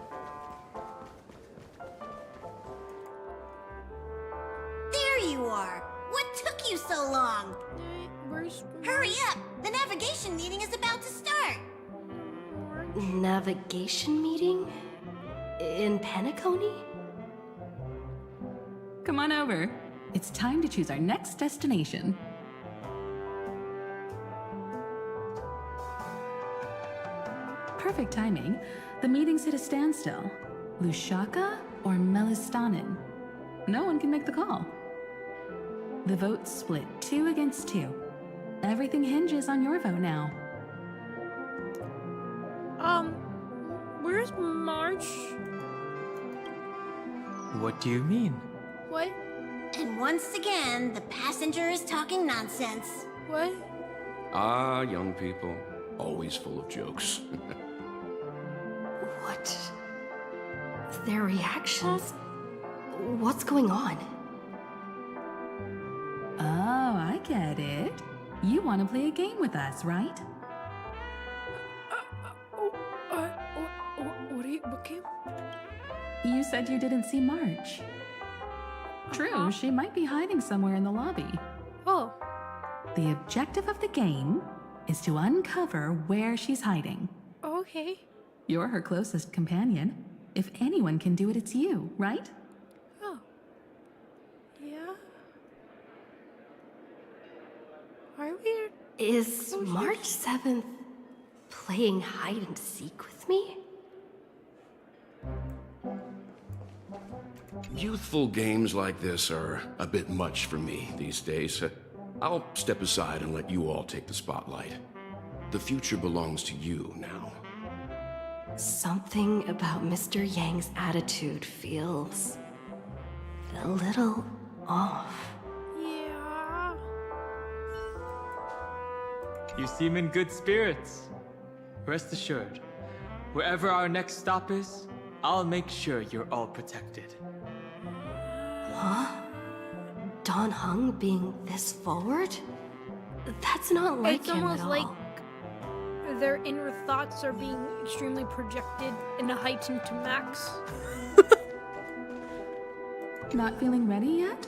There you are. What took you so long? Hurry up! The navigation meeting is about to start. Navigation meeting? In Penacony? Come on over. It's time to choose our next destination. Perfect timing. The meeting's at a standstill. Lushaka or Melistanin? No one can make the call. The vote's split 2 against 2. Everything hinges on your vote now. Where's March? What do you mean? What? And once again, the passenger is talking nonsense. What? Ah, young people. Always full of jokes. What? Their reactions? What's going on? Oh, I get it. You want to play a game with us, right? What game? You said you didn't see March. True, she might be hiding somewhere in the lobby. Oh. The objective of the game is to uncover where she's hiding. Okay. You're her closest companion. If anyone can do it, it's you, right? Oh. Yeah. Are we? Is March 7th playing hide and seek with me? Youthful games like this are a bit much for me these days. I'll step aside and let you all take the spotlight. The future belongs to you now. Something about Mr. Yang's attitude feels a little off. Yeah. You seem in good spirits. Rest assured, wherever our next stop is, I'll make sure you're all protected. Huh? Dan Heng being this forward? That's not like it's him almost at all. like their inner thoughts are being extremely projected and heightened to max. Not feeling ready yet?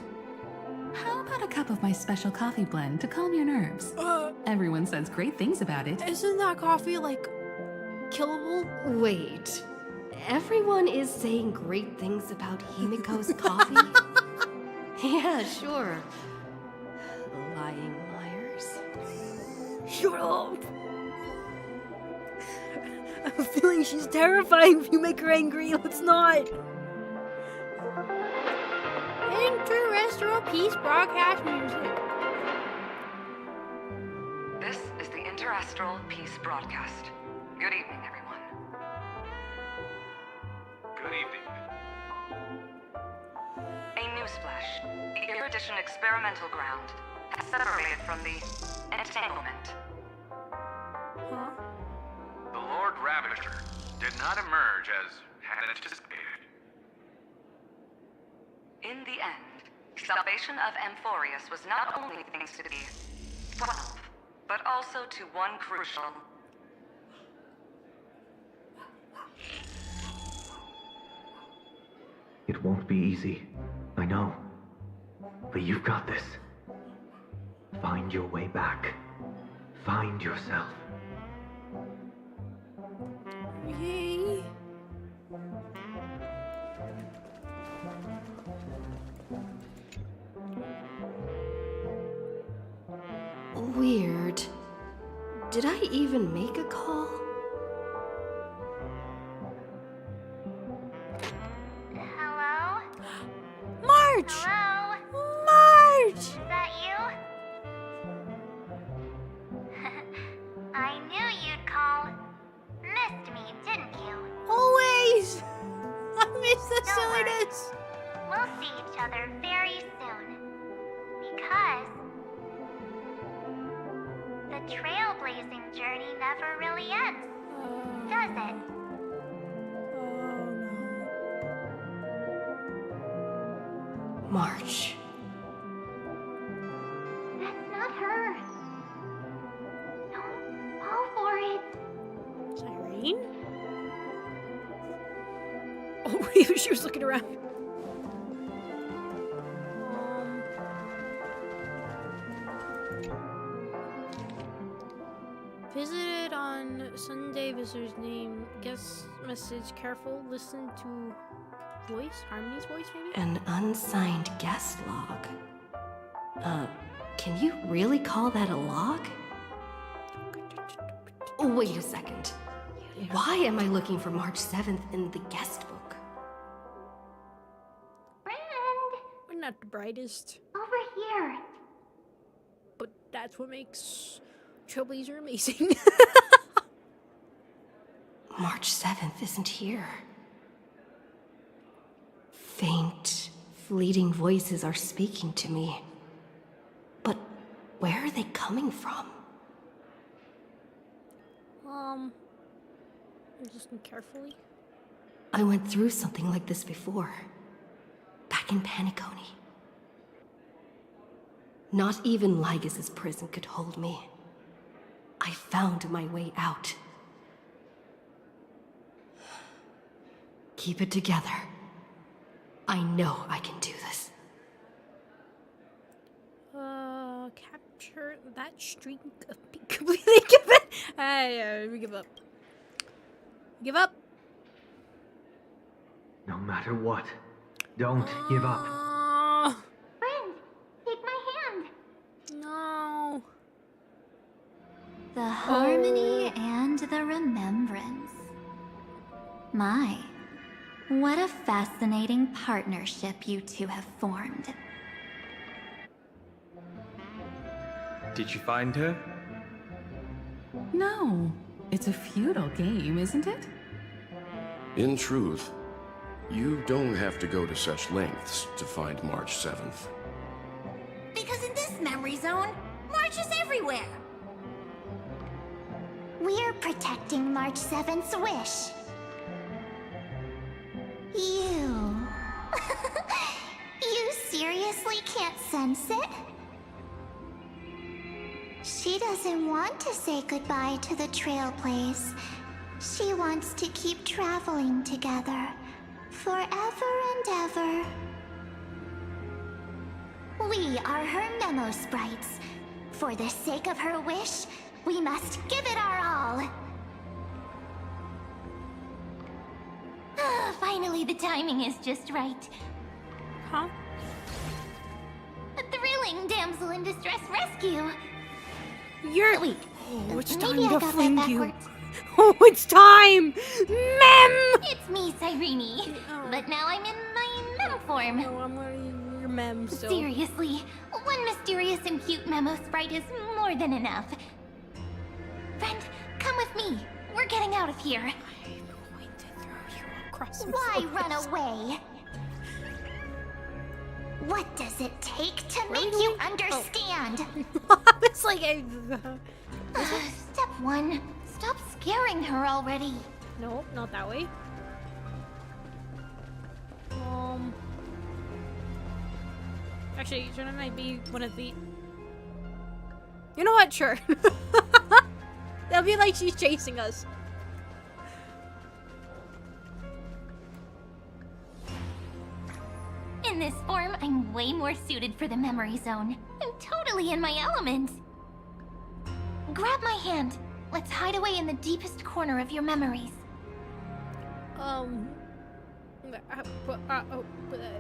How about a cup of my special coffee blend to calm your nerves? Everyone says great things about it. Isn't that coffee, like, killable? Wait. Everyone is saying great things about Himiko's coffee? Yeah, sure. Lying liars. Shut up! I'm feeling she's terrifying if you make her angry. Let's not. Peace broadcast music. This is the Interastral Peace Broadcast. Good evening, everyone. Good evening. A newsflash. The Erudition experimental ground has separated from the entanglement. Huh? The Lord Ravager did not emerge as had anticipated. In the end, salvation of Amphorius was not only thanks to the 12, but also to one crucial... It won't be easy, I know. But you've got this. Find your way back. Find yourself. Yay. Weird. Did I even make a call? Hello? March! Hello? March! Is that you? I knew you'd call. Missed me, didn't you? Always! I miss the Don't worry. silliness. We'll see each other very soon. Because the trailblazing journey never really ends, does it? March. That's not her. Don't fall for it. Cyrene? Oh, she was looking around. Visited on Sunday. Visitor's name. Guest message. Careful. Listen to voice. Harmony's voice, maybe? An unsigned guest log. Can you really call that a log? Wait a second. Why am I looking for March 7th in the guest book? Friend! We're not the brightest. Over here. But that's what makes Trailblazer amazing. March 7th isn't here. Faint, fleeting voices are speaking to me. But where are they coming from? Listen carefully. I went through something like this before. Back in Paniconi. Not even Lygus' prison could hold me. I found my way out. Keep it together. I know I can do this. Capture that streak of completely give it. We give up. Give up. No matter what, don't give up. Friend, take my hand. No. The harmony and the remembrance. My, what a fascinating partnership you two have formed. Did you find her? No. It's a futile game, isn't it? In truth, you don't have to go to such lengths to find March 7th. Because in this memory zone, March is everywhere. We're protecting March 7th's wish. You... you seriously can't sense it? She doesn't want to say goodbye to the Trailblaze. She wants to keep traveling together. Forever and ever. We are her memo sprites. For the sake of her wish, we must give it our all. Finally, the timing is just right. Huh? A thrilling damsel in distress rescue. You're... Wait. Oh, it's Maybe time I to got fling that you. backwards. Oh, it's time! Mem! It's me, Cyrene. But now I'm in my mem form. No, I'm your mem still. Seriously, one mysterious and cute memo sprite is more than enough. Friend, come with me. We're getting out of here. I'm going to throw you across the Why forest. run away? What does it take to make you understand? It's like Step 1. Stop scaring her already. No, not that way. Actually, shouldn't I be one of the... You know what? Sure. That'll be like she's chasing us. In this form, I'm way more suited for the memory zone. I'm totally in my element. Grab my hand. Let's hide away in the deepest corner of your memories.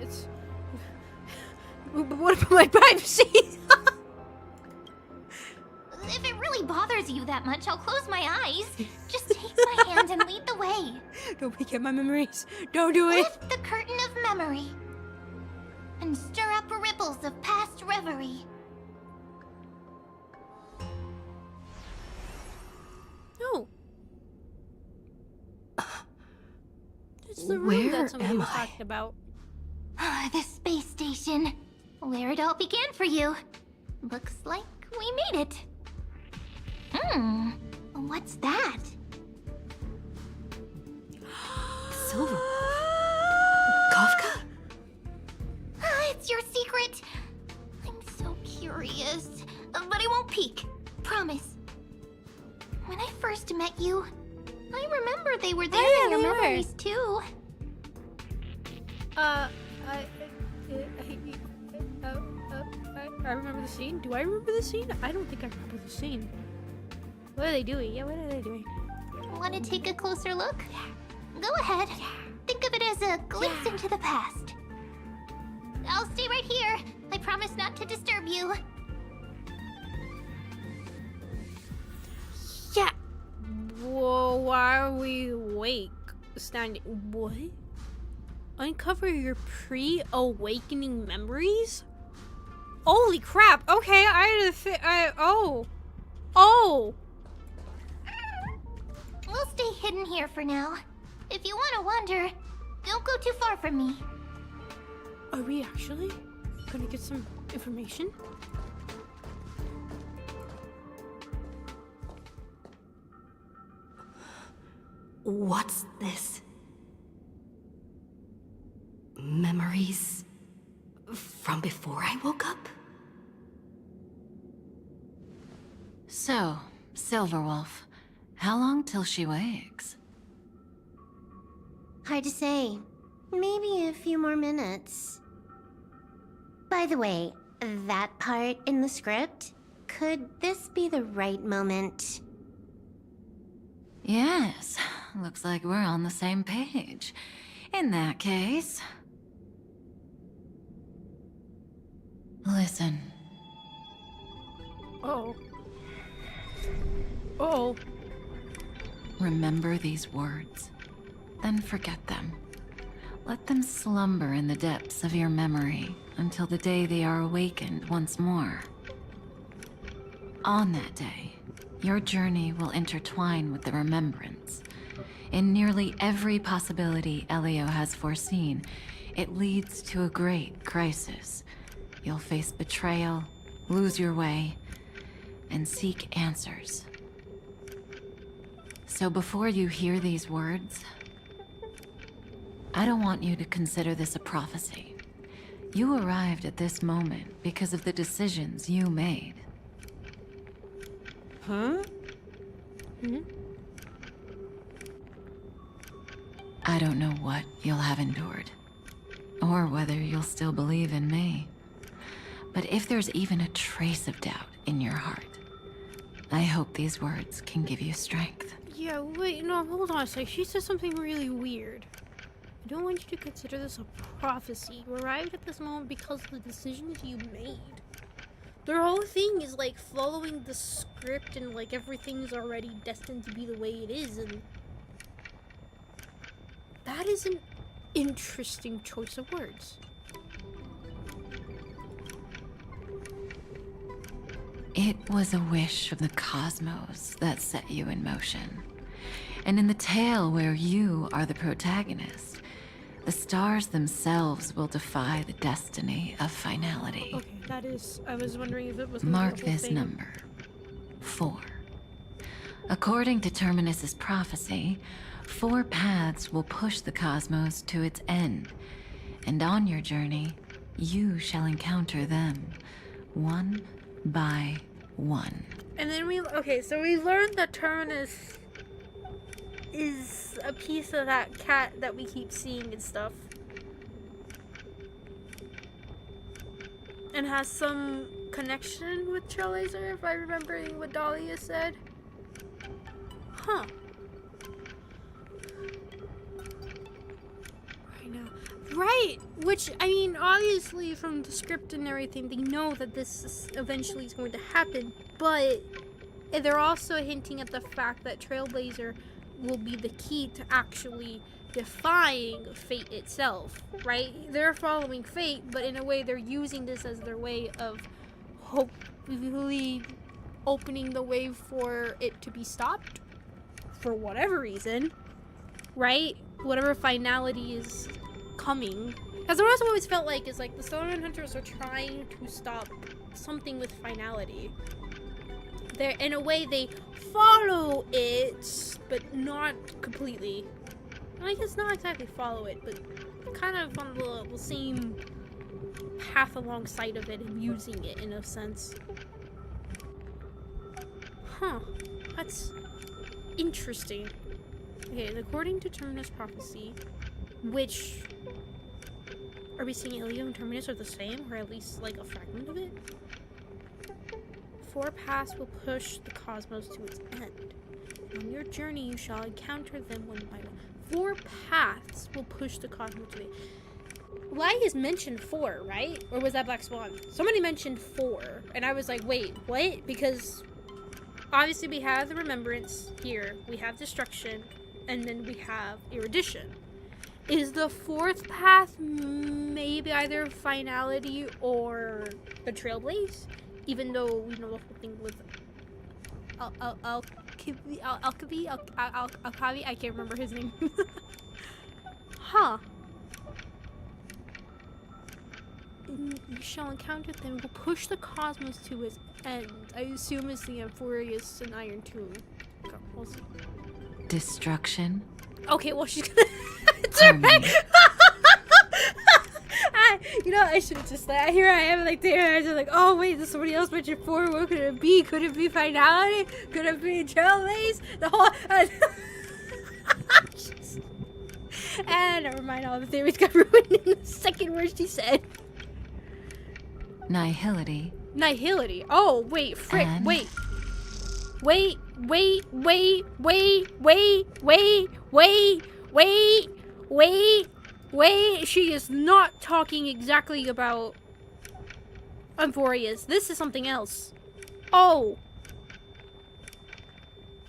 It's... What about my privacy? If it really bothers you that much, I'll close my eyes. Just take my hand and lead the way. Don't pick at my memories. Don't do it. Lift the curtain of memory. And stir up ripples of past reverie. No. It's the room that somebody was talking about. The space station. Where it all began for you. Looks like we made it. What's that? Silver. Kafka? It's your secret. I'm so curious. But I won't peek. Promise. When I first met you, I remember they were there in your memories too. I remember the scene. Do I remember the scene? I don't think I remember the scene. What are they doing? Yeah, what are they doing? Want to take a closer look? Go ahead. Think of it as a glimpse into the past. I'll stay right here. I promise not to disturb you. Yeah. Whoa, why are we awake? Standing. What? Uncover your pre-awakening memories? Holy crap. Okay, oh. We'll stay hidden here for now. If you want to wander, don't go too far from me. Are we actually gonna get some information? What's this? Memories from before I woke up? So, Silverwolf, how long till she wakes? Hard to say. Maybe a few more minutes. By the way, that part in the script, could this be the right moment? Yes, looks like we're on the same page. In that case... Listen. Oh. Remember these words, then forget them. Let them slumber in the depths of your memory until the day they are awakened once more. On that day, your journey will intertwine with the remembrance. In nearly every possibility Elio has foreseen, it leads to a great crisis. You'll face betrayal, lose your way, and seek answers. So before you hear these words, I don't want you to consider this a prophecy. You arrived at this moment because of the decisions you made. Huh? I don't know what you'll have endured, or whether you'll still believe in me. But if there's even a trace of doubt in your heart, I hope these words can give you strength. Yeah, wait, no, hold on a sec. She said something really weird. I don't want you to consider this a prophecy. You arrived at this moment because of the decisions you made. Their whole thing is like following the script and like everything's already destined to be the way it is, and that is an interesting choice of words. It was a wish of the cosmos that set you in motion. And in the tale where you are the protagonist, the stars themselves will defy the destiny of finality. Okay, that is... I was wondering if it was... Mark this number. 4. According to Terminus's prophecy, 4 paths will push the cosmos to its end. And on your journey, you shall encounter them, one by one. And then we... Okay, so we learned that Terminus is a piece of that cat that we keep seeing and stuff. And has some connection with Trailblazer, if I'm remembering what Dahlia said. Huh. Right now. Right! Which, I mean, obviously from the script and everything, they know that this eventually is going to happen, but they're also hinting at the fact that Trailblazer will be the key to actually defying fate itself, right? They're following fate, but in a way they're using this as their way of hopefully opening the way for it to be stopped for whatever reason, right? Whatever finality is coming. Because what I've always felt like is like the Stoneman Hunters are trying to stop something with finality. They're, in a way, they follow it, but not completely. I guess not exactly follow it, but kind of on the same path alongside of it and using it in a sense. Huh. That's interesting. Okay, and according to Terminus prophecy, which... Are we seeing Ilio and Terminus are the same, or at least like a fragment of it? 4 paths will push the cosmos to its end. On your journey, you shall encounter them one by one. 4 paths will push the cosmos to the end. Lai has mentioned 4, right? Or was that Black Swan? Somebody mentioned 4, and I was like, wait, what? Because obviously we have the Remembrance here, we have Destruction, and then we have Erudition. Is the 4th path maybe either Finality or the Trailblaze? Even though we know the whole thing with Alkavi, I can't remember his name. Huh. You shall encounter them will push the cosmos to its end. I assume it's the Amphorius and Iron Tomb. Okay, we'll see. Destruction. Okay, well she's gonna... You know, I should have just like, here I am like there, I was like, oh wait, there's somebody else mentioned 4. What could it be? Could it be Finality? Could it be Trailblaze? The whole and never mind, all the theories got ruined in the second word she said. Nihility. Nihility. Oh wait, frick, wait. Wait. She is not talking exactly about Amphorius. This is something else. Oh.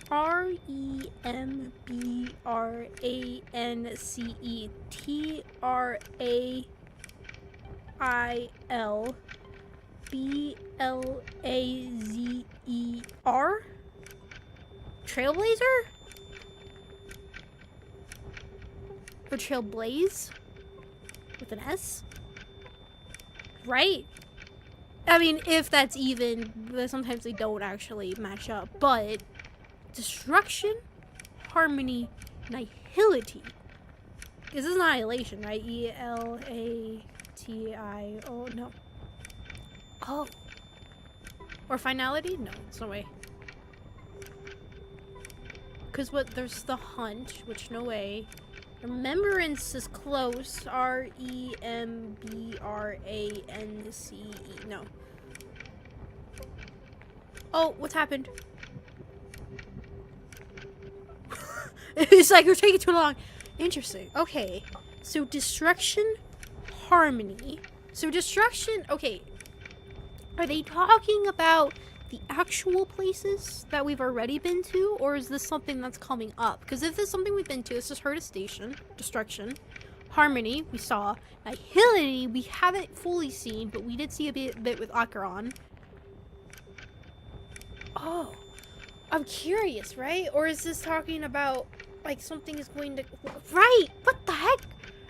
REMBRANCETRAILBLAZER? Trailblazer? Or Trailblaze? With an S? Right? I mean, if that's even, sometimes they don't actually match up, but Destruction, Harmony, Nihility. This is Annihilation, right? E-L-A-T-I-O, no. Oh. Or Finality? No, it's no way. Because there's the Hunt, which no way. Remembrance is close. REMBRANCE. No. Oh, what's happened? It's like we're taking too long. Interesting. Okay. So Destruction, Harmony. So Destruction, okay. Are they talking about the actual places that we've already been to, or is this something that's coming up? Because if there's something we've been to, this is Herta Station, Destruction, Harmony, we saw, Nihility, we haven't fully seen, but we did see a bit with Acheron. Oh, I'm curious, right? Or is this talking about, like, something is going to... Right! What the heck?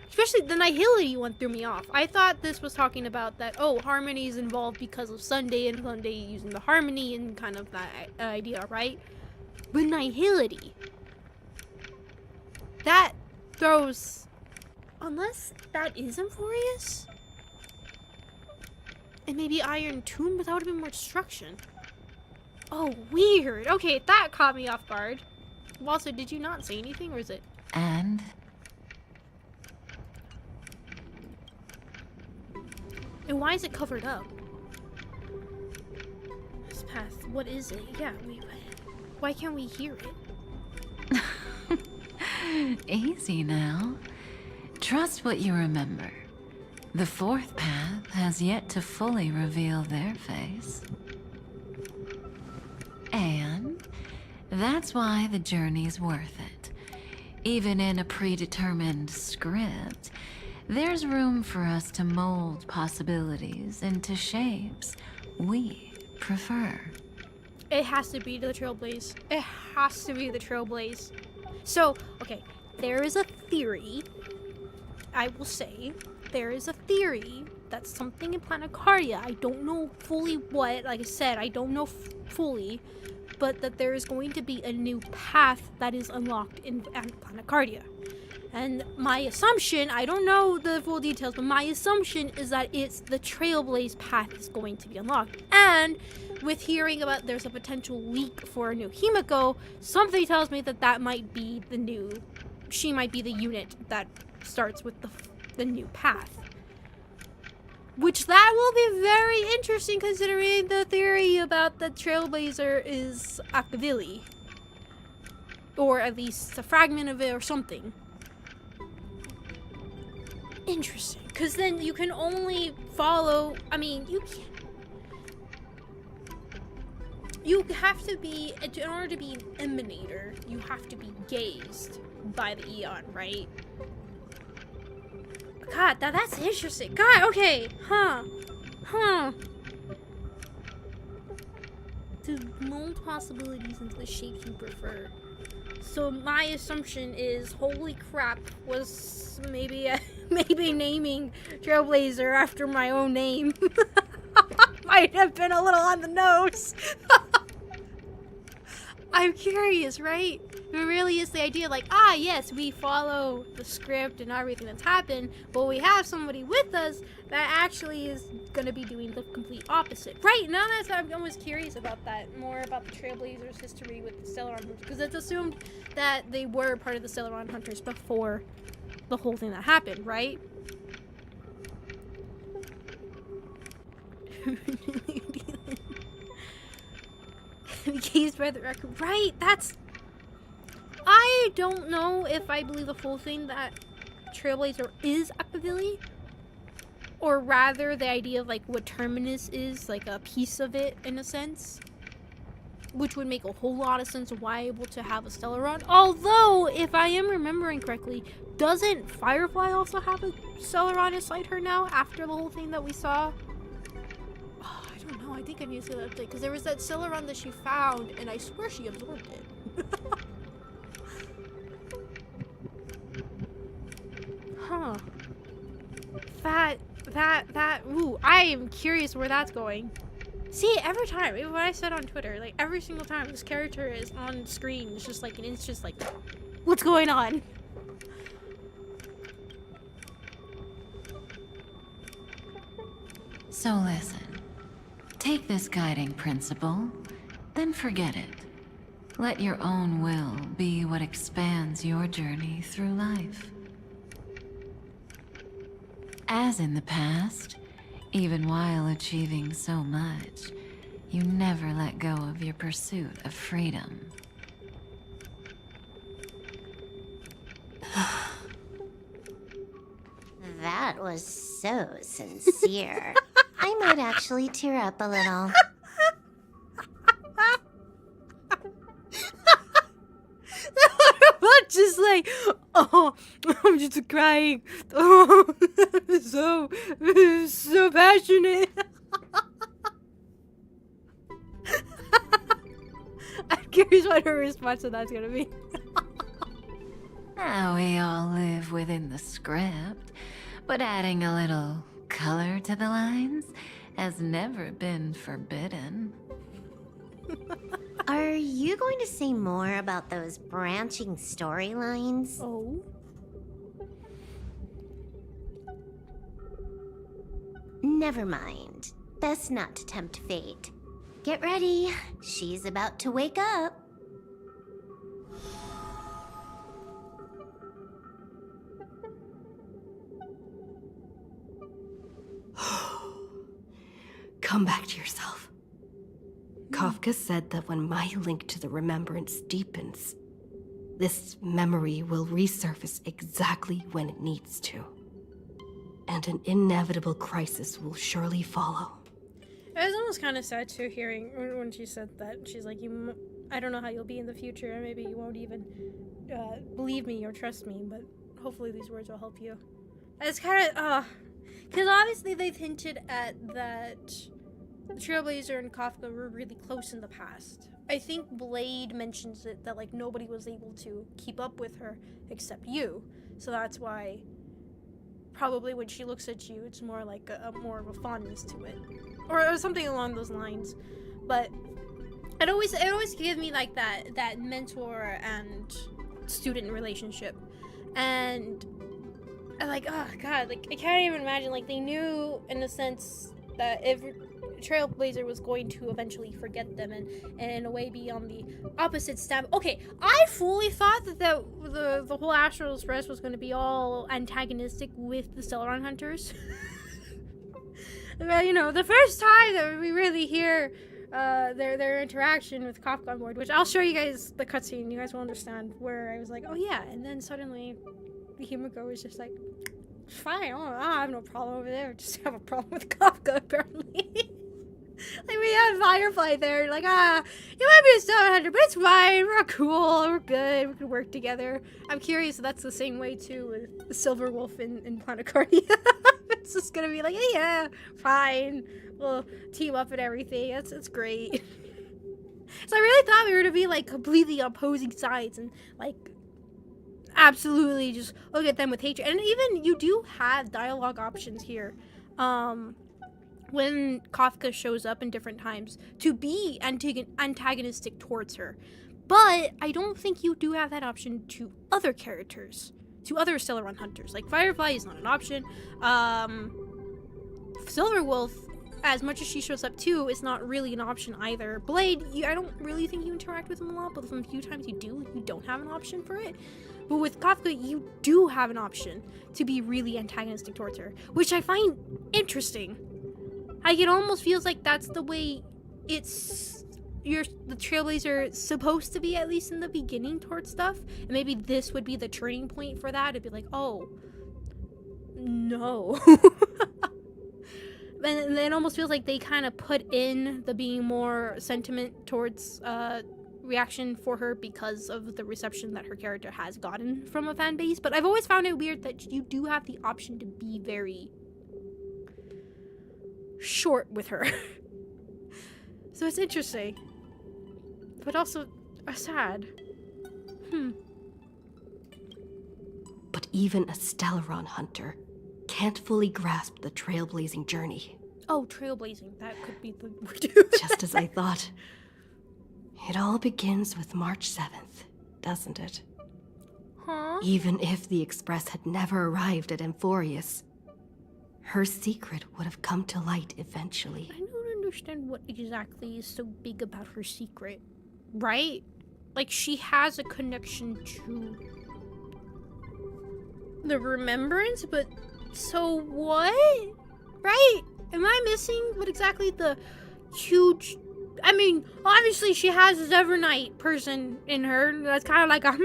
Especially the Nihility one threw me off. I thought this was talking about that, oh, Harmony is involved because of Sunday, and Sunday using the Harmony and kind of that idea, right? But Nihility. That throws... Unless that is Emphorius? And maybe Iron Tomb, but that would have been more destruction. Oh, weird. Okay, that caught me off guard. Also, did you not say anything, or is it... And? And why is it covered up? This path, what is it? Yeah, why can't we hear it? Easy now. Trust what you remember. The fourth path has yet to fully reveal their face. And that's why the journey's worth it. Even in a predetermined script, there's room for us to mold possibilities into shapes we prefer. It has to be the Trailblaze. It has to be the Trailblaze. So, okay, there is a theory, I will say, there is a theory that something in Planetardia, I don't know fully what, like I said, I don't know fully, but that there is going to be a new path that is unlocked in Planetardia. And my assumption, I don't know the full details, but my assumption is that it's the Trailblaze path is going to be unlocked. And with hearing about there's a potential leak for a new Himiko, something tells me that that might be the new, she might be the unit that starts with the new path. Which that will be very interesting considering the theory about the Trailblazer is Akavili. Or at least a fragment of it or something. Interesting. Because then you can only follow, I mean, you have to be, in order to be an emanator, you have to be gazed by the Eon, right? God, that's interesting. God, okay. Huh. To mold possibilities into the shapes you prefer. So my assumption is, holy crap, was maybe naming Trailblazer after my own name. Might have been a little on the nose. I'm curious, right? It really is the idea, like, yes, we follow the script and everything that's happened, but we have somebody with us that actually is gonna be doing the complete opposite. Right, now that's I'm almost curious about that, more about the Trailblazers' history with the Stellaron Hunters, because it's assumed that they were part of the Stellaron Hunters before the whole thing that happened, right? Gazed by the record. Right, that's... I don't know if I believe the full thing that Trailblazer is Akavili, or rather the idea of like what Terminus is, like a piece of it in a sense, which would make a whole lot of sense of why able to have a Stellaron. Although, if I am remembering correctly, doesn't Firefly also have a Stellaron inside her now after the whole thing that we saw? Oh, I don't know. I think I need to see that thing because there was that Stellaron that she found, and I swear she absorbed it. Huh. Ooh, I am curious where that's going. See, every time, even what I said on Twitter, like, every single time this character is on screen, it's just like, and it's just like, what's going on? So listen. Take this guiding principle, then forget it. Let your own will be what expands your journey through life. As in the past, even while achieving so much, you never let go of your pursuit of freedom. That was so sincere. I might actually tear up a little. Just like, oh, I'm just crying. Oh, so passionate. curious what her response to that's gonna be. We all live within the script, but adding a little color to the lines has never been forbidden. Are you going to say more about those branching storylines? Oh. Never mind. Best not to tempt fate. Get ready. She's about to wake up. Come back to yourself. Kafka said that when my link to the remembrance deepens, this memory will resurface exactly when it needs to. And an inevitable crisis will surely follow. It was almost kind of sad too, hearing when she said that. She's like, I don't know how you'll be in the future, and maybe you won't even believe me or trust me, but hopefully these words will help you. It's kind of, because obviously they've hinted at that the Trailblazer and Kafka were really close in the past. I think Blade mentions it, that like nobody was able to keep up with her except you, so that's why probably when she looks at you, it's more like more of a fondness to it, or something along those lines. But it always gave me like that mentor and student relationship, and like, oh god, like I can't even imagine, like they knew in a sense that if Trailblazer was going to eventually forget them and in a way be on the opposite stab. Okay, I fully thought that the whole Astral Express was going to be all antagonistic with the Celeron Hunters. Well, you know, the first time that we really hear their interaction with Kafka on board, which I'll show you guys the cutscene, you guys will understand where I was like, oh yeah, and then suddenly the Himiko was just like, fine, I have no problem over there, just have a problem with Kafka apparently. Like, we had Firefly there, like, you might be a Stone Hunter, but it's fine, we're cool, we're good, we can work together. I'm curious if that's the same way, too, with the Silver Wolf in Planecardia. It's just gonna be like, yeah, fine, we'll team up and everything, it's great. So I really thought we were to be, like, completely opposing sides, and, like, absolutely just look at them with hatred. And even, you do have dialogue options here, when Kafka shows up in different times to be antagonistic towards her. But I don't think you do have that option to other characters, to other Celeron Hunters. Like, Firefly is not an option. Silver Wolf, as much as she shows up too, is not really an option either. Blade, I don't really think you interact with him a lot, but from the few times you do, you don't have an option for it. But with Kafka, you do have an option to be really antagonistic towards her, which I find interesting. Like, it almost feels like that's the way the Trailblazer supposed to be, at least in the beginning, towards stuff. And maybe this would be the turning point for that. It'd be like, oh, no. And it almost feels like they kind of put in the being more sentiment towards reaction for her because of the reception that her character has gotten from a fan base. But I've always found it weird that you do have the option to be very short with her. So it's interesting, but also sad. But even a Stellaron Hunter can't fully grasp the trailblazing journey. Oh, trailblazing, that could be the word. Just as I thought. It all begins with March 7th, doesn't it? Huh? Even if the Express had never arrived at Amphorius, her secret would have come to light eventually. I don't understand what exactly is so big about her secret, right? Like, she has a connection to the remembrance, but so what? Right? Am I missing what exactly the huge... I mean, obviously she has this Evernight person in her. That's kind of like a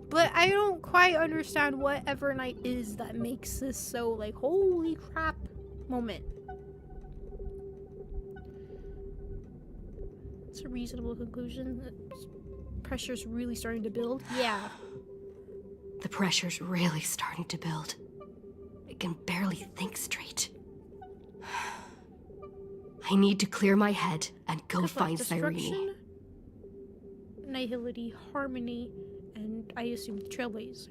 But I don't quite understand what Evernight is that makes this so, like, holy crap moment. It's a reasonable conclusion. Pressure's really starting to build. Yeah. The pressure's really starting to build. I can barely think straight. I I need to clear my head and go find Cyrene. Nihility, Harmony, and I assume the Trailblaze.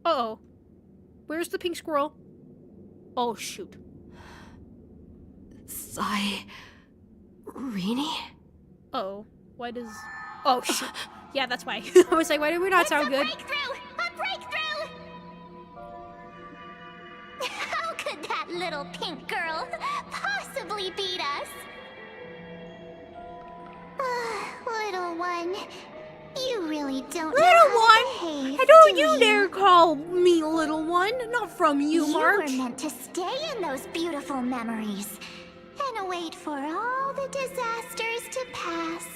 Uh-oh. Where's the pink squirrel? Oh, shoot. Cyrene? Uh-oh. Why does... Oh, shoot. Yeah, that's why. I was like, why did we not sound good? A breakthrough! How could that little pink girl possibly beat us? Little one, you really don't know how to behave, Don't you dare call me little one. Not from you, March. You were meant to stay in those beautiful memories and wait for all the disasters to pass.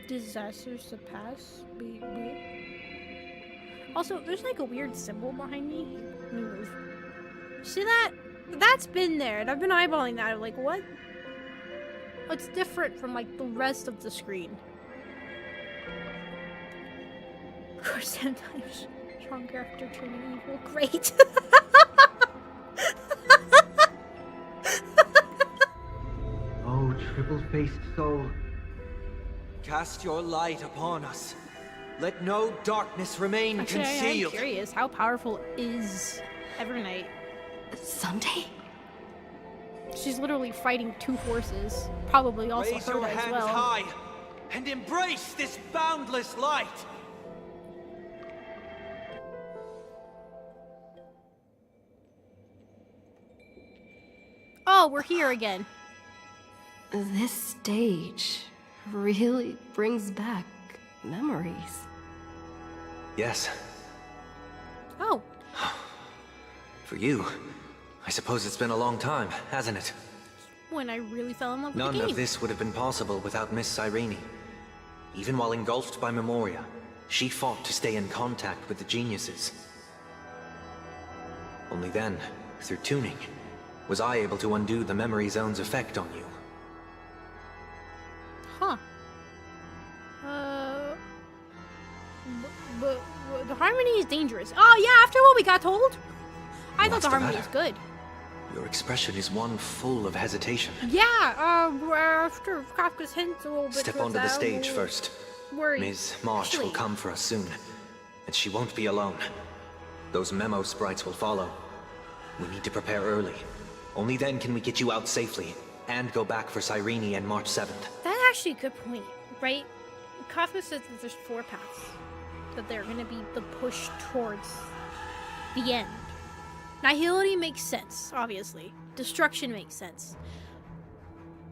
Disasters to pass? Also, there's like a weird symbol behind me. Let me move. See that? That's been there, and I've been eyeballing that. I'm like, what? What's different from like the rest of the screen? Of course, sometimes stronger after turning evil. Great. Oh, triple-faced soul, cast your light upon us. Let no darkness remain concealed. I'm curious, how powerful is Evernight? Sunday? She's literally fighting two forces. Probably also Raise her your as hands well. high and embrace this boundless light. Oh, we're here again. This stage really brings back memories. Yes. Oh. For you, I suppose it's been a long time, hasn't it? When I really fell in love with None the game. of this would have been possible without Miss Cyrene. Even while engulfed by Memoria, she fought to stay in contact with the geniuses. Only then, through tuning, was I able to undo the memory zone's effect on you. Huh. But the Harmony is dangerous. Oh yeah, after what we got told? I thought the Harmony was good. Your expression is one full of hesitation. Yeah, after Kafka's hint a little bit. Step onto the stage first. Worried. Ms. March will come for us soon, and she won't be alone. Those memo sprites will follow. We need to prepare early. Only then can we get you out safely, and go back for Cyrene and March 7th. That's actually a good point, right? Kafka says that there's 4 paths. That they're gonna be the push towards the end. Nihility makes sense, obviously. Destruction makes sense.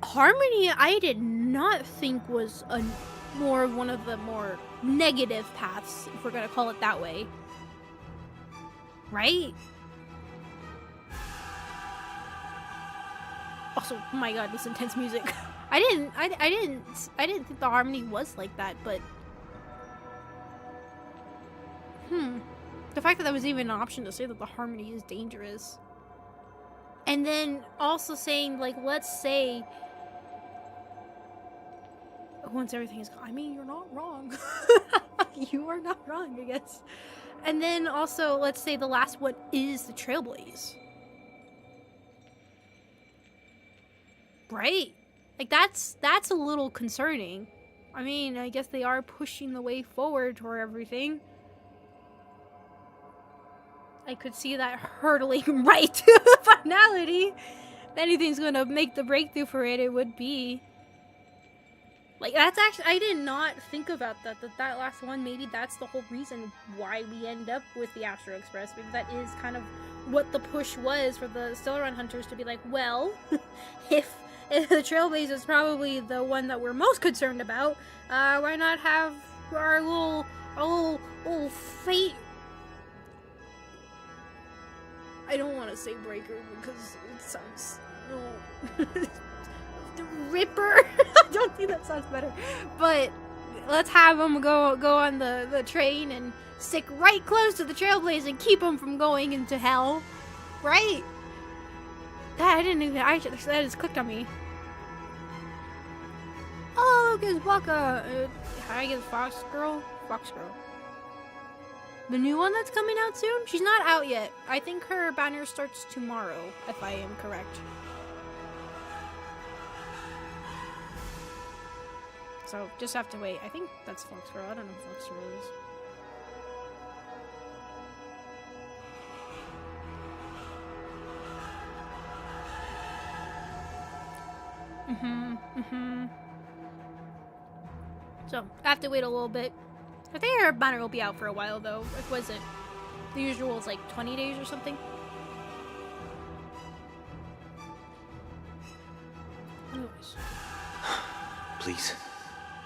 Harmony, I did not think was one of the more negative paths, if we're gonna call it that way. Right? Also, oh my god, this intense music. I didn't think the Harmony was like that, but the fact that was even an option to say that the Harmony is dangerous. And then also saying, like, let's say once everything is gone. I mean, you're not wrong. You are not wrong, I guess. And then also, let's say the last one is the Trailblaze. Right? Like, that's a little concerning. I mean, I guess they are pushing the way forward toward everything. I could see that hurtling right to the finality. If anything's gonna make the breakthrough for it, it would be. Like, that's actually, I did not think about that last one, maybe that's the whole reason why we end up with the Astro Express, because that is kind of what the push was for the Stellar Run Hunters to be like, well, if the Trailblaze is probably the one that we're most concerned about, why not have our little fate. I don't want to say breaker because it sounds the Ripper. I don't think that sounds better. But let's have them go on the train and stick right close to the Trailblaze and keep them from going into hell, right? That that just clicked on me. Oh, look, it's Waka. I guess Fox Girl. The new one that's coming out soon? She's not out yet. I think her banner starts tomorrow, if I am correct. So just have to wait. I think that's Foxborough. I don't know if Foxborough is. So, I have to wait a little bit. I think our banner will be out for a while, though. It wasn't. The usual is like 20 days or something. Anyways. Please,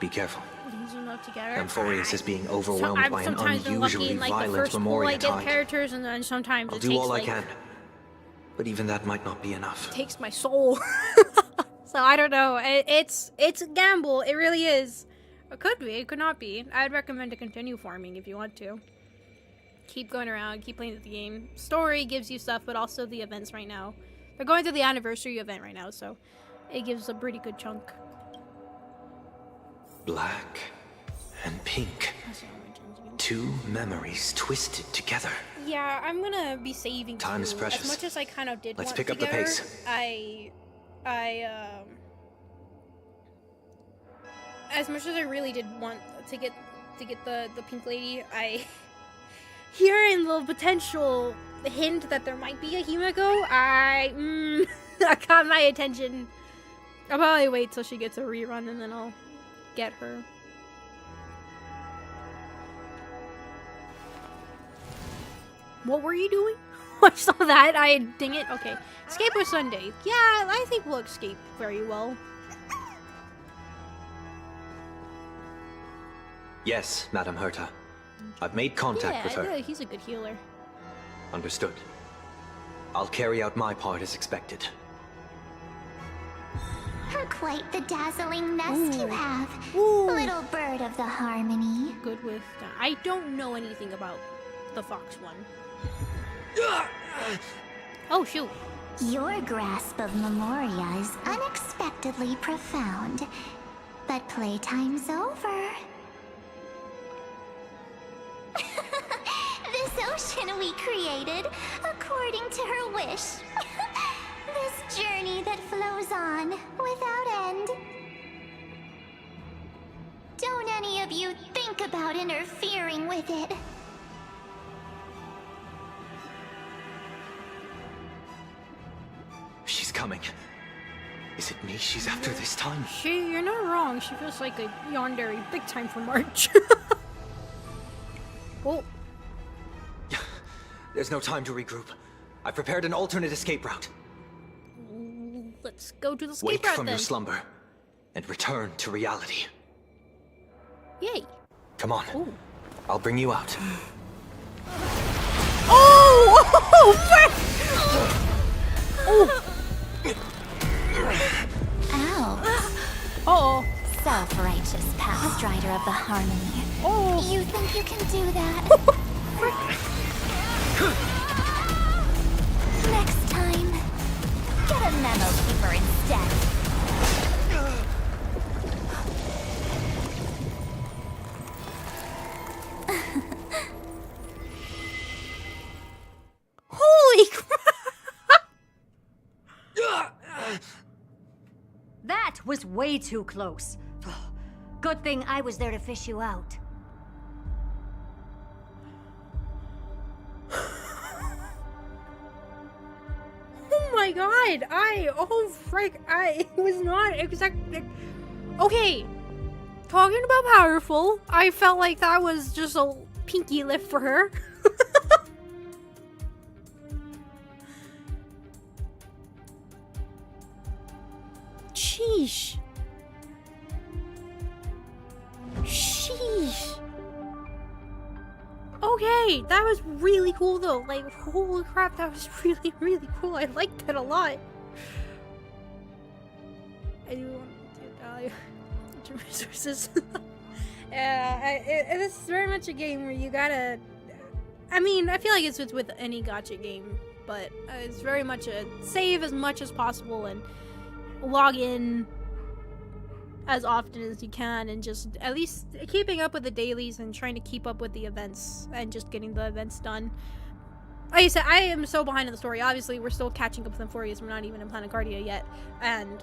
be careful. These are not together. Amphorius is being overwhelmed by an unusually in, like, violent Memoria I get tide. characters, and then sometimes I'll it do takes, all like, I can. But even that might not be enough. It takes my soul. So I don't know. It's a gamble. It really is. It could be. It could not be. I'd recommend to continue farming if you want to. Keep going around. Keep playing the game. Story gives you stuff, but also the events right now. They're going through the anniversary event right now, so it gives a pretty good chunk. Black and pink. Two memories twisted together. Yeah, I'm gonna be saving. Time is precious. As much as I kind of did. Let's want pick up together, the pace. As much as I really did want to get the pink lady, hearing the potential hint that there might be a Himiko, that caught my attention. I'll probably wait till she gets a rerun and then I'll get her. What were you doing? I saw that. Dang it. Okay. Escape or Sunday? Yeah, I think we'll escape very well. Yes, Madam Herta. I've made contact with her. Yeah, he's a good healer. Understood. I'll carry out my part as expected. Quite the dazzling nest you have. Little bird of the harmony. Good with that. I don't know anything about the fox one. Oh, shoot. Your grasp of Memoria is unexpectedly profound. But playtime's over. This ocean we created, according to her wish. This journey that flows on, without end. Don't any of you think about interfering with it. She's coming. Is it me she's after this time? You're not wrong. She feels like a yandere big time for March. Oh. There's no time to regroup. I've prepared an alternate escape route. Let's go to the escape Wake route from then. your slumber and return to reality. Yay. Come on. Ooh. I'll bring you out. Ow. Uh-oh. Self-righteous past rider of the harmony. Oh. You think you can do that? Next time, get a memo keeper instead. Holy crap! That was way too close. Good thing I was there to fish you out. Oh my god! Oh frick! I was not exactly. Okay, talking about powerful, I felt like that was just a pinky lift for her. Sheesh. Sheesh. Okay, that was really cool though. Like, holy crap, that was really, really cool. I liked it a lot. I do want to resources. This is very much a game where you gotta. I mean, I feel like it's with any gacha game, but it's very much a save as much as possible and log in as often as you can, and just at least keeping up with the dailies and trying to keep up with the events and just getting the events done. Like I said, I am so behind in the story. Obviously, we're still catching up with Amphorius. We're not even in Planet Guardia yet, and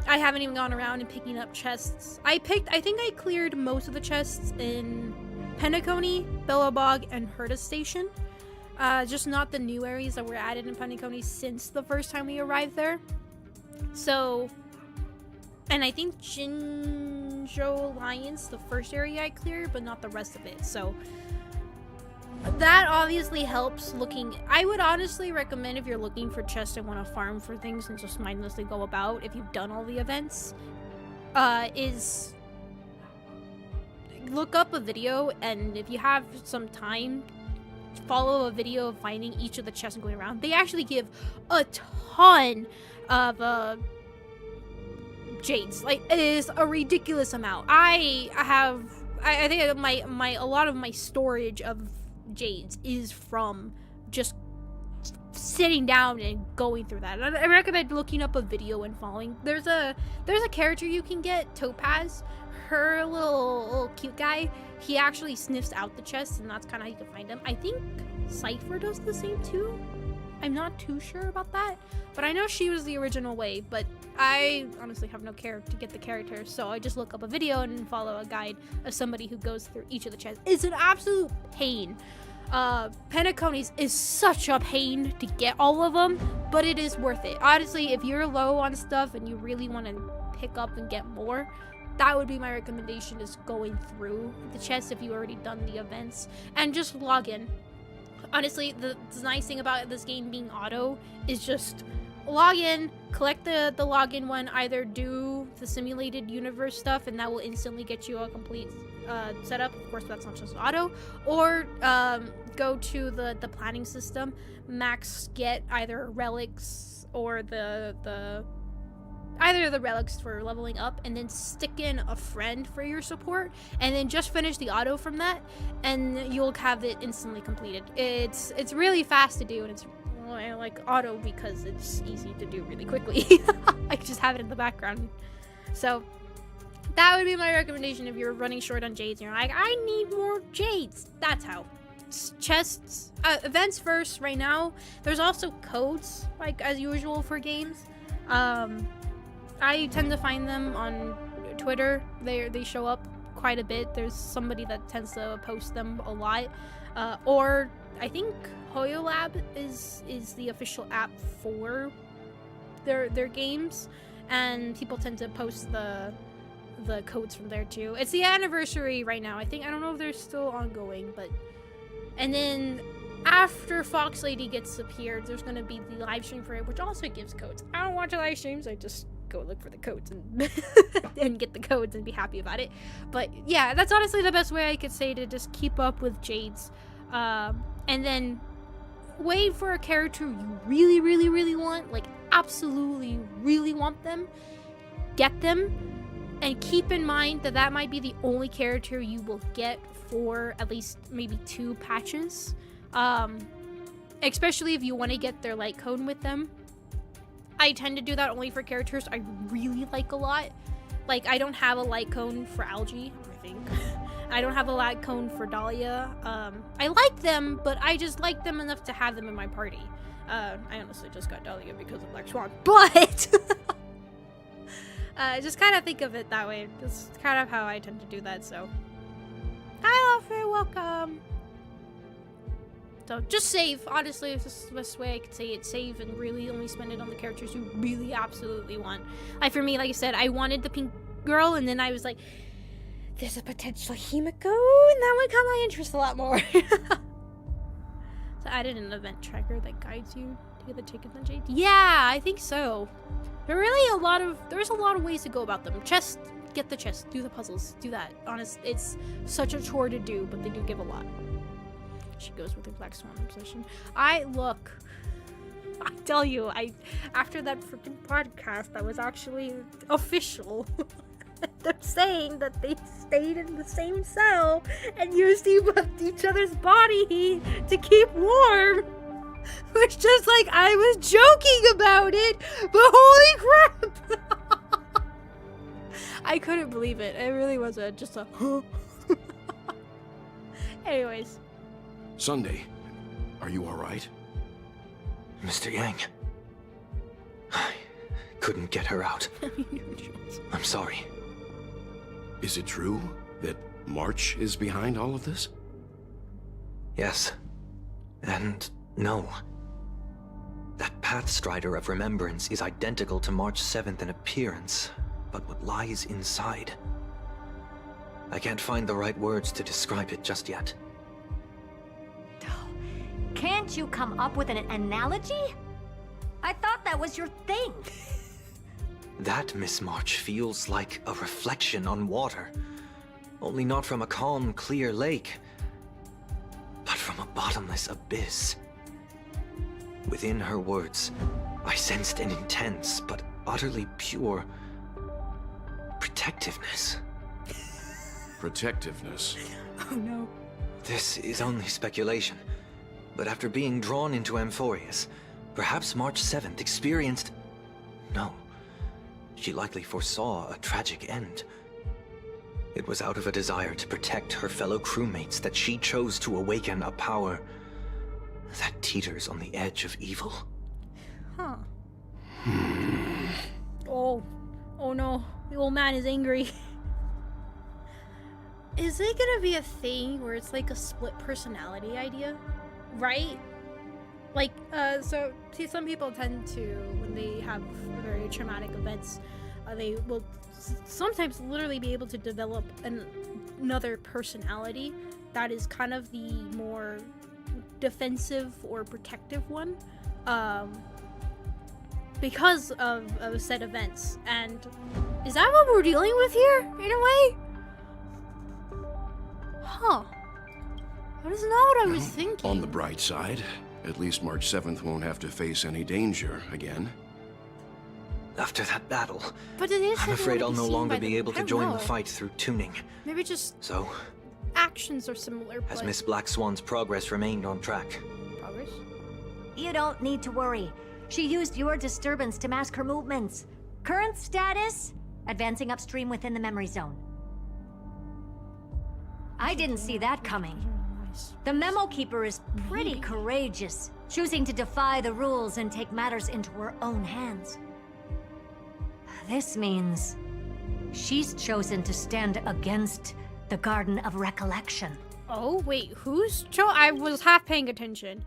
I haven't even gone around and picking up chests. I think I cleared most of the chests in Penacony, Bellabog, and Herta Station. Just not the new areas that were added in Penacony since the first time we arrived there. So, and I think Jinzhou Alliance, the first area I cleared, but not the rest of it. So, that obviously helps looking. I would honestly recommend, if you're looking for chests and want to farm for things and just mindlessly go about, if you've done all the events, is look up a video, and if you have some time, follow a video of finding each of the chests and going around. They actually give a ton of jades. Like, it is a ridiculous amount. I think a lot of my storage of jades is from just sitting down and going through that. I recommend looking up a video and following. There's a character you can get, Topaz. Her little cute guy, he actually sniffs out the chests, and that's kind of how you can find him. I think Cypher does the same too. I'm not too sure about that, but I know she was the original way, but I honestly have no care to get the character, so I just look up a video and follow a guide of somebody who goes through each of the chests. It's an absolute pain. Penacony's is such a pain to get all of them, but it is worth it. Honestly, if you're low on stuff and you really want to pick up and get more, that would be my recommendation, is going through the chests if you've already done the events, and just log in. Honestly, the nice thing about this game being auto is just log in, collect the login one, either do the simulated universe stuff, and that will instantly get you a complete setup. Of course, that's not just auto. Or go to the planning system, max get either relics or either the relics for leveling up, and then stick in a friend for your support, and then just finish the auto from that, and you'll have it instantly completed. It's really fast to do, and it's, well, I like auto because it's easy to do really quickly. I can just have it in the background. So that would be my recommendation if you're running short on jades and you're like, I need more jades. That's how. Chests, events first right now. There's also codes, like as usual for games. I tend to find them on Twitter. They show up quite a bit. There's somebody that tends to post them a lot. Or I think HoYoLab is the official app for their games, and people tend to post the codes from there too. It's the anniversary right now. I don't know if they're still ongoing, but, and then after Fox Lady gets appeared, there's gonna be the live stream for it, which also gives codes. I don't watch the live streams. I just go look for the codes and and get the codes and be happy about it. But yeah, that's honestly the best way I could say to just keep up with jades. And then wait for a character you really, really, really want, like absolutely really want them, get them, and keep in mind that that might be the only character you will get for at least maybe 2 patches. Especially if you want to get their light cone with them. I tend to do that only for characters I really like a lot. Like, I don't have a light cone for Algie, I think. I don't have a light cone for Dahlia. I like them, but I just like them enough to have them in my party. I honestly just got Dahlia because of Black Swan, but just kind of think of it that way. That's kind of how I tend to do that, so. Hi, Alfred, welcome. So just save. Honestly, it's the best way I could say it. Save and really only spend it on the characters you really absolutely want. Like for me, like I said, I wanted the pink girl, and then I was like, there's a potential Himiko, and that would caught my interest a lot more. So I added an event tracker that guides you to get the tickets on Jade. Yeah, I think so. There's a lot of ways to go about them. Chest, get the chest, do the puzzles, do that. Honest, it's such a chore to do, but they do give a lot. She goes with her Black Swan obsession. I tell you, after that freaking podcast that was actually official, they're saying that they stayed in the same cell and used each other's body heat to keep warm. Which, just like, I was joking about it, but holy crap! I couldn't believe it. It really was just a Anyways. Sunday, are you alright? Mr. Yang, couldn't get her out. I'm sorry. Is it true that March is behind all of this? Yes. And no. That Pathstrider of Remembrance is identical to March 7th in appearance, but what lies inside? I can't find the right words to describe it just yet. Can't you come up with an analogy? I thought that was your thing. That, Miss March, feels like a reflection on water. Only not from a calm, clear lake, but from a bottomless abyss. Within her words, I sensed an intense, but utterly pure protectiveness. Protectiveness? Oh no. This is only speculation, but after being drawn into Amphorius, perhaps March 7th experienced... No. She likely foresaw a tragic end. It was out of a desire to protect her fellow crewmates that she chose to awaken a power that teeters on the edge of evil. Huh. Oh no. The old man is angry. Is it gonna be a thing where it's like a split personality idea? Right? Like, so, see, some people tend to, when they have very traumatic events, they will sometimes literally be able to develop another personality that is kind of the more defensive or protective one, because of said events. And is that what we're dealing with here, in a way? Huh. That is not what I was thinking. On the bright side, at least March 7th won't have to face any danger again. After that battle, but it is I'm afraid I'll no longer be able to join the fight through tuning. Maybe just so actions are similar. Has Miss Black Swan's progress remained on track? Progress? You don't need to worry. She used your disturbance to mask her movements. Current status? Advancing upstream within the memory zone. I didn't see that coming. The Memo Keeper is pretty courageous, choosing to defy the rules and take matters into her own hands. This means she's chosen to stand against the Garden of Recollection. Oh, wait, who's I was half paying attention.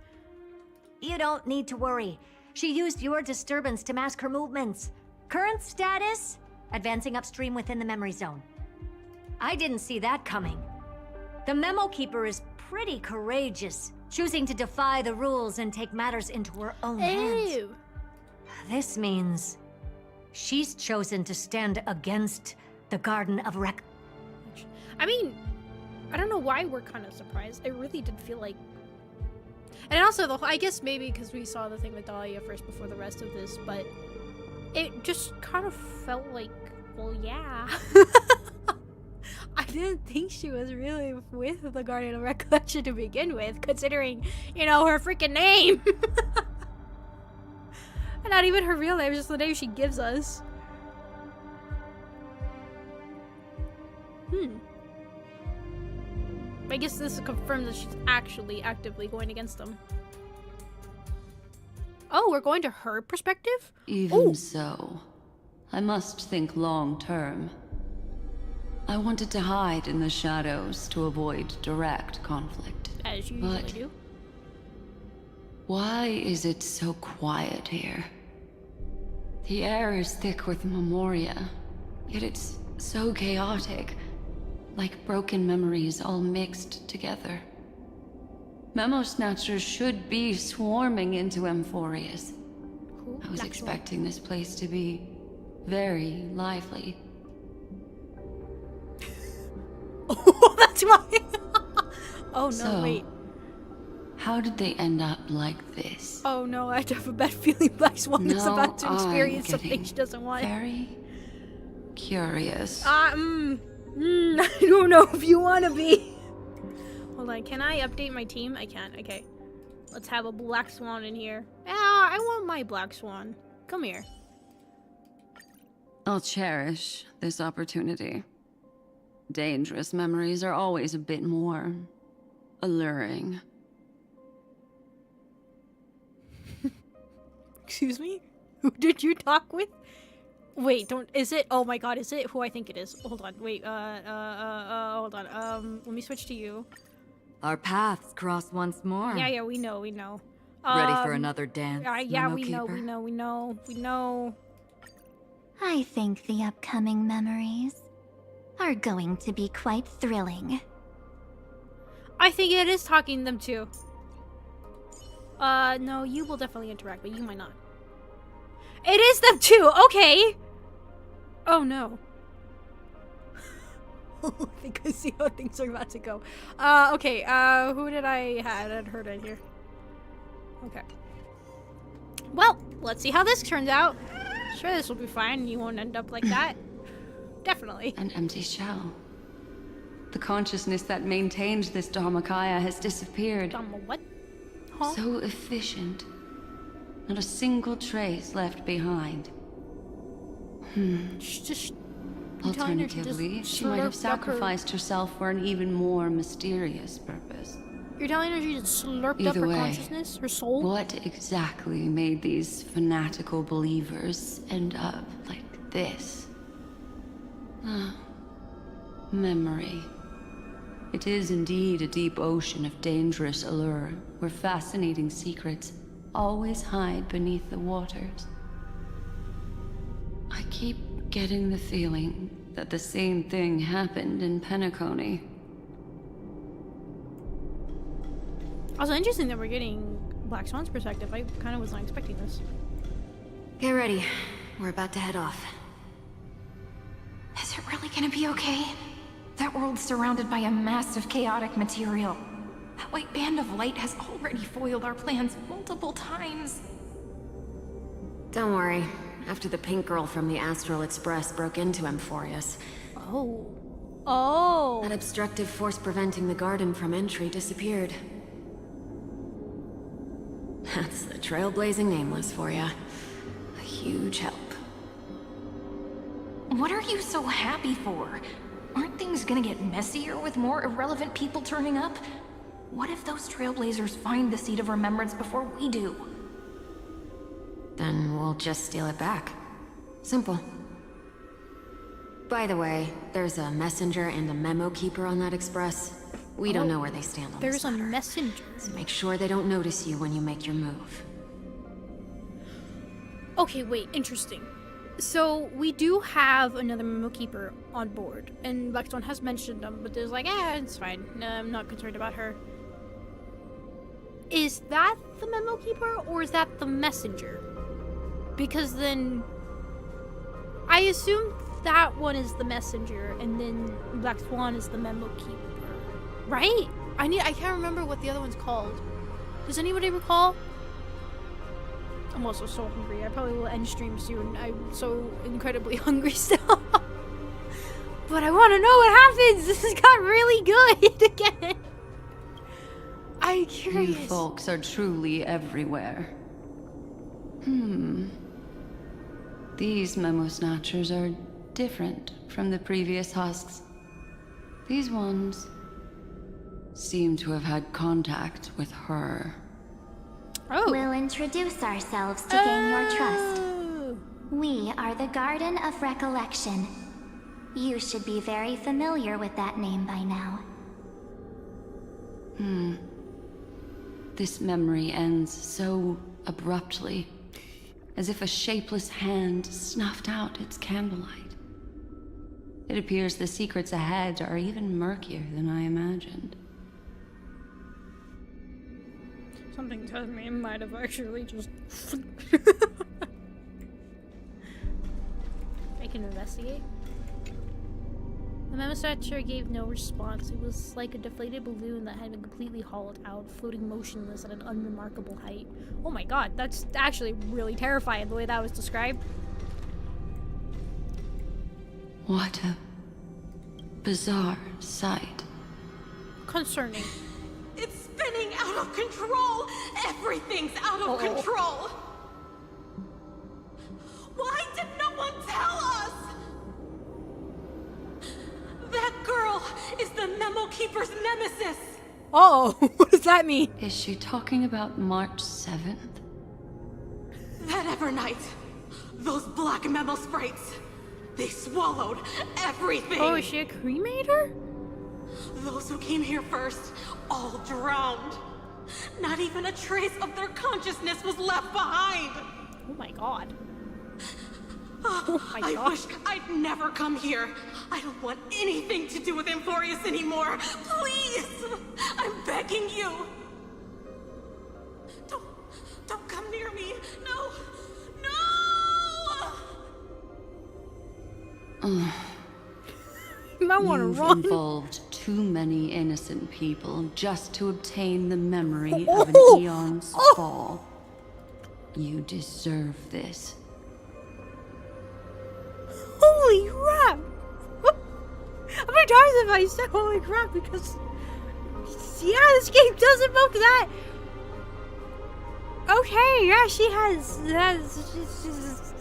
You don't need to worry. She used your disturbance to mask her movements. Current status? Advancing upstream within the memory zone. I didn't see that coming. The Memo Keeper is pretty courageous, choosing to defy the rules and take matters into her own hands. This means she's chosen to stand against the Garden of I mean, I don't know why we're kind of surprised. I really did feel like... And also, I guess maybe because we saw the thing with Dahlia first before the rest of this, but it just kind of felt like, well, yeah. I didn't think she was really with the Guardian of Recollection to begin with, considering, you know, her freaking name. And not even her real name, just the name she gives us. I guess this confirms that she's actually actively going against them. Oh, we're going to her perspective? Even so, I must think long term. I wanted to hide in the shadows to avoid direct conflict. As you usually do. Why is it so quiet here? The air is thick with memoria, yet it's so chaotic, like broken memories all mixed together. Memo Snatchers should be swarming into Amphorius. Cool. I was expecting this place to be very lively. Oh, that's why. Oh no, So, wait. How did they end up like this? Oh no, I have a bad feeling Black Swan is Now about to experience I'm something getting she doesn't want. Very curious. I don't know if you want to be. Hold on, can I update my team? I can, okay. Let's have a Black Swan in here. Ah, I want my Black Swan. Come here. I'll cherish this opportunity. Dangerous memories are always a bit more alluring. Excuse me? Who did you talk with? Wait, don't. Is it? Oh my god, is it who I think it is? Hold on. Wait. Hold on. Let me switch to you. Our paths cross once more. Yeah. We know. Ready for another dance? Yeah. Memo We know. I think the upcoming memories are going to be quite thrilling. I think it is talking them too. No, you will definitely interact, but you might not. It is them too. Okay. Oh no. I think I see how things are about to go. Okay, who did I had heard in here? Okay. Well, let's see how this turns out. Sure, this will be fine. You won't end up like that. Definitely. An empty shell. The consciousness that maintained this Dharmakaya has disappeared. Dharma what? Huh? So efficient. Not a single trace left behind. Alternatively, she might have sacrificed herself for an even more mysterious purpose. You're telling her she just slurped up her consciousness, her soul? What exactly made these fanatical believers end up like this? Memory. It is indeed a deep ocean of dangerous allure, where fascinating secrets always hide beneath the waters. I keep getting the feeling that the same thing happened in Penacony. Also interesting that we're getting Black Swan's perspective. I kind of was not expecting this. Get ready. We're about to head off. Is it really gonna be okay? That world's surrounded by a massive chaotic material. That white band of light has already foiled our plans multiple times. Don't worry. After the pink girl from the Astral Express broke into Emphorius. Oh. That obstructive force preventing the garden from entry disappeared. That's the trailblazing nameless for ya. A huge help. What are you so happy for? Aren't things gonna get messier with more irrelevant people turning up? What if those trailblazers find the Seed of Remembrance before we do? Then we'll just steal it back. Simple. By the way, there's a messenger and a memo keeper on that express. We don't know where they stand on this matter. There's a messenger. So make sure they don't notice you when you make your move. Okay, wait, interesting. So, we do have another memo keeper on board, and Black Swan has mentioned them, but there's like, it's fine. No, I'm not concerned about her. Is that the memo keeper, or is that the messenger? Because then, I assume that one is the messenger, and then Black Swan is the memo keeper. Right? I can't remember what the other one's called. Does anybody recall? I'm also so hungry. I probably will end stream soon. I'm so incredibly hungry still. But I want to know what happens. This has got really good again. I'm curious. You folks are truly everywhere. These memo snatchers are different from the previous husks. These ones seem to have had contact with her. We'll introduce ourselves to gain your trust. We are the Garden of Recollection. You should be very familiar with that name by now. This memory ends so abruptly, as if a shapeless hand snuffed out its candlelight. It appears the secrets ahead are even murkier than I imagined. Something tells me it might have actually just... I can investigate. The memo snatcher gave no response. It was like a deflated balloon that had been completely hollowed out, floating motionless at an unremarkable height. Oh my god, that's actually really terrifying the way that was described. What a bizarre sight. Concerning. It's spinning out of control! Everything's out of control! Why did no one tell us? That girl is the Memo Keeper's nemesis! Oh, what does that mean? Is she talking about March 7th? That Evernight, Those black memo sprites. They swallowed everything. Oh, is she a cremator? Those who came here first all drowned. Not even a trace of their consciousness was left behind. Oh my god. Oh my god. I wish I'd never come here. I don't want anything to do with Amphorius anymore. Please! I'm begging you. Don't come near me. No. No! You might want to You've run. involved too many innocent people just to obtain the memory of an eon's fall. You deserve this. Holy crap! How many times have I said holy crap? Because yeah, this game does evoke that. Okay, yeah, she has.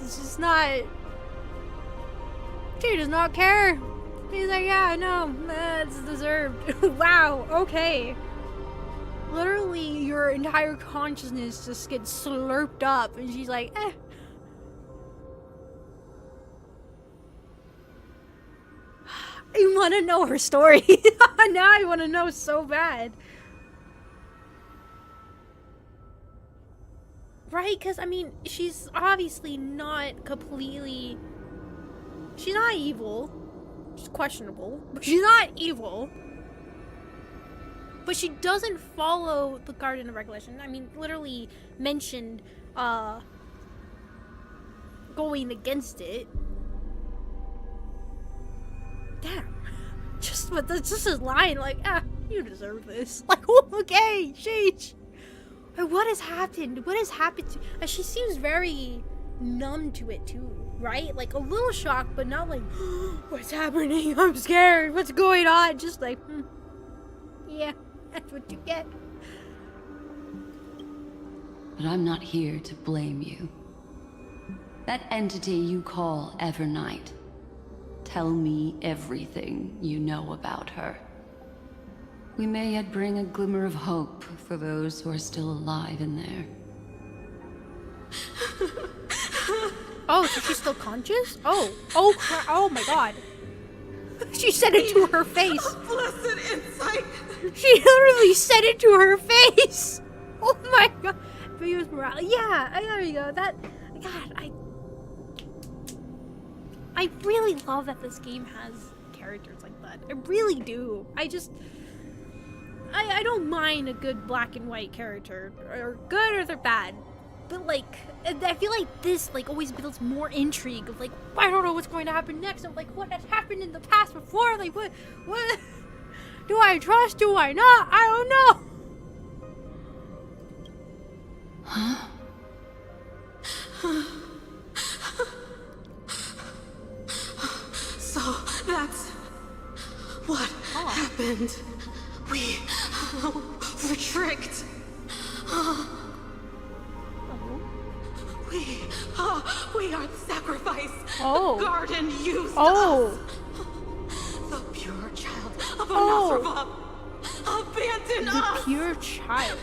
She's just not. She does not care. He's like, yeah, no, it's deserved. Wow, okay. Literally, your entire consciousness just gets slurped up, and she's like, eh. I want to know her story. Now I want to know so bad. Right? Because, I mean, she's obviously not completely... She's not evil. She's questionable. But she's not evil. But she doesn't follow the Garden of Recollection. I mean, literally mentioned, going against it. Damn. Just his line, like, you deserve this. Like, okay, sheesh. Like, what has happened? What has happened to... she seems very numb to it, too, right? Like, a little shocked, but not like, what's happening? I'm scared. What's going on? Just like, yeah, that's what you get. But I'm not here to blame you. That entity you call Evernight. Tell me everything you know about her. We may yet bring a glimmer of hope for those who are still alive in there. Oh, so she's still conscious? Oh my god. She said it to her face. Blessed insight. She literally said it to her face. Oh my god. Videos morale. Yeah, there you go. God, I really love that this game has characters like that. I really do. I don't mind a good black and white character. Or good or they're bad. But like, I feel like this like always builds more intrigue of like, I don't know what's going to happen next. I'm like, what has happened in the past before? Like, what? Do I trust? Do I not? I don't know. Huh? So that's what happened. We were tricked. We are the sacrifice. Oh. The garden used us. The pure child of Anasrava abandoned us. The pure child.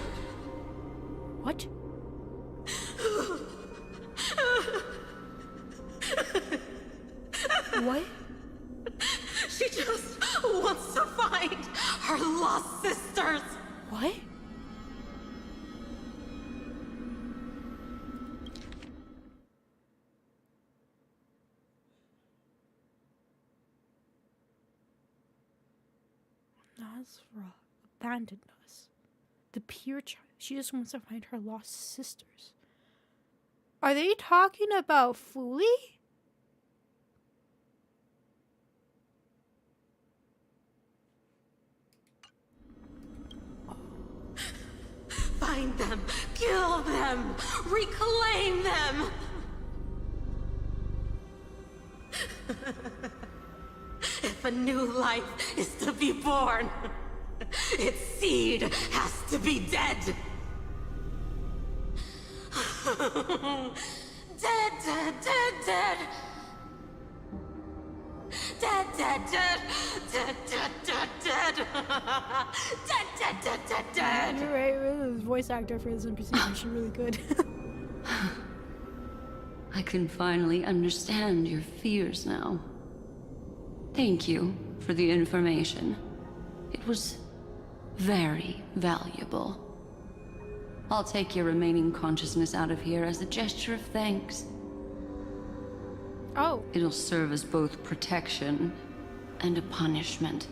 What? What? She just wants to find her lost sisters. What? Nasra abandoned us. The pure child. She just wants to find her lost sisters. Are they talking about Fuli? Find them, kill them, reclaim them. If a new life is to be born, its seed has to be dead. Dead, dead, dead, dead. Dead, dead, dead. Dead, dead, dead, dead. Dead, dead, dead, dead, dead. You're right, this voice actor for this NPC is actually really good. I can finally understand your fears now. Thank you for the information. It was very valuable. I'll take your remaining consciousness out of here as a gesture of thanks. Oh. It'll serve as both protection and a punishment.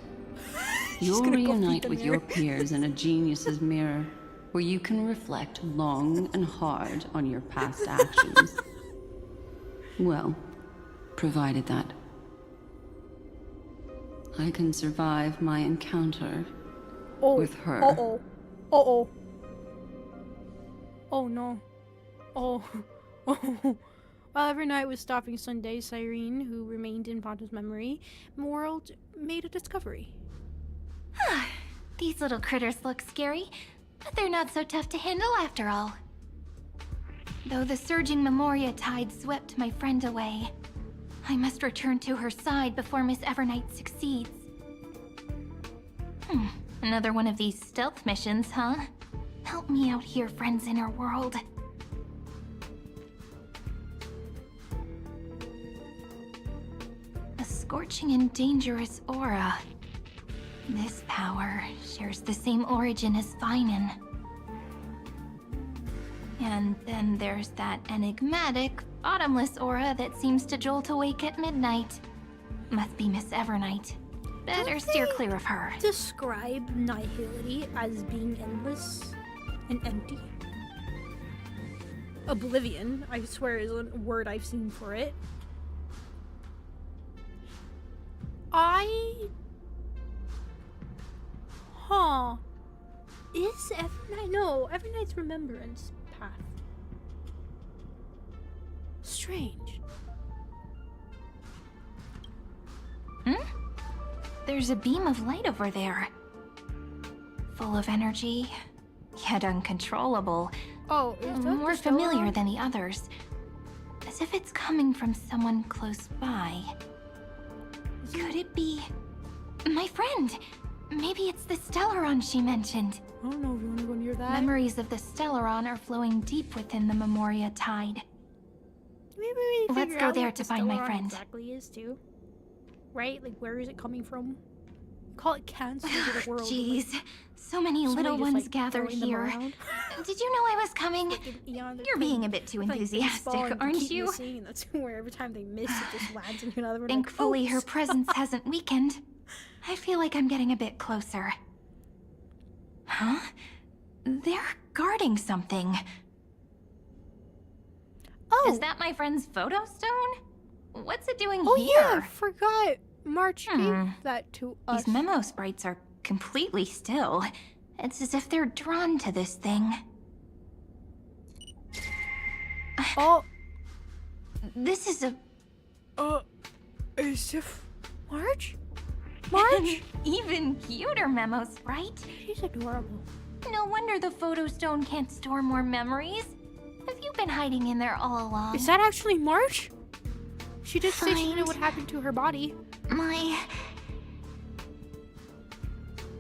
You'll reunite with your peers in a genius's mirror, where you can reflect long and hard on your past actions. Well, provided that I can survive my encounter with her. Uh-oh. Uh-oh. Oh no. Oh. Oh. While every night was stopping Sunday, Cyrene, who remained in Fatum's memory, Morald made a discovery. These little critters look scary, but they're not so tough to handle after all. Though the surging Memoria tide swept my friend away, I must return to her side before Miss Evernight succeeds. Another one of these stealth missions, huh? Help me out here, friends in her world. A scorching and dangerous aura. This power shares the same origin as Finan. And then there's that enigmatic, bottomless aura that seems to jolt awake at midnight. Must be Miss Evernight. Better steer clear of her. Describe nihility as being endless and empty. Oblivion, I swear, is a word I've seen for it. Is Evernight? No, Evernight's remembrance path. Strange. There's a beam of light over there. Full of energy, yet uncontrollable. Oh, is that more familiar than the others. As if it's coming from someone close by. Could it be my friend? Maybe it's the Stellaron she mentioned. I don't know if you want to go near that. Memories of the Stellaron are flowing deep within the Memoria tide. Let's go there to find my friend. Exactly is too. Right? Like, where is it coming from? Call it cancer to the world. Jeez, so many little ones gathered here. Did you know I was coming? You're being a bit too enthusiastic, aren't you? And that's where every time they miss, it just lands into another one. Thankfully, her presence hasn't weakened. I feel like I'm getting a bit closer. Huh? They're guarding something. Oh! Is that my friend's photo stone? What's it doing here? Oh yeah, I forgot. March gave that to us. These memo sprites are completely still. It's as if they're drawn to this thing. Oh. This is a... As if... March? March? Even cuter memo sprite. She's adorable. No wonder the photo stone can't store more memories. Have you been hiding in there all along? Is that actually March? She did say she didn't know what happened to her body. My...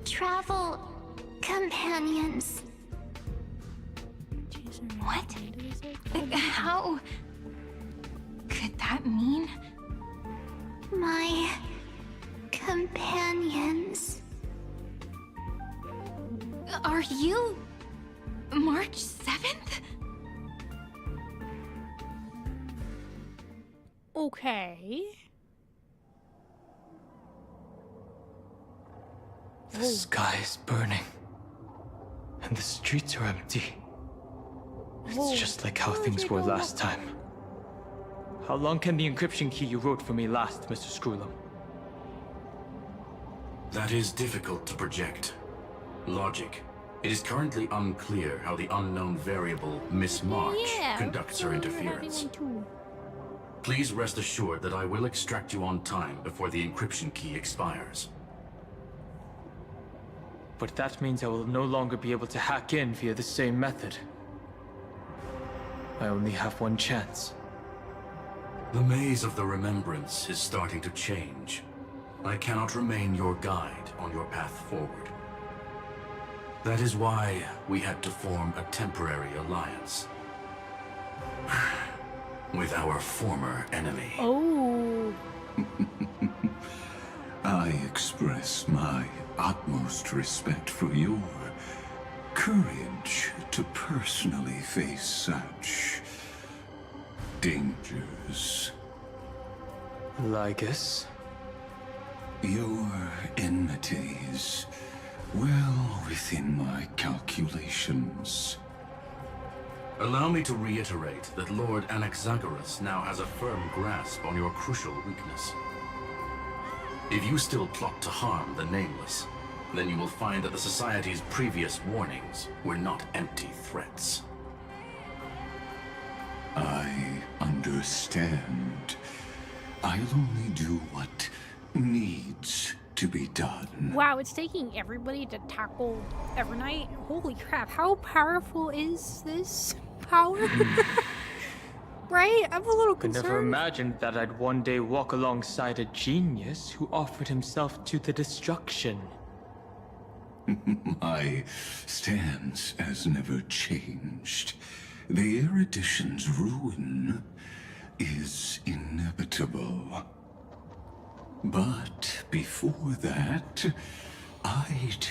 travel... companions. What? How... could that mean? My... companions. Are you... March 7th? Okay. The sky is burning. And the streets are empty. It's just like how things were last time. How long can the encryption key you wrote for me last, Mr. Screwlum? That is difficult to project. Logic. It is currently unclear how the unknown variable, Miss March, conducts her interference. Please rest assured that I will extract you on time before the encryption key expires. But that means I will no longer be able to hack in via the same method. I only have one chance. The maze of the remembrance is starting to change. I cannot remain your guide on your path forward. That is why we had to form a temporary alliance. with our former enemy. Oh. I express my utmost respect for your courage to personally face such dangers. Lygus? Your enmity is well within my calculations. Allow me to reiterate that Lord Anaxagoras now has a firm grasp on your crucial weakness. If you still plot to harm the Nameless, then you will find that the Society's previous warnings were not empty threats. I understand. I'll only do what needs to be done. Wow, it's taking everybody to tackle Evernight? Holy crap, how powerful is this power? Right? I'm a little Could concerned. never imagined that I'd one day walk alongside a genius who offered himself to the destruction. My stance has never changed. The erudition's ruin is inevitable. But before that, I'd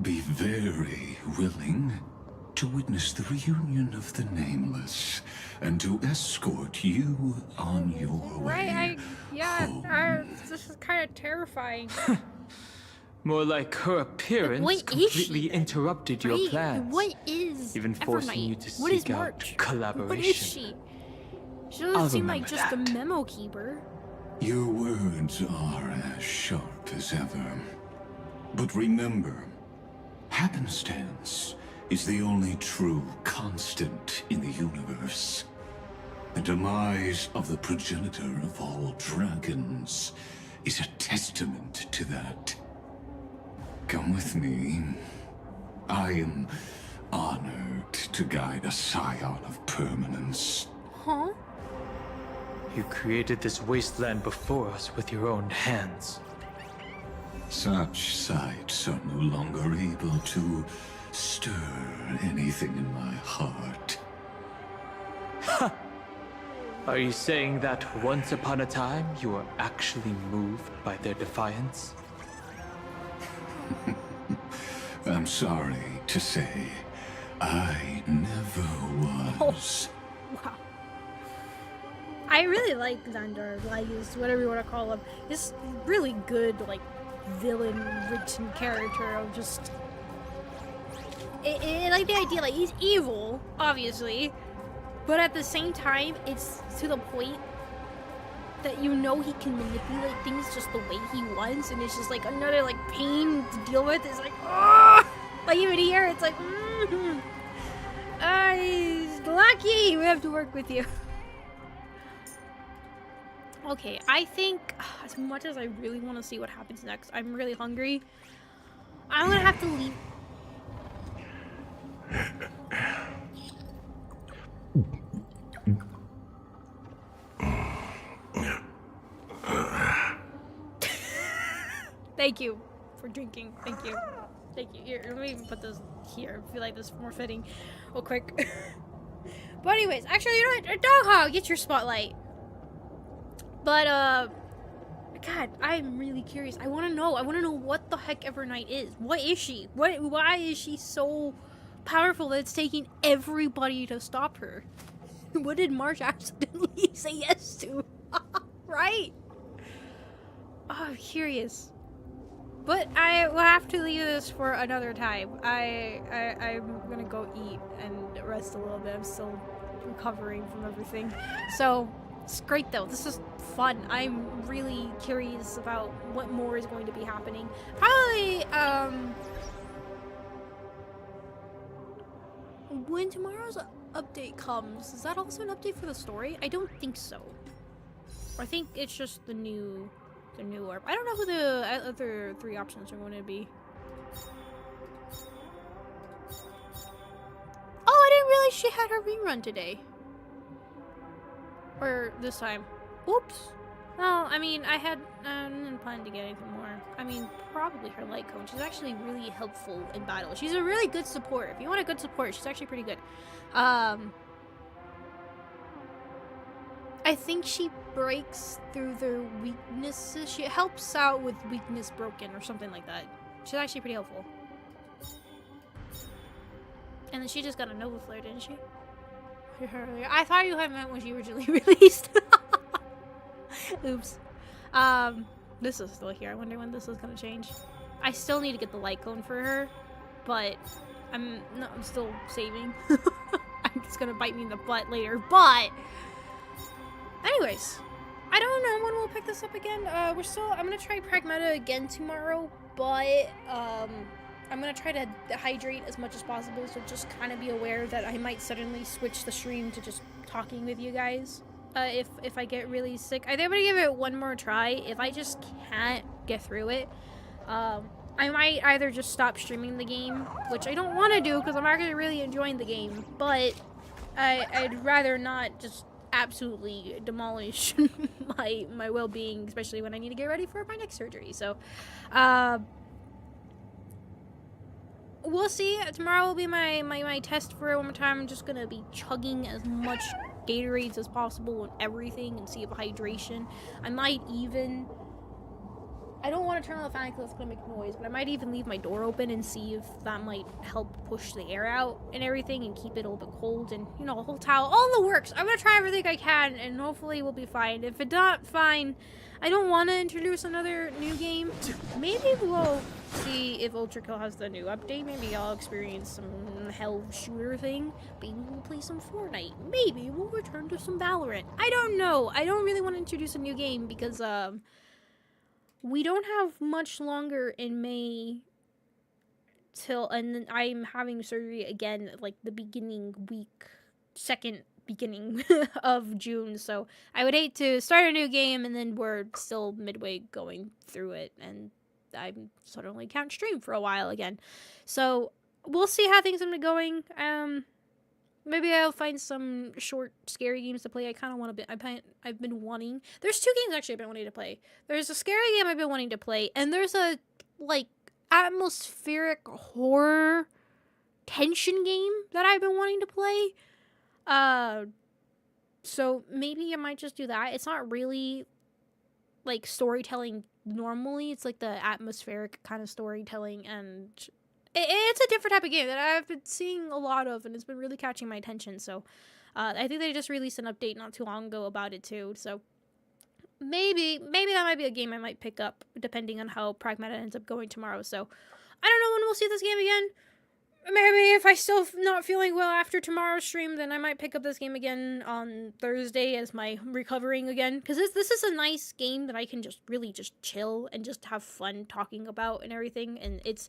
be very willing to witness the reunion of the Nameless and to escort you on your way. This is kind of terrifying. More like her appearance completely interrupted your plans. What is even forcing Evernight? you to What is seek out March? collaboration. What is she? She doesn't seem like just a memo keeper. Your words are as sharp as ever. But remember, happenstance is the only true constant in the universe. The demise of the progenitor of all dragons is a testament to that. Come with me. I am honored to guide a scion of permanence. Huh? You created this wasteland before us with your own hands. Such sights are no longer able to stir anything in my heart. Ha! Are you saying that once upon a time you were actually moved by their defiance? I'm sorry to say, I never was. Wow. I really like Xandar, Lygus, whatever you want to call him. He's really good, like, villain-written character of just... I like the idea, like, he's evil, obviously, but at the same time, it's to the point that you know he can manipulate things just the way he wants, and it's just, like, another, like, pain to deal with. It's like, oh! Like, even here, it's like, lucky we have to work with you. Okay, I think, as much as I really want to see what happens next, I'm really hungry. I'm gonna have to leave. Thank you for drinking. Thank you. Thank you. Here, let me even put this here. I feel like this is more fitting. Real quick. But anyways, actually, you know what? Dog Hog, get your spotlight. But, God, I'm really curious. I want to know. I want to know what the heck Evernight is. What is she? Why is she so powerful that it's taking everybody to stop her? What did March accidentally say yes to? Right? Oh, I'm curious. But I will have to leave this for another time. I'm gonna go eat and rest a little bit. I'm still recovering from everything. So, it's great though. This is fun. I'm really curious about what more is going to be happening. Probably, when tomorrow's update comes, is that also an update for the story? I don't think so. I think it's just the new orb. I don't know who the other 3 options are going to be. Oh, I didn't realize she had her rerun today. Or this time. Oops. Well, I mean, I didn't plan to get anything more. I mean, probably her light cone. She's actually really helpful in battle. She's a really good support. If you want a good support, she's actually pretty good. I think she breaks through their weaknesses. She helps out with weakness broken or something like that. She's actually pretty helpful. And then she just got a Nova Flare, didn't she? I thought you had meant when she originally released. Oops. This is still here. I wonder when this is gonna change. I still need to get the light cone for her, but I'm still saving. It's gonna bite me in the butt later, but anyways, I don't know when we'll pick this up again. I'm gonna try Pragmata again tomorrow, but I'm gonna try to hydrate as much as possible, so just kind of be aware that I might suddenly switch the stream to just talking with you guys. If I get really sick, I think I'm gonna give it one more try. If I just can't get through it, I might either just stop streaming the game, which I don't want to do because I'm actually really enjoying the game, but I'd rather not just absolutely demolish my well-being, especially when I need to get ready for my next surgery. So, we'll see. Tomorrow will be my test for it one more time. I'm just gonna be chugging as much Gatorades as possible and everything and see if hydration. I might even... I don't want to turn on the fan because it's going to make noise, but I might even leave my door open and see if that might help push the air out and everything and keep it a little bit cold and, you know, a whole towel. All the works. I'm going to try everything I can and hopefully we'll be fine. If it's not fine, I don't want to introduce another new game. Maybe we'll see if Ultra Kill has the new update. Maybe I'll experience some hell shooter thing. Maybe we'll play some Fortnite. Maybe we'll return to some Valorant. I don't know. I don't really want to introduce a new game because, we don't have much longer in May and then I'm having surgery again, like the second beginning of June, so I would hate to start a new game and then we're still midway going through it and I'm suddenly can't stream for a while again. So we'll see how things have been going. Maybe I'll find some short, scary games to play. I kind of want to I've been wanting... There's two games, actually, I've been wanting to play. There's a scary game I've been wanting to play, and there's a, like, atmospheric horror tension game that I've been wanting to play. So maybe I might just do that. It's not really, like, storytelling normally. It's, like, the atmospheric kind of storytelling, and... It's a different type of game that I've been seeing a lot of, and it's been really catching my attention, so I think they just released an update not too long ago about it, too, so maybe that might be a game I might pick up, depending on how Pragmata ends up going tomorrow, so I don't know when we'll see this game again. Maybe if I still not feeling well after tomorrow's stream, then I might pick up this game again on Thursday as my recovering again. Because this is a nice game that I can just really just chill and just have fun talking about and everything. And it's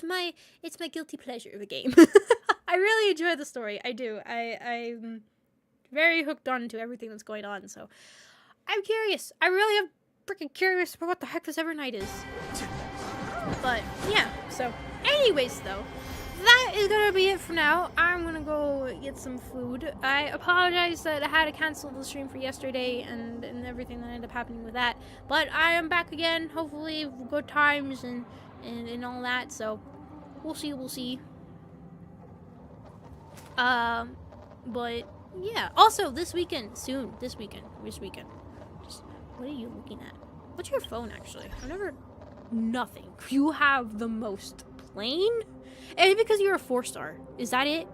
my guilty pleasure of a game. I really enjoy the story. I do. I'm very hooked on to everything that's going on. So I'm curious. I really am freaking curious about what the heck this Evernight is. But yeah. So anyways, though. That is gonna be it for now. I'm gonna go get some food. I apologize that I had to cancel the stream for yesterday and everything that ended up happening with that. But I am back again, hopefully good times and all that, so we'll see. But yeah. Also this weekend. Just what are you looking at? What's your phone actually? Nothing. You have the most plain? Maybe because you're a 4-star. Is that it?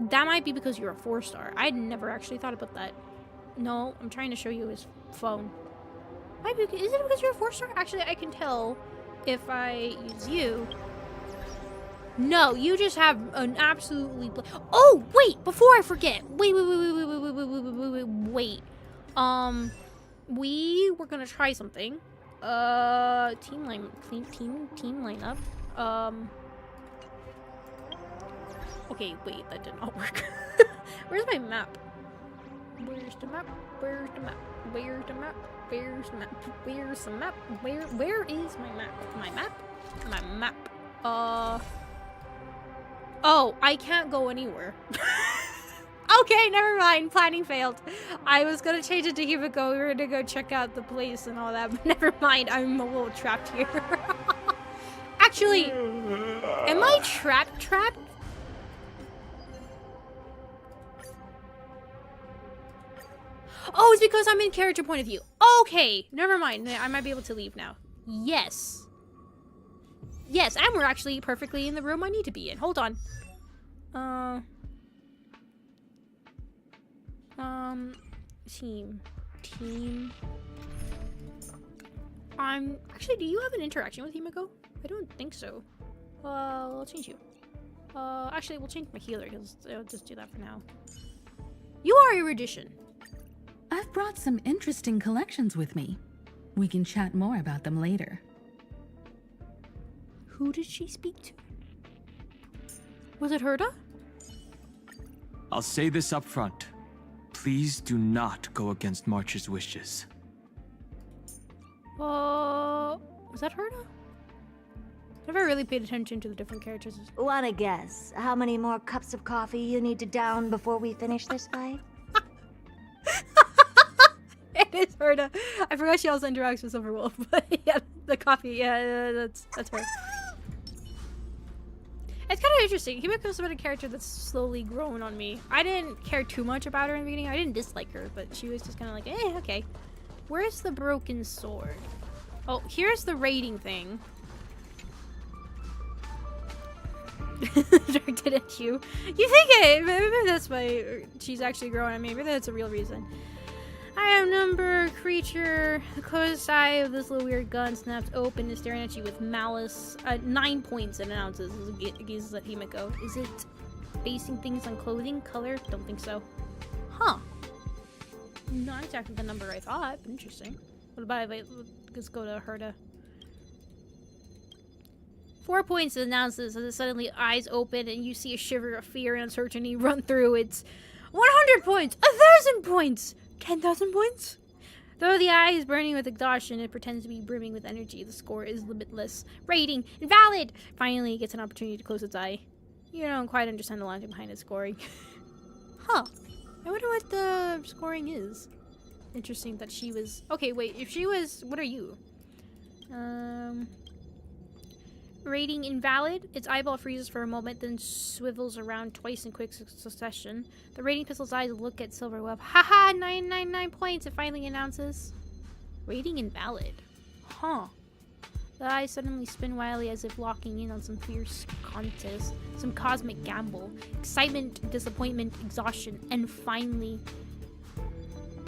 That might be because you're a 4-star. I'd never actually thought about that. No, I'm trying to show you his phone. Is it because you're a 4-star? Actually, I can tell if I use you. No, you just have an absolutely... Oh, wait! Before I forget. Wait. We were gonna try something. Team lineup. Okay, wait, that did not work. Where's my map? Where's the map? Where is my map? Oh, I can't go anywhere. Okay, never mind. Planning failed. I was gonna change it to Himiko. We were gonna go check out the place and all that, but never mind. I'm a little trapped here. Actually, am I trapped? Oh, it's because I'm in character point of view. Okay, never mind. I might be able to leave now. Yes. Yes, and we're actually perfectly in the room I need to be in. Hold on. Team. Actually, do you have an interaction with Himiko? I don't think so. I'll change you. Actually, we'll change my healer, because I'll just do that for now. You are erudition. I've brought some interesting collections with me. We can chat more about them later. Who did she speak to? Was it Herta? I'll say this up front. Please do not go against March's wishes. Was that Herta? Never really paid attention to the different characters. Wanna guess how many more cups of coffee you need to down before we finish this fight? It is Herta. I forgot she also interacts with Silverwolf, but yeah, the coffee, yeah, that's her. It's kind of interesting. Himiko's been a character that's slowly grown on me. I didn't care too much about her in the beginning. I didn't dislike her, but she was just kind of like, okay. Where's the broken sword? Oh, here's the rating thing. Didn't you? You think it? Maybe that's why she's actually growing on me. Maybe that's a real reason. Item number, creature. The closed eye of this little weird gun snaps open and staring at you with malice. 9 points and announces it gazes at Himiko. Is it basing things on clothing, color? Don't think so. Huh. Not exactly the number I thought, but interesting. What about if let's go to Herta. 4 points it announces as it suddenly eyes open and you see a shiver of fear and uncertainty run through. It's 100 points, 1,000 points, 10,000 points. Though the eye is burning with exhaustion, it pretends to be brimming with energy. The score is limitless. Rating invalid. Finally, it gets an opportunity to close its eye. You don't quite understand the logic behind its scoring. Huh. I wonder what the scoring is. Interesting that she was... Okay, wait. If she was... What are you? Rating invalid. Its eyeball freezes for a moment, then swivels around twice in quick succession. The rating pistol's eyes look at Silverwolf. Haha, 999 points, it finally announces. Rating invalid. Huh. The eyes suddenly spin wildly as if locking in on some fierce contest, some cosmic gamble. Excitement, disappointment, exhaustion, and finally,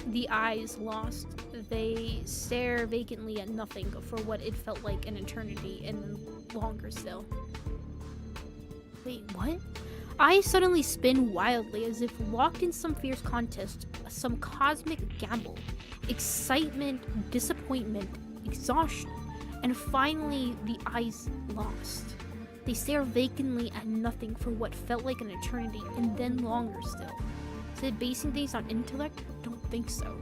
the eyes lost. They stare vacantly at nothing for what it felt like an eternity, and then longer still. Wait, what? Eyes suddenly spin wildly as if locked in some fierce contest, some cosmic gamble. Excitement, disappointment, exhaustion, and finally the eyes lost. They stare vacantly at nothing for what felt like an eternity, and then longer still. Is it basing things on intellect? Don't think so.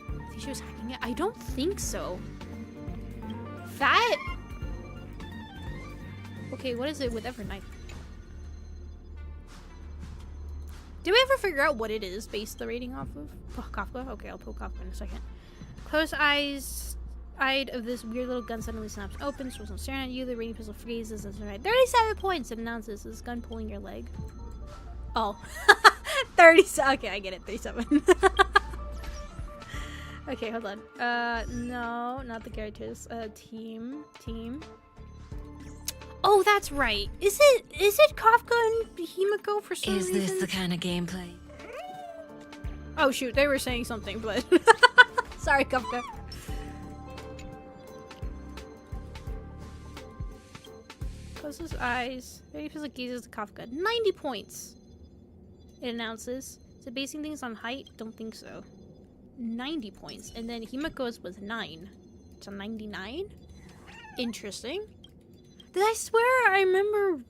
I think she was hacking it. I don't think so. That... Okay, what is it with Evernight? Did we ever figure out what it is based the rating off of? Oh, Kafka? Okay, I'll pull Kafka in a second. Close eyes... Eyed of this weird little gun suddenly snaps open, swirls and staring at you. The rating pistol freezes as right. 37 points! It announces this gun pulling your leg. Oh. 37. Okay, I get it. 37. Okay, hold on. No, not the characters. Team. Oh, that's right. Is it Kafka and Himiko for some reason? Is this the kind of gameplay? Oh shoot, they were saying something, but sorry, Kafka. Closes his eyes. Very feels like gazes at Kafka. 90 points. It announces. Is it basing things on height? Don't think so. 90 points. And then Himiko's was 9. So 99? Interesting. Did I swear I remember...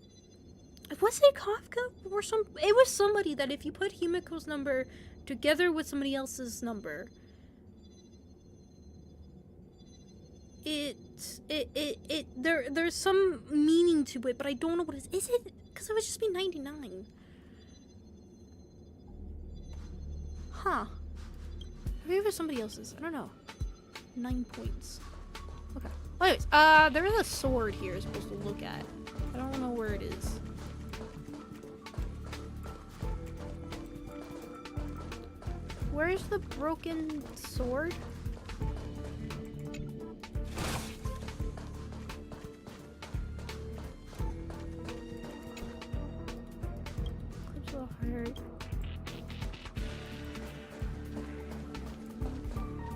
Was it Kafka? Or it was somebody that if you put Himiko's number together with somebody else's number... There's some meaning to it, but I don't know what it is. Is it? Because it would just be 99. Huh. Maybe it was somebody else's. I don't know. 9 points. Okay. Well, anyways, there is a sword here I'm supposed to look at. I don't know where it is. Where's the broken sword? Clips will hurt.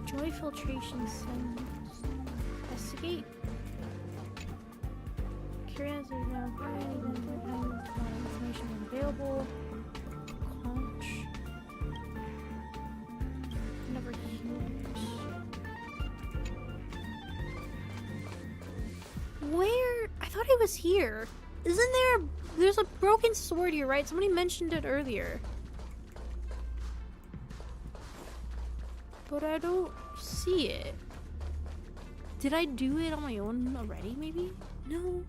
Joy filtration sends. Investigate. Curious is now information available. Conch. Never healed. Where? I thought it was here. Isn't there? There's a broken sword here, right? Somebody mentioned it earlier. But I don't see it. Did I do it on my own already, maybe? No.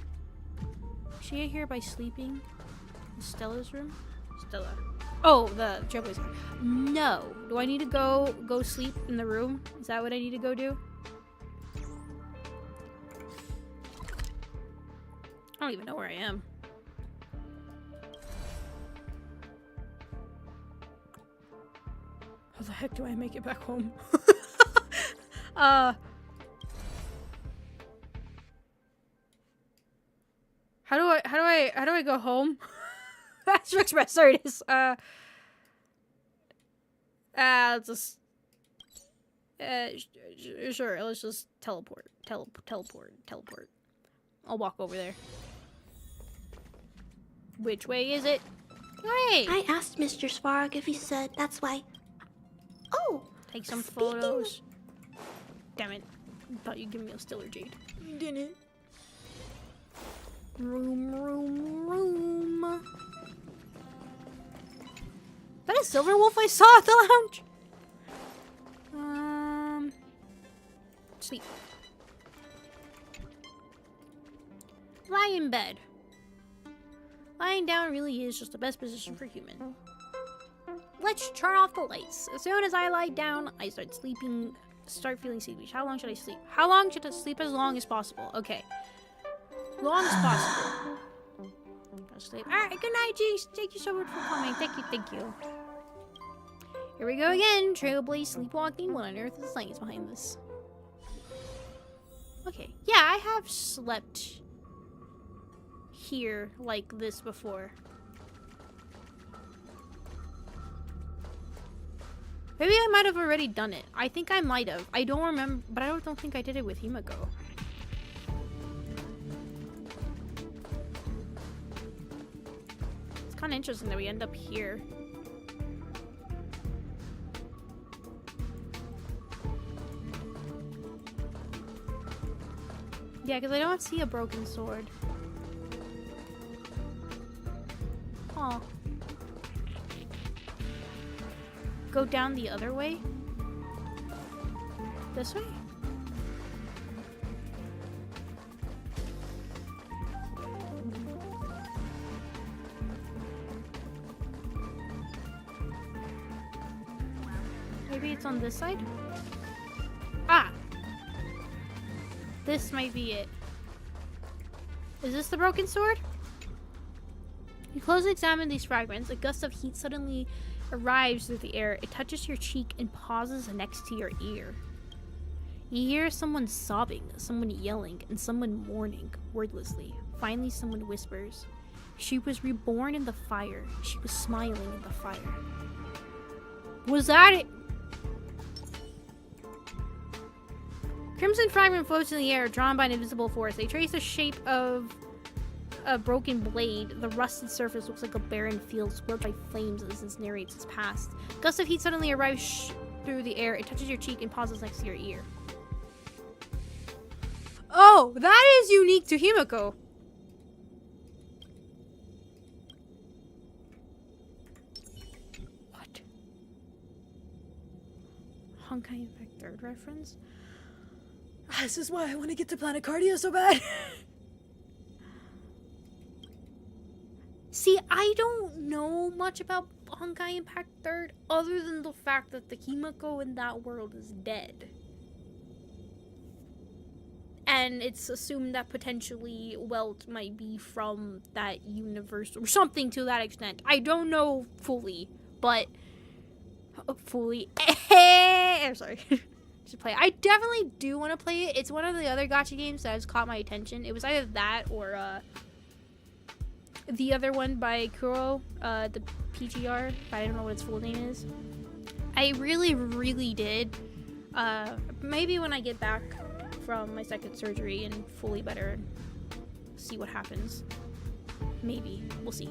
She get here by sleeping in Stella's room? Stella. Oh, the Trailblazer guy. No. Do I need to go sleep in the room? Is that what I need to go do? I don't even know where I am. How the heck do I make it back home? How do I go home? Astro Express, sorry it is. Just sure, let's just teleport. I'll walk over there. Which way is it? Hey! I asked Mr. Svarog if he said, that's why. Oh! Take some photos. Damn it. Thought you'd give me a Stiller Jade. You didn't. Room. Is that a silver wolf I saw at the lounge? Sleep. Lie in bed. Lying down really is just the best position for human. Let's turn off the lights. As soon as I lie down, I start feeling sleepy. How long should I sleep? How long should I sleep? As long as possible. Okay. As long as possible. I'll sleep. Alright, good night, Jinx. Thank you so much for coming. Thank you. Here we go again. Trailblaze sleepwalking. What on earth is the science behind this? Okay. Yeah, I have slept here like this before. Maybe I might have already done it. I think I might have. I don't remember, but I don't think I did it with Himiko. It's kind of interesting that we end up here. Yeah, because I don't see a broken sword. Oh. Go down the other way? This way? Maybe it's on this side? Ah! This might be it. Is this the broken sword? You closely examine these fragments. A gust of heat suddenly arrives through the air. It touches your cheek and pauses next to your ear. You hear someone sobbing, someone yelling, and someone mourning wordlessly. Finally, someone whispers, "She was reborn in the fire. She was smiling in the fire." Was that it? Crimson fragment floats in the air, drawn by an invisible force. They trace the shape of a broken blade. The rusted surface looks like a barren field scorched by flames as this narrates its past. A gust of heat suddenly arrives through the air. It touches your cheek and pauses next to your ear. Oh, that is unique to Himiko. What? Honkai Impact 3rd reference? This is why I want to get to Planet Cardia so bad. See, I don't know much about Honkai Impact 3rd other than the fact that the Himiko in that world is dead. And it's assumed that potentially Welt might be from that universe or something to that extent. I don't know fully, but fully. I'm sorry. To play. I definitely do want to play it. It's one of the other gacha games that has caught my attention. It was either that or the other one by Kuro, the PGR, but I don't know what its full name is. I really did. Maybe when I get back from my second surgery and fully better, see what happens. Maybe. We'll see.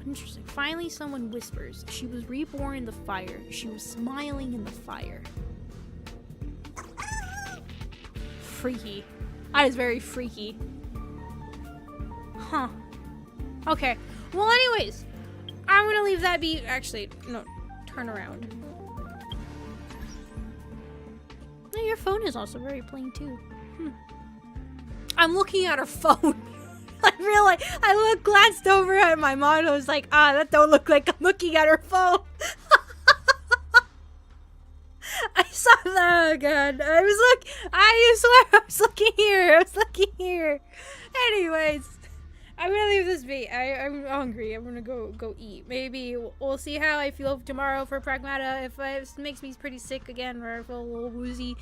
Interesting. Finally, someone whispers. She was reborn in the fire. She was smiling in the fire. Freaky. That is very freaky. Huh. Okay. Well, anyways, I'm gonna leave that be. Actually, no. Turn around. No, your phone is also very plain too. I'm looking at her phone. I glanced over at my mom and I was like, that don't look like I'm looking at her phone. I saw that again. I swear I was looking here. Anyways, I'm gonna leave this be. I'm hungry. I'm gonna go eat. Maybe we'll see how I feel tomorrow for Pragmata. If it makes me pretty sick again or I feel a little woozy,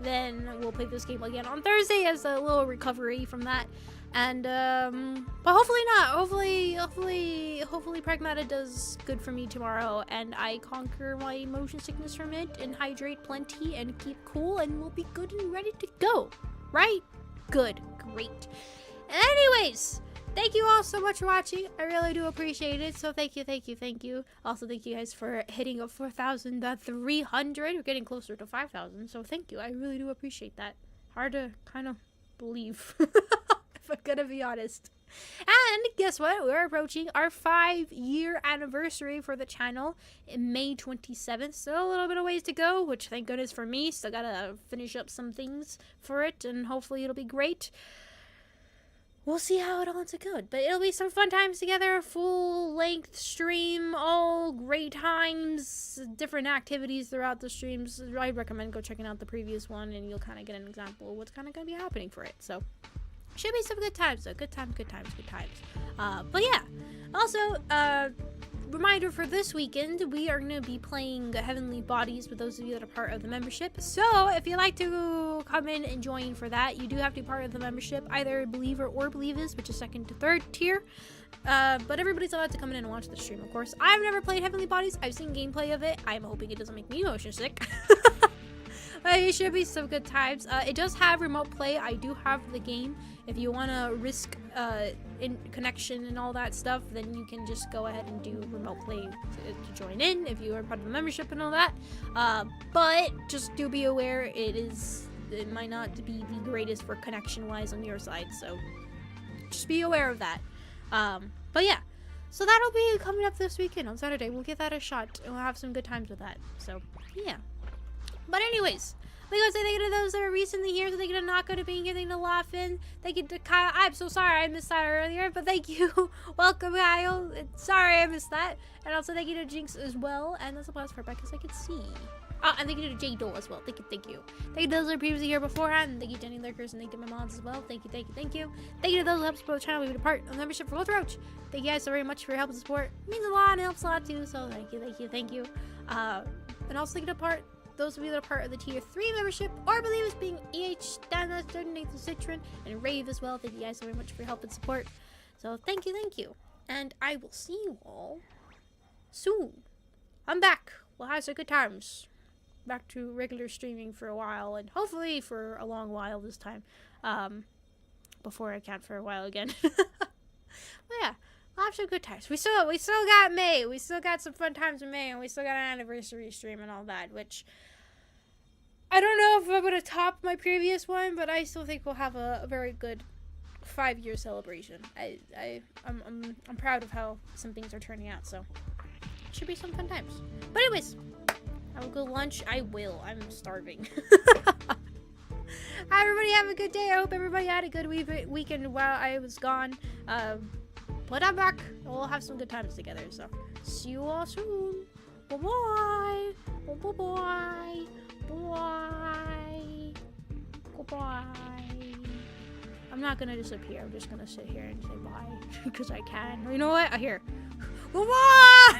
then we'll play this game again on Thursday as a little recovery from that. And but hopefully not. Hopefully Pragmata does good for me tomorrow and I conquer my motion sickness from it and hydrate plenty and keep cool and we'll be good and ready to go. Right? Good. Great. Anyways, thank you all so much for watching. I really do appreciate it. So thank you. Also, thank you guys for hitting up 4,300. We're getting closer to 5,000. So thank you. I really do appreciate that. Hard to kind of believe. If I'm gonna be honest. And guess what? We're approaching our 5-year anniversary for the channel in May 27th. Still a little bit of ways to go, which thank goodness for me. Still gotta finish up some things for it, and hopefully it'll be great. We'll see how it all ends up good. But it'll be some fun times together. Full-length stream. All great times. Different activities throughout the streams. I'd recommend go checking out the previous one, and you'll kind of get an example of what's kind of going to be happening for it. So, should be some good times, though. Good times. But yeah. Also, reminder for this weekend, we are going to be playing Heavenly Bodies with those of you that are part of the membership. So, if you'd like to come in and join for that, you do have to be part of the membership, either Believer or Believers, which is 2nd to 3rd tier. But everybody's allowed to come in and watch the stream, of course. I've never played Heavenly Bodies. I've seen gameplay of it. I'm hoping it doesn't make me motion sick. But it should be some good times. It does have remote play. I do have the game. If you want to risk in connection and all that stuff, then you can just go ahead and do remote play to join in if you are part of the membership and all that. But just do be aware it might not be the greatest for connection wise on your side, so just be aware of that. But yeah, so that'll be coming up this weekend on Saturday. We'll give that a shot and we'll have some good times with that. So yeah. But anyways, we gotta say thank you to those that are recently here. So thank you to Nako to being here. Thank you to Laughing. Thank you to Kyle. I'm so sorry I missed that earlier, but thank you. Welcome, Kyle. Sorry I missed that. And also thank you to Jinx as well. And that's a plus for Rebecca, because I can see. Oh, and thank you to J Dole as well. Thank you. Thank you to those that are previously here beforehand. Thank you to Jenny Lurkers and thank you to my mods as well. Thank you. Thank you to those who help support the channel. We've been a part of the membership for Wolf Roach. Thank you guys so very much for your help and support. It means a lot and helps a lot too. So thank you. And also thank you to those of you that are part of the tier 3 membership or Believers, being EH, Dana, Jordan, Nathan, Citron, and Rave as well. Thank you guys so very much for your help and support. So thank you. And I will see you all soon. I'm back. We'll have some good times. Back to regular streaming for a while, and hopefully for a long while this time. Before I can't for a while again. But yeah, we'll have some good times. We still got May. We still got some fun times in May, and we still got an anniversary stream and all that, which I don't know if I'm gonna top my previous one, but I still think we'll have a very good 5-year celebration. I'm proud of how some things are turning out, so it should be some fun times. But anyways, I will go lunch. I will. I'm starving. Everybody have a good day. I hope everybody had a good weekend while I was gone. But I'm back. We'll have some good times together. So see you all soon. Bye-bye. Bye-bye. Bye. Goodbye. I'm not gonna disappear. I'm just gonna sit here and say bye because I can. You know what? Here. Bye-bye.